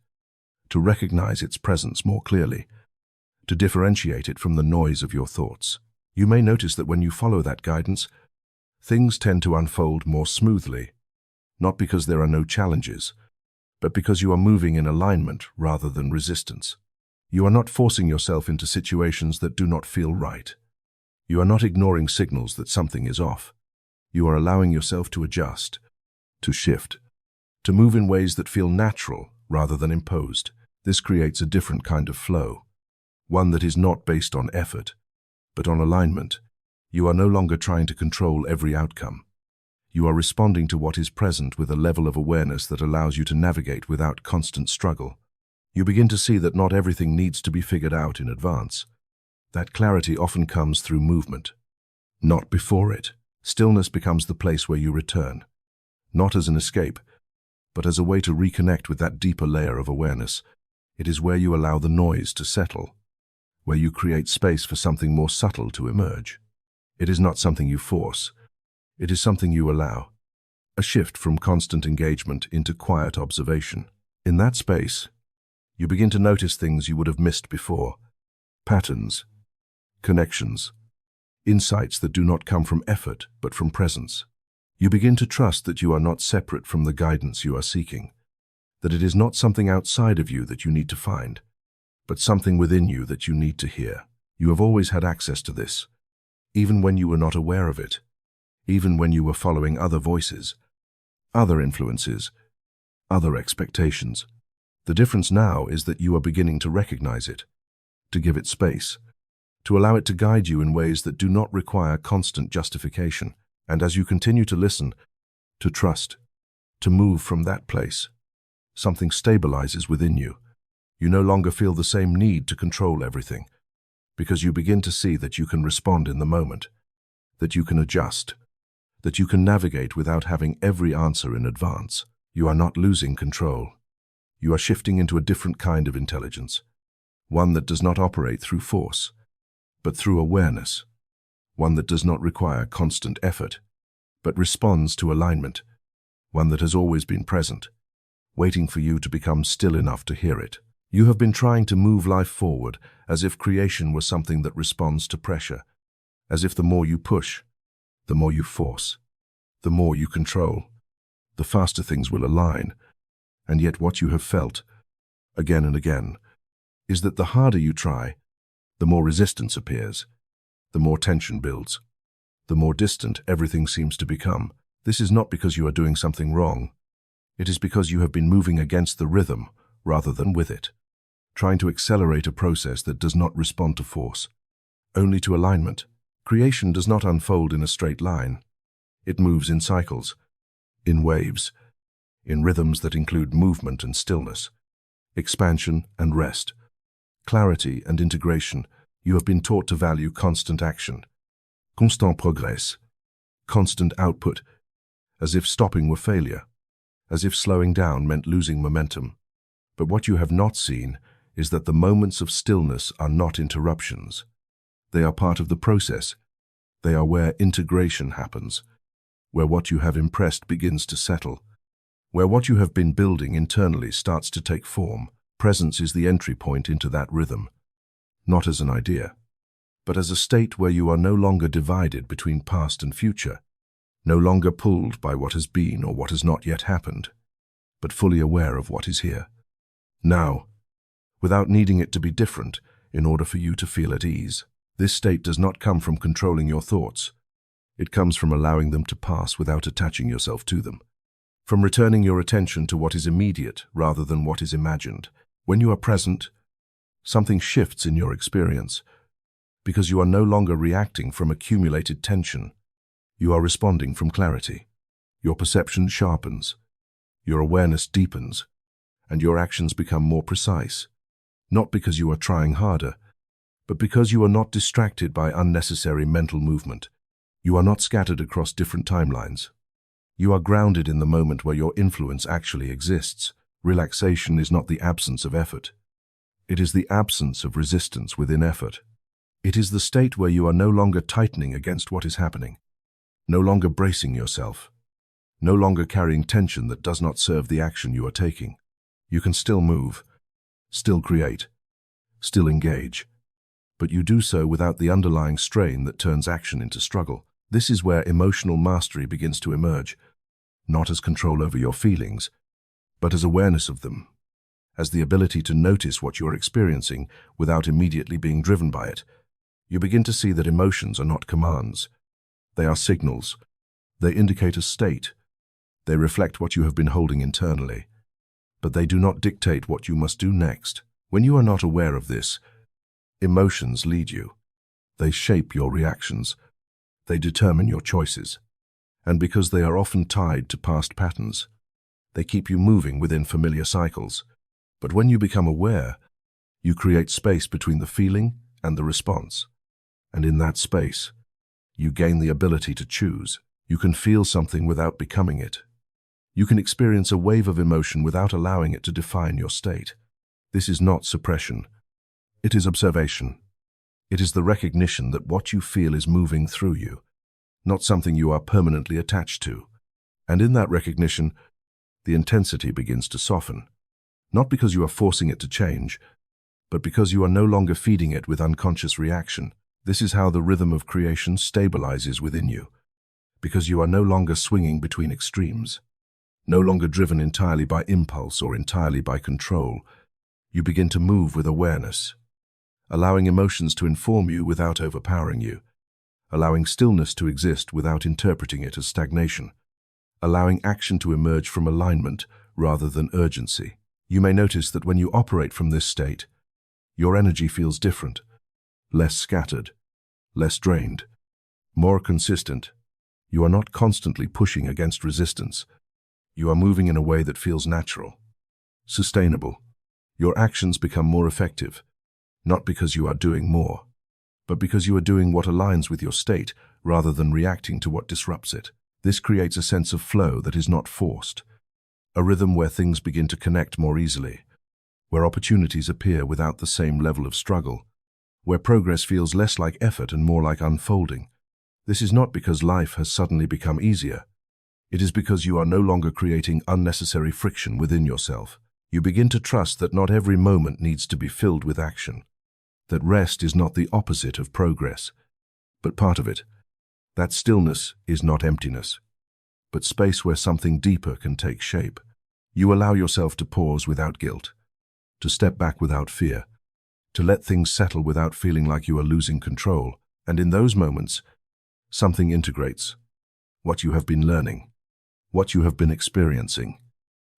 to recognize its presence more clearly, to differentiate it from the noise of your thoughts. You may notice that when you follow that guidance, things tend to unfold more smoothly, not because there are no challenges, but because you are moving in alignment rather than resistance. You are not forcing yourself into situations that do not feel right. You are not ignoring signals that something is off. You are allowing yourself to adjust, to shift, to move in ways that feel natural rather than imposed. This creates a different kind of flow, one that is not based on effort, but on alignment. You are no longer trying to control every outcome. You are responding to what is present with a level of awareness that allows you to navigate without constant struggle. You begin to see that not everything needs to be figured out in advance. That clarity often comes through movement, not before it. Stillness becomes the place where you return, not as an escape, but as a way to reconnect with that deeper layer of awareness. It is where you allow the noise to settle, where you create space for something more subtle to emerge. It is not something you force. It is something you allow, a shift from constant engagement into quiet observation. In that space, you begin to notice things you would have missed before, patterns, connections, insights that do not come from effort but from presence. You begin to trust that you are not separate from the guidance you are seeking, that it is not something outside of you that you need to find, but something within you that you need to hear. You have always had access to this, even when you were not aware of it, even when you were following other voices, other influences, other expectations. The difference now is that you are beginning to recognize it, to give it space, to allow it to guide you in ways that do not require constant justification. And as you continue to listen, to trust, to move from that place, something stabilizes within you. You no longer feel the same need to control everything, because you begin to see that you can respond in the moment, that you can adjust, that you can navigate without having every answer in advance. You are not losing control. You are shifting into a different kind of intelligence, one that does not operate through force, but through awareness, one that does not require constant effort, but responds to alignment, one that has always been present, waiting for you to become still enough to hear it. You have been trying to move life forward as if creation were something that responds to pressure, as if the more you push, the more you force, the more you control, the faster things will align. And yet what you have felt, again and again, is that the harder you try, the more resistance appears, the more tension builds, the more distant everything seems to become. This is not because you are doing something wrong. It is because you have been moving against the rhythm rather than with it, trying to accelerate a process that does not respond to force, only to alignment. Creation does not unfold in a straight line. It moves in cycles, in waves, in rhythms that include movement and stillness, expansion and rest, clarity and integration. You have been taught to value constant action, constant progrès, constant output, as if stopping were failure, as if slowing down meant losing momentum. But what you have not seen is that the moments of stillness are not interruptions. They are part of the process. They are where integration happens, where what you have impressed begins to settle, where what you have been building internally starts to take form. Presence is the entry point into that rhythm, not as an idea, but as a state where you are no longer divided between past and future, no longer pulled by what has been or what has not yet happened, but fully aware of what is here, now, without needing it to be different in order for you to feel at ease. This state does not come from controlling your thoughts. It comes from allowing them to pass without attaching yourself to them, from returning your attention to what is immediate rather than what is imagined. When you are present, something shifts in your experience, because you are no longer reacting from accumulated tension. You are responding from clarity. Your perception sharpens, your awareness deepens, and your actions become more precise, not because you are trying harder, but because you are not distracted by unnecessary mental movement. You are not scattered across different timelines. You are grounded in the moment where your influence actually exists. Relaxation is not the absence of effort. It is the absence of resistance within effort. It is the state where you are no longer tightening against what is happening, no longer bracing yourself, no longer carrying tension that does not serve the action you are taking. You can still move, still create, still engage, but you do so without the underlying strain that turns action into struggle. This is where emotional mastery begins to emerge, not as control over your feelings, but as awareness of them, as the ability to notice what you are experiencing without immediately being driven by it. You begin to see that emotions are not commands. They are signals. They indicate a state. They reflect what you have been holding internally, but they do not dictate what you must do next. When you are not aware of this, emotions lead you. They shape your reactions. They determine your choices. And because they are often tied to past patterns, they keep you moving within familiar cycles. But when you become aware, you create space between the feeling and the response. And in that space, you gain the ability to choose. You can feel something without becoming it. You can experience a wave of emotion without allowing it to define your state. This is not suppression. It is observation. It is the recognition that what you feel is moving through you, not something you are permanently attached to. And in that recognition, the intensity begins to soften, not because you are forcing it to change, but because you are no longer feeding it with unconscious reaction. This is how the rhythm of creation stabilizes within you, because you are no longer swinging between extremes, no longer driven entirely by impulse or entirely by control. You begin to move with awareness, allowing emotions to inform you without overpowering you, allowing stillness to exist without interpreting it as stagnation, allowing action to emerge from alignment rather than urgency. You may notice that when you operate from this state, your energy feels different, less scattered, less drained, more consistent. You are not constantly pushing against resistance. You are moving in a way that feels natural, sustainable. Your actions become more effective, not because you are doing more, but because you are doing what aligns with your state rather than reacting to what disrupts it. This creates a sense of flow that is not forced, a rhythm where things begin to connect more easily, where opportunities appear without the same level of struggle, where progress feels less like effort and more like unfolding. This is not because life has suddenly become easier. It is because you are no longer creating unnecessary friction within yourself. You begin to trust that not every moment needs to be filled with action, that rest is not the opposite of progress, but part of it. That stillness is not emptiness, but space where something deeper can take shape. You allow yourself to pause without guilt, to step back without fear, to let things settle without feeling like you are losing control. And in those moments, something integrates. What you have been learning, what you have been experiencing,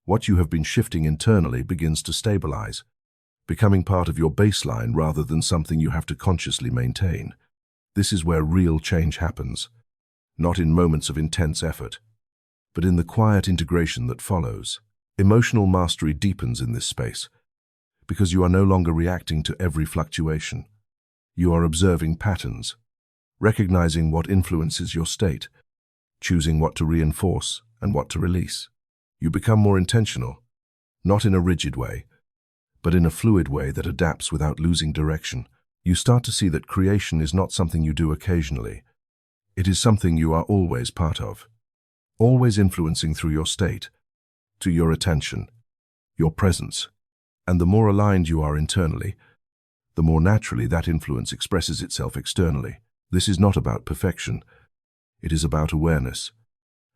what you have been shifting internally begins to stabilize, becoming part of your baseline rather than something you have to consciously maintain. This is where real change happens, not in moments of intense effort, but in the quiet integration that follows. Emotional mastery deepens in this space, because you are no longer reacting to every fluctuation. You are observing patterns, recognizing what influences your state, choosing what to reinforce and what to release. You become more intentional, not in a rigid way, but in a fluid way that adapts without losing direction. You start to see that creation is not something you do occasionally. It is something you are always part of, always influencing through your state, to your attention, your presence. And the more aligned you are internally, the more naturally that influence expresses itself externally. This is not about perfection. It is about awareness,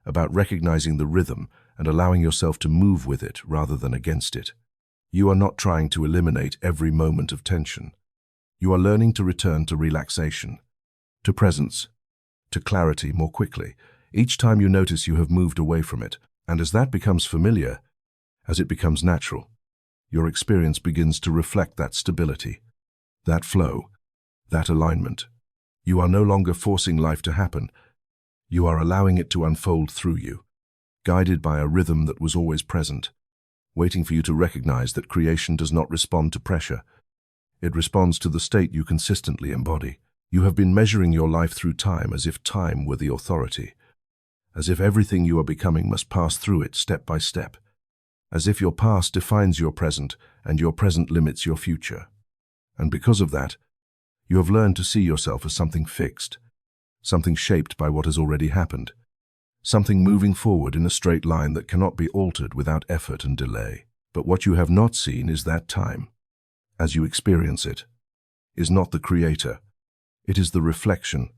about recognizing the rhythm and allowing yourself to move with it rather than against it. You are not trying to eliminate every moment of tension. You are learning to return to relaxation, to presence, to clarity more quickly. Each time you notice you have moved away from it, And as that becomes familiar, as it becomes natural, your experience begins to reflect that stability, that flow, that alignment. You are no longer forcing life to happen. You are allowing it to unfold through you, guided by a rhythm that was always present, waiting for you to recognize that creation does not respond to pressure. It responds to the state you consistently embody. You have been measuring your life through time as if time were the authority, as if everything you are becoming must pass through it step by step, as if your past defines your present and your present limits your future. And because of that, you have learned to see yourself as something fixed, something shaped by what has already happened, something moving forward in a straight line that cannot be altered without effort and delay. But what you have not seen is that time, as you experience it, is not the creator. It is the reflection,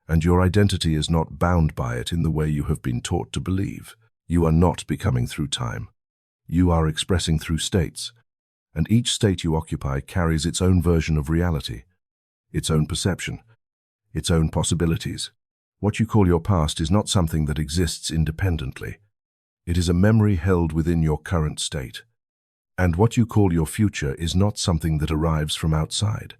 and your identity is not bound by it in the way you have been taught to believe. You are not becoming through time. You are expressing through states, and each state you occupy carries its own version of reality, its own perception, its own possibilities. What you call your past is not something that exists independently. It is a memory held within your current state. And what you call your future is not something that arrives from outside.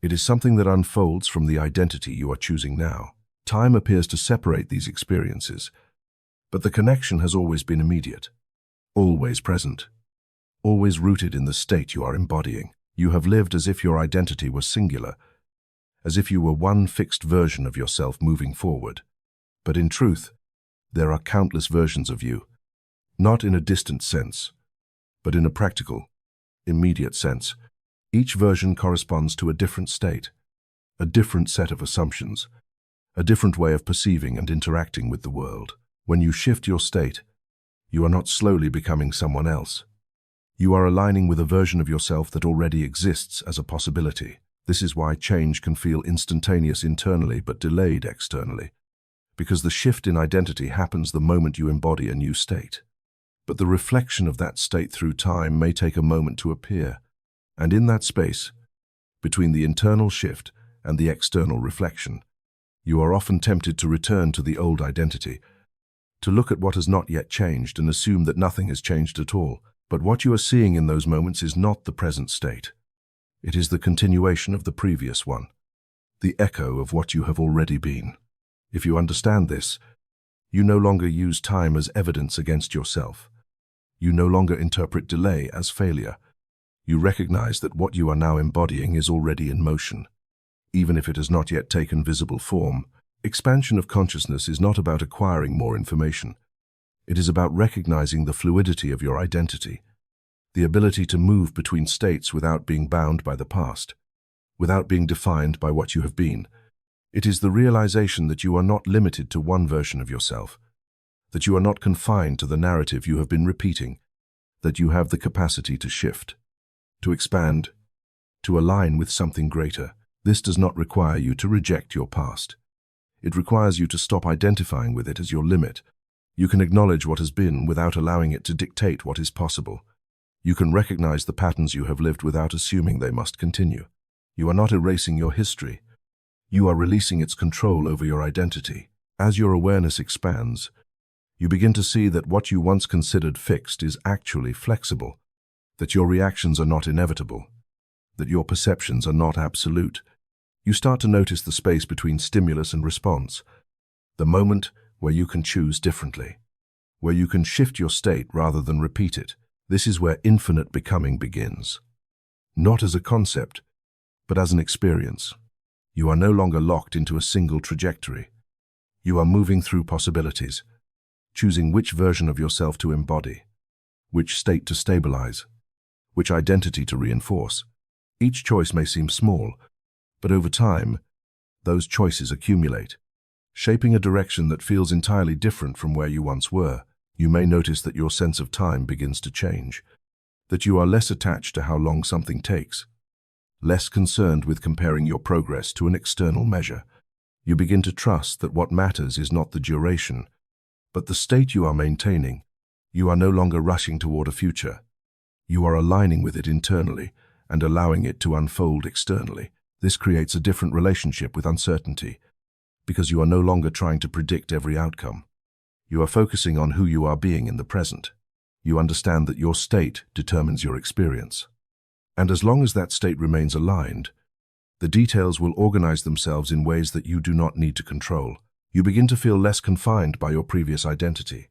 It is something that unfolds from the identity you are choosing now. Time appears to separate these experiences, but the connection has always been immediate, always present, always rooted in the state you are embodying. You have lived as if your identity was singular, as if you were one fixed version of yourself moving forward. But in truth, there are countless versions of you, not in a distant sense, but in a practical, immediate sense. Each version corresponds to a different state, a different set of assumptions, a different way of perceiving and interacting with the world. When you shift your state, you are not slowly becoming someone else. You are aligning with a version of yourself that already exists as a possibility. This is why change can feel instantaneous internally but delayed externally, because the shift in identity happens the moment you embody a new state. But the reflection of that state through time may take a moment to appear, and in that space, between the internal shift and the external reflection, you are often tempted to return to the old identity, to look at what has not yet changed and assume that nothing has changed at all. But what you are seeing in those moments is not the present state. It is the continuation of the previous one, the echo of what you have already been. If you understand this, you no longer use time as evidence against yourself. You no longer interpret delay as failure. You recognize that what you are now embodying is already in motion, even if it has not yet taken visible form. Expansion of consciousness is not about acquiring more information. It is about recognizing the fluidity of your identity, the ability to move between states without being bound by the past, without being defined by what you have been. It is the realization that you are not limited to one version of yourself, that you are not confined to the narrative you have been repeating, that you have the capacity to shift, to expand, to align with something greater. This does not require you to reject your past. It requires you to stop identifying with it as your limit. You can acknowledge what has been without allowing it to dictate what is possible. You can recognize the patterns you have lived without assuming they must continue. You are not erasing your history. You are releasing its control over your identity. As your awareness expands, you begin to see that what you once considered fixed is actually flexible, that your reactions are not inevitable, that your perceptions are not absolute. You start to notice the space between stimulus and response, the moment where you can choose differently, where you can shift your state rather than repeat it. This is where infinite becoming begins. Not as a concept, but as an experience. You are no longer locked into a single trajectory. You are moving through possibilities, choosing which version of yourself to embody, which state to stabilize, which identity to reinforce. Each choice may seem small, but over time, those choices accumulate, shaping a direction that feels entirely different from where you once were. You may notice that your sense of time begins to change, that you are less attached to how long something takes, less concerned with comparing your progress to an external measure. You begin to trust that what matters is not the duration, but the state you are maintaining. You are no longer rushing toward a future. You are aligning with it internally and allowing it to unfold externally. This creates a different relationship with uncertainty, because you are no longer trying to predict every outcome. You are focusing on who you are being in the present. You understand that your state determines your experience. And as long as that state remains aligned, the details will organize themselves in ways that you do not need to control. You begin to feel less confined by your previous identity,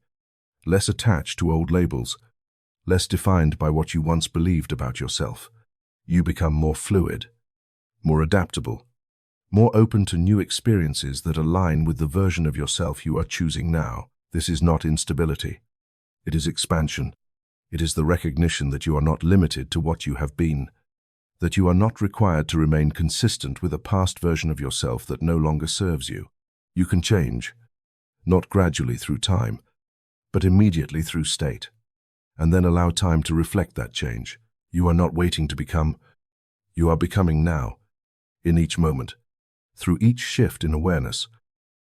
less attached to old labels, less defined by what you once believed about yourself. You become more fluid, more adaptable, more open to new experiences that align with the version of yourself you are choosing now. This is not instability. It is expansion. It is the recognition that you are not limited to what you have been, that you are not required to remain consistent with a past version of yourself that no longer serves you. You can change, not gradually through time, but immediately through state, and then allow time to reflect that change. You are not waiting to become, you are becoming now, in each moment, through each shift in awareness,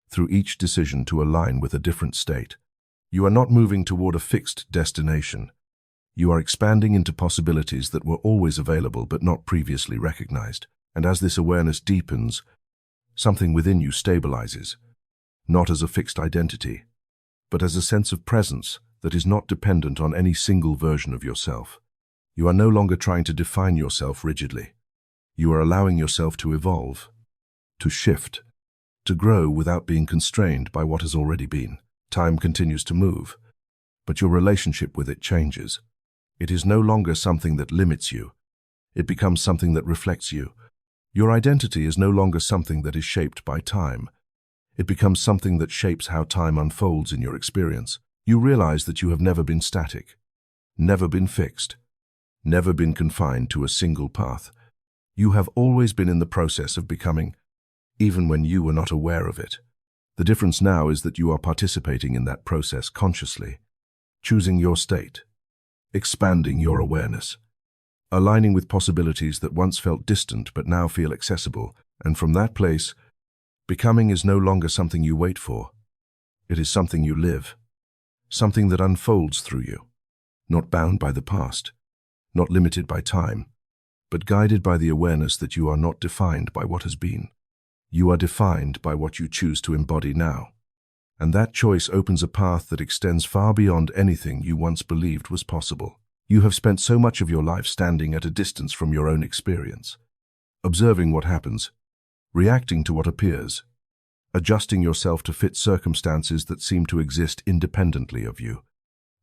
through each decision to align with a different state. You are not moving toward a fixed destination. You are expanding into possibilities that were always available but not previously recognized. And as this awareness deepens, something within you stabilizes, not as a fixed identity, but as a sense of presence that is not dependent on any single version of yourself. You are no longer trying to define yourself rigidly. You are allowing yourself to evolve, to shift, to grow without being constrained by what has already been. Time continues to move, but your relationship with it changes. It is no longer something that limits you. It becomes something that reflects you. Your identity is no longer something that is shaped by time. It becomes something that shapes how time unfolds in your experience. You realize that you have never been static, never been fixed, never been confined to a single path. You have always been in the process of becoming, even when you were not aware of it. The difference now is that you are participating in that process consciously, choosing your state, expanding your awareness, aligning with possibilities that once felt distant but now feel accessible, and from that place, becoming is no longer something you wait for. It is something you live, something that unfolds through you, not bound by the past, not limited by time, but guided by the awareness that you are not defined by what has been. You are defined by what you choose to embody now. And that choice opens a path that extends far beyond anything you once believed was possible. You have spent so much of your life standing at a distance from your own experience, observing what happens, reacting to what appears, adjusting yourself to fit circumstances that seem to exist independently of you.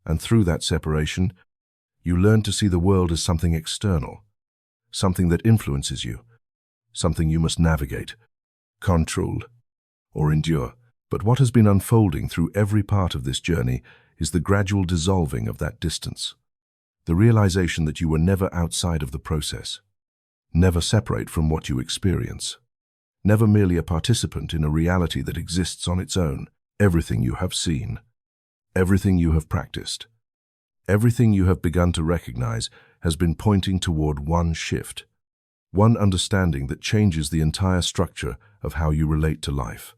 And through that separation, you learn to see the world as something external, something that influences you, something you must navigate, control, or endure. But what has been unfolding through every part of this journey is the gradual dissolving of that distance. The realization that you were never outside of the process, never separate from what you experience, never merely a participant in a reality that exists on its own. Everything you have seen, everything you have practiced, everything you have begun to recognize has been pointing toward one shift, one understanding that changes the entire structure of how you relate to life.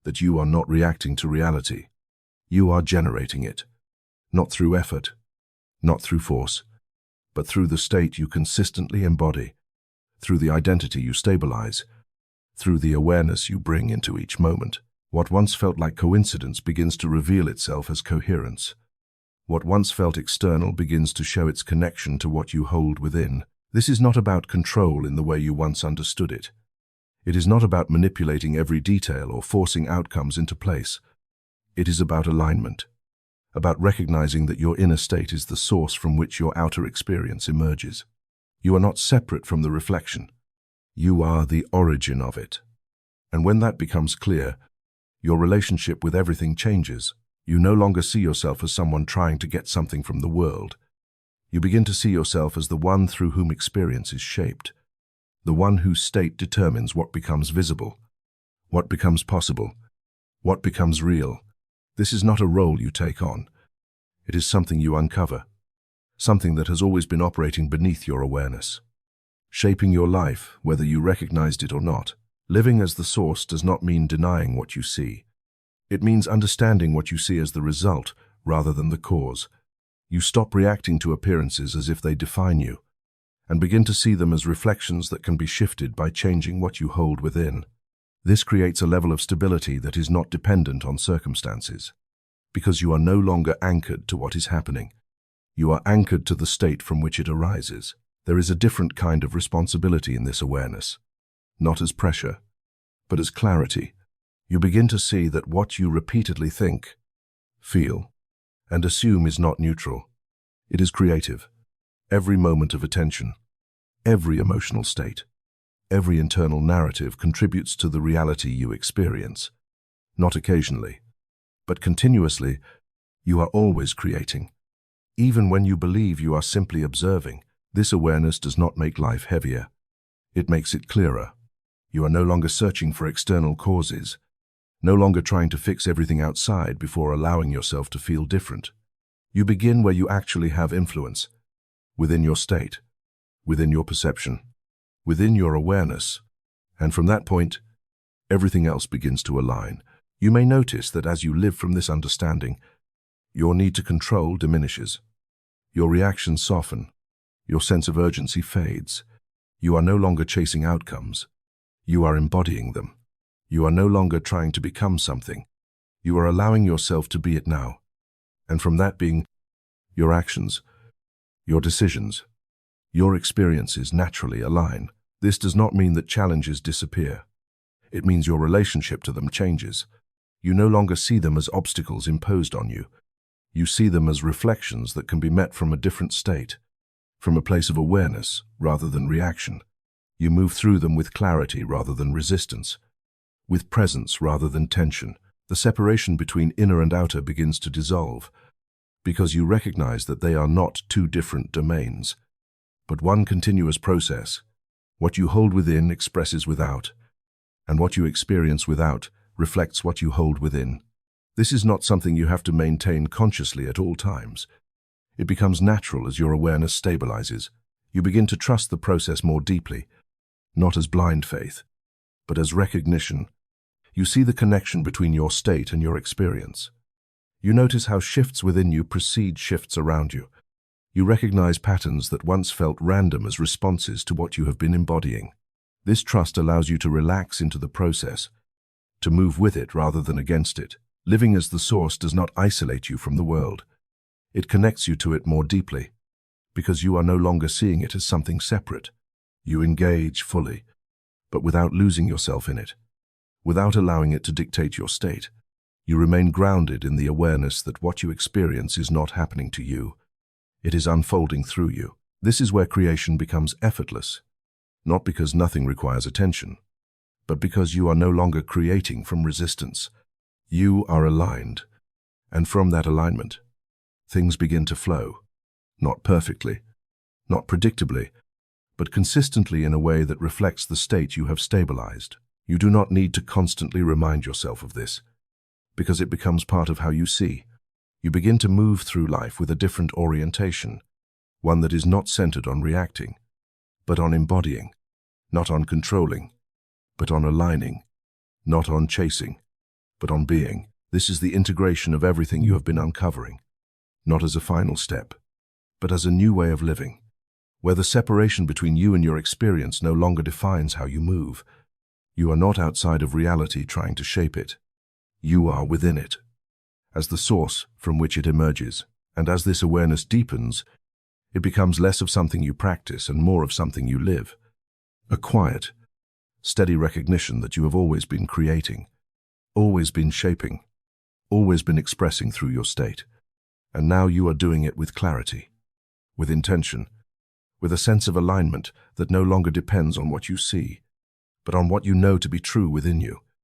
That you are not reacting to reality, you are generating it, not through effort, not through force, but through the state you consistently embody, through the identity you stabilize, through the awareness you bring into each moment. What once felt like coincidence begins to reveal itself as coherence. What once felt external begins to show its connection to what you hold within. This is not about control in the way you once understood it. It is not about manipulating every detail or forcing outcomes into place. It is about alignment, about recognizing that your inner state is the source from which your outer experience emerges. You are not separate from the reflection. You are the origin of it. And when that becomes clear, your relationship with everything changes. You no longer see yourself as someone trying to get something from the world. You begin to see yourself as the one through whom experience is shaped, the one whose state determines what becomes visible, what becomes possible, what becomes real. This is not a role you take on. It is something you uncover, something that has always been operating beneath your awareness, shaping your life whether you recognized it or not. Living as the source does not mean denying what you see. It means understanding what you see as the result rather than the cause. You stop reacting to appearances as if they define you, and begin to see them as reflections that can be shifted by changing what you hold within. This creates a level of stability that is not dependent on circumstances. because you are no longer anchored to what is happening. You are anchored to the state from which it arises. There is a different kind of responsibility in this awareness, not as pressure, but as clarity. You begin to see that what you repeatedly think, feel, and assume is not neutral. It is creative. Every moment of attention, every emotional state, every internal narrative contributes to the reality you experience. Not occasionally, but continuously. You are always creating. Even when you believe you are simply observing, this awareness does not make life heavier. It makes it clearer. You are no longer searching for external causes, no longer trying to fix everything outside before allowing yourself to feel different. You begin where you actually have influence, within your state, within your perception, within your awareness, and from that point, everything else begins to align. You may notice that as you live from this understanding, your need to control diminishes. Your reactions soften. Your sense of urgency fades. You are no longer chasing outcomes. You are embodying them. You are no longer trying to become something. You are allowing yourself to be it now. And from that being, your actions, your decisions, your experiences naturally align. This does not mean that challenges disappear. It means your relationship to them changes. You no longer see them as obstacles imposed on you. You see them as reflections that can be met from a different state, from a place of awareness rather than reaction. You move through them with clarity rather than resistance, with presence rather than tension. The separation between inner and outer begins to dissolve, because you recognize that they are not two different domains, but one continuous process. What you hold within expresses without, and what you experience without reflects what you hold within. This is not something you have to maintain consciously at all times. It becomes natural as your awareness stabilizes. You begin to trust the process more deeply, not as blind faith, but as recognition. You see the connection between your state and your experience. You notice how shifts within you precede shifts around you. You recognize patterns that once felt random as responses to what you have been embodying. This trust allows you to relax into the process, to move with it rather than against it. Living as the source does not isolate you from the world. It connects you to it more deeply, because you are no longer seeing it as something separate. You engage fully, but without losing yourself in it, without allowing it to dictate your state. You remain grounded in the awareness that what you experience is not happening to you. It is unfolding through you. This is where creation becomes effortless, not because nothing requires attention, but because you are no longer creating from resistance. You are aligned, and from that alignment, things begin to flow, not perfectly, not predictably, but consistently in a way that reflects the state you have stabilized. You do not need to constantly remind yourself of this, because it becomes part of how you see. You begin to move through life with a different orientation, one that is not centered on reacting, but on embodying, not on controlling, but on aligning, not on chasing, but on being. This is the integration of everything you have been uncovering, not as a final step, but as a new way of living, where the separation between you and your experience no longer defines how you move. You are not outside of reality trying to shape it. You are within it, as the source from which it emerges. And as this awareness deepens, it becomes less of something you practice and more of something you live. A quiet, steady recognition that you have always been creating, always been shaping, always been expressing through your state. And now you are doing it with clarity, with intention, with a sense of alignment that no longer depends on what you see, but on what you know to be true within you.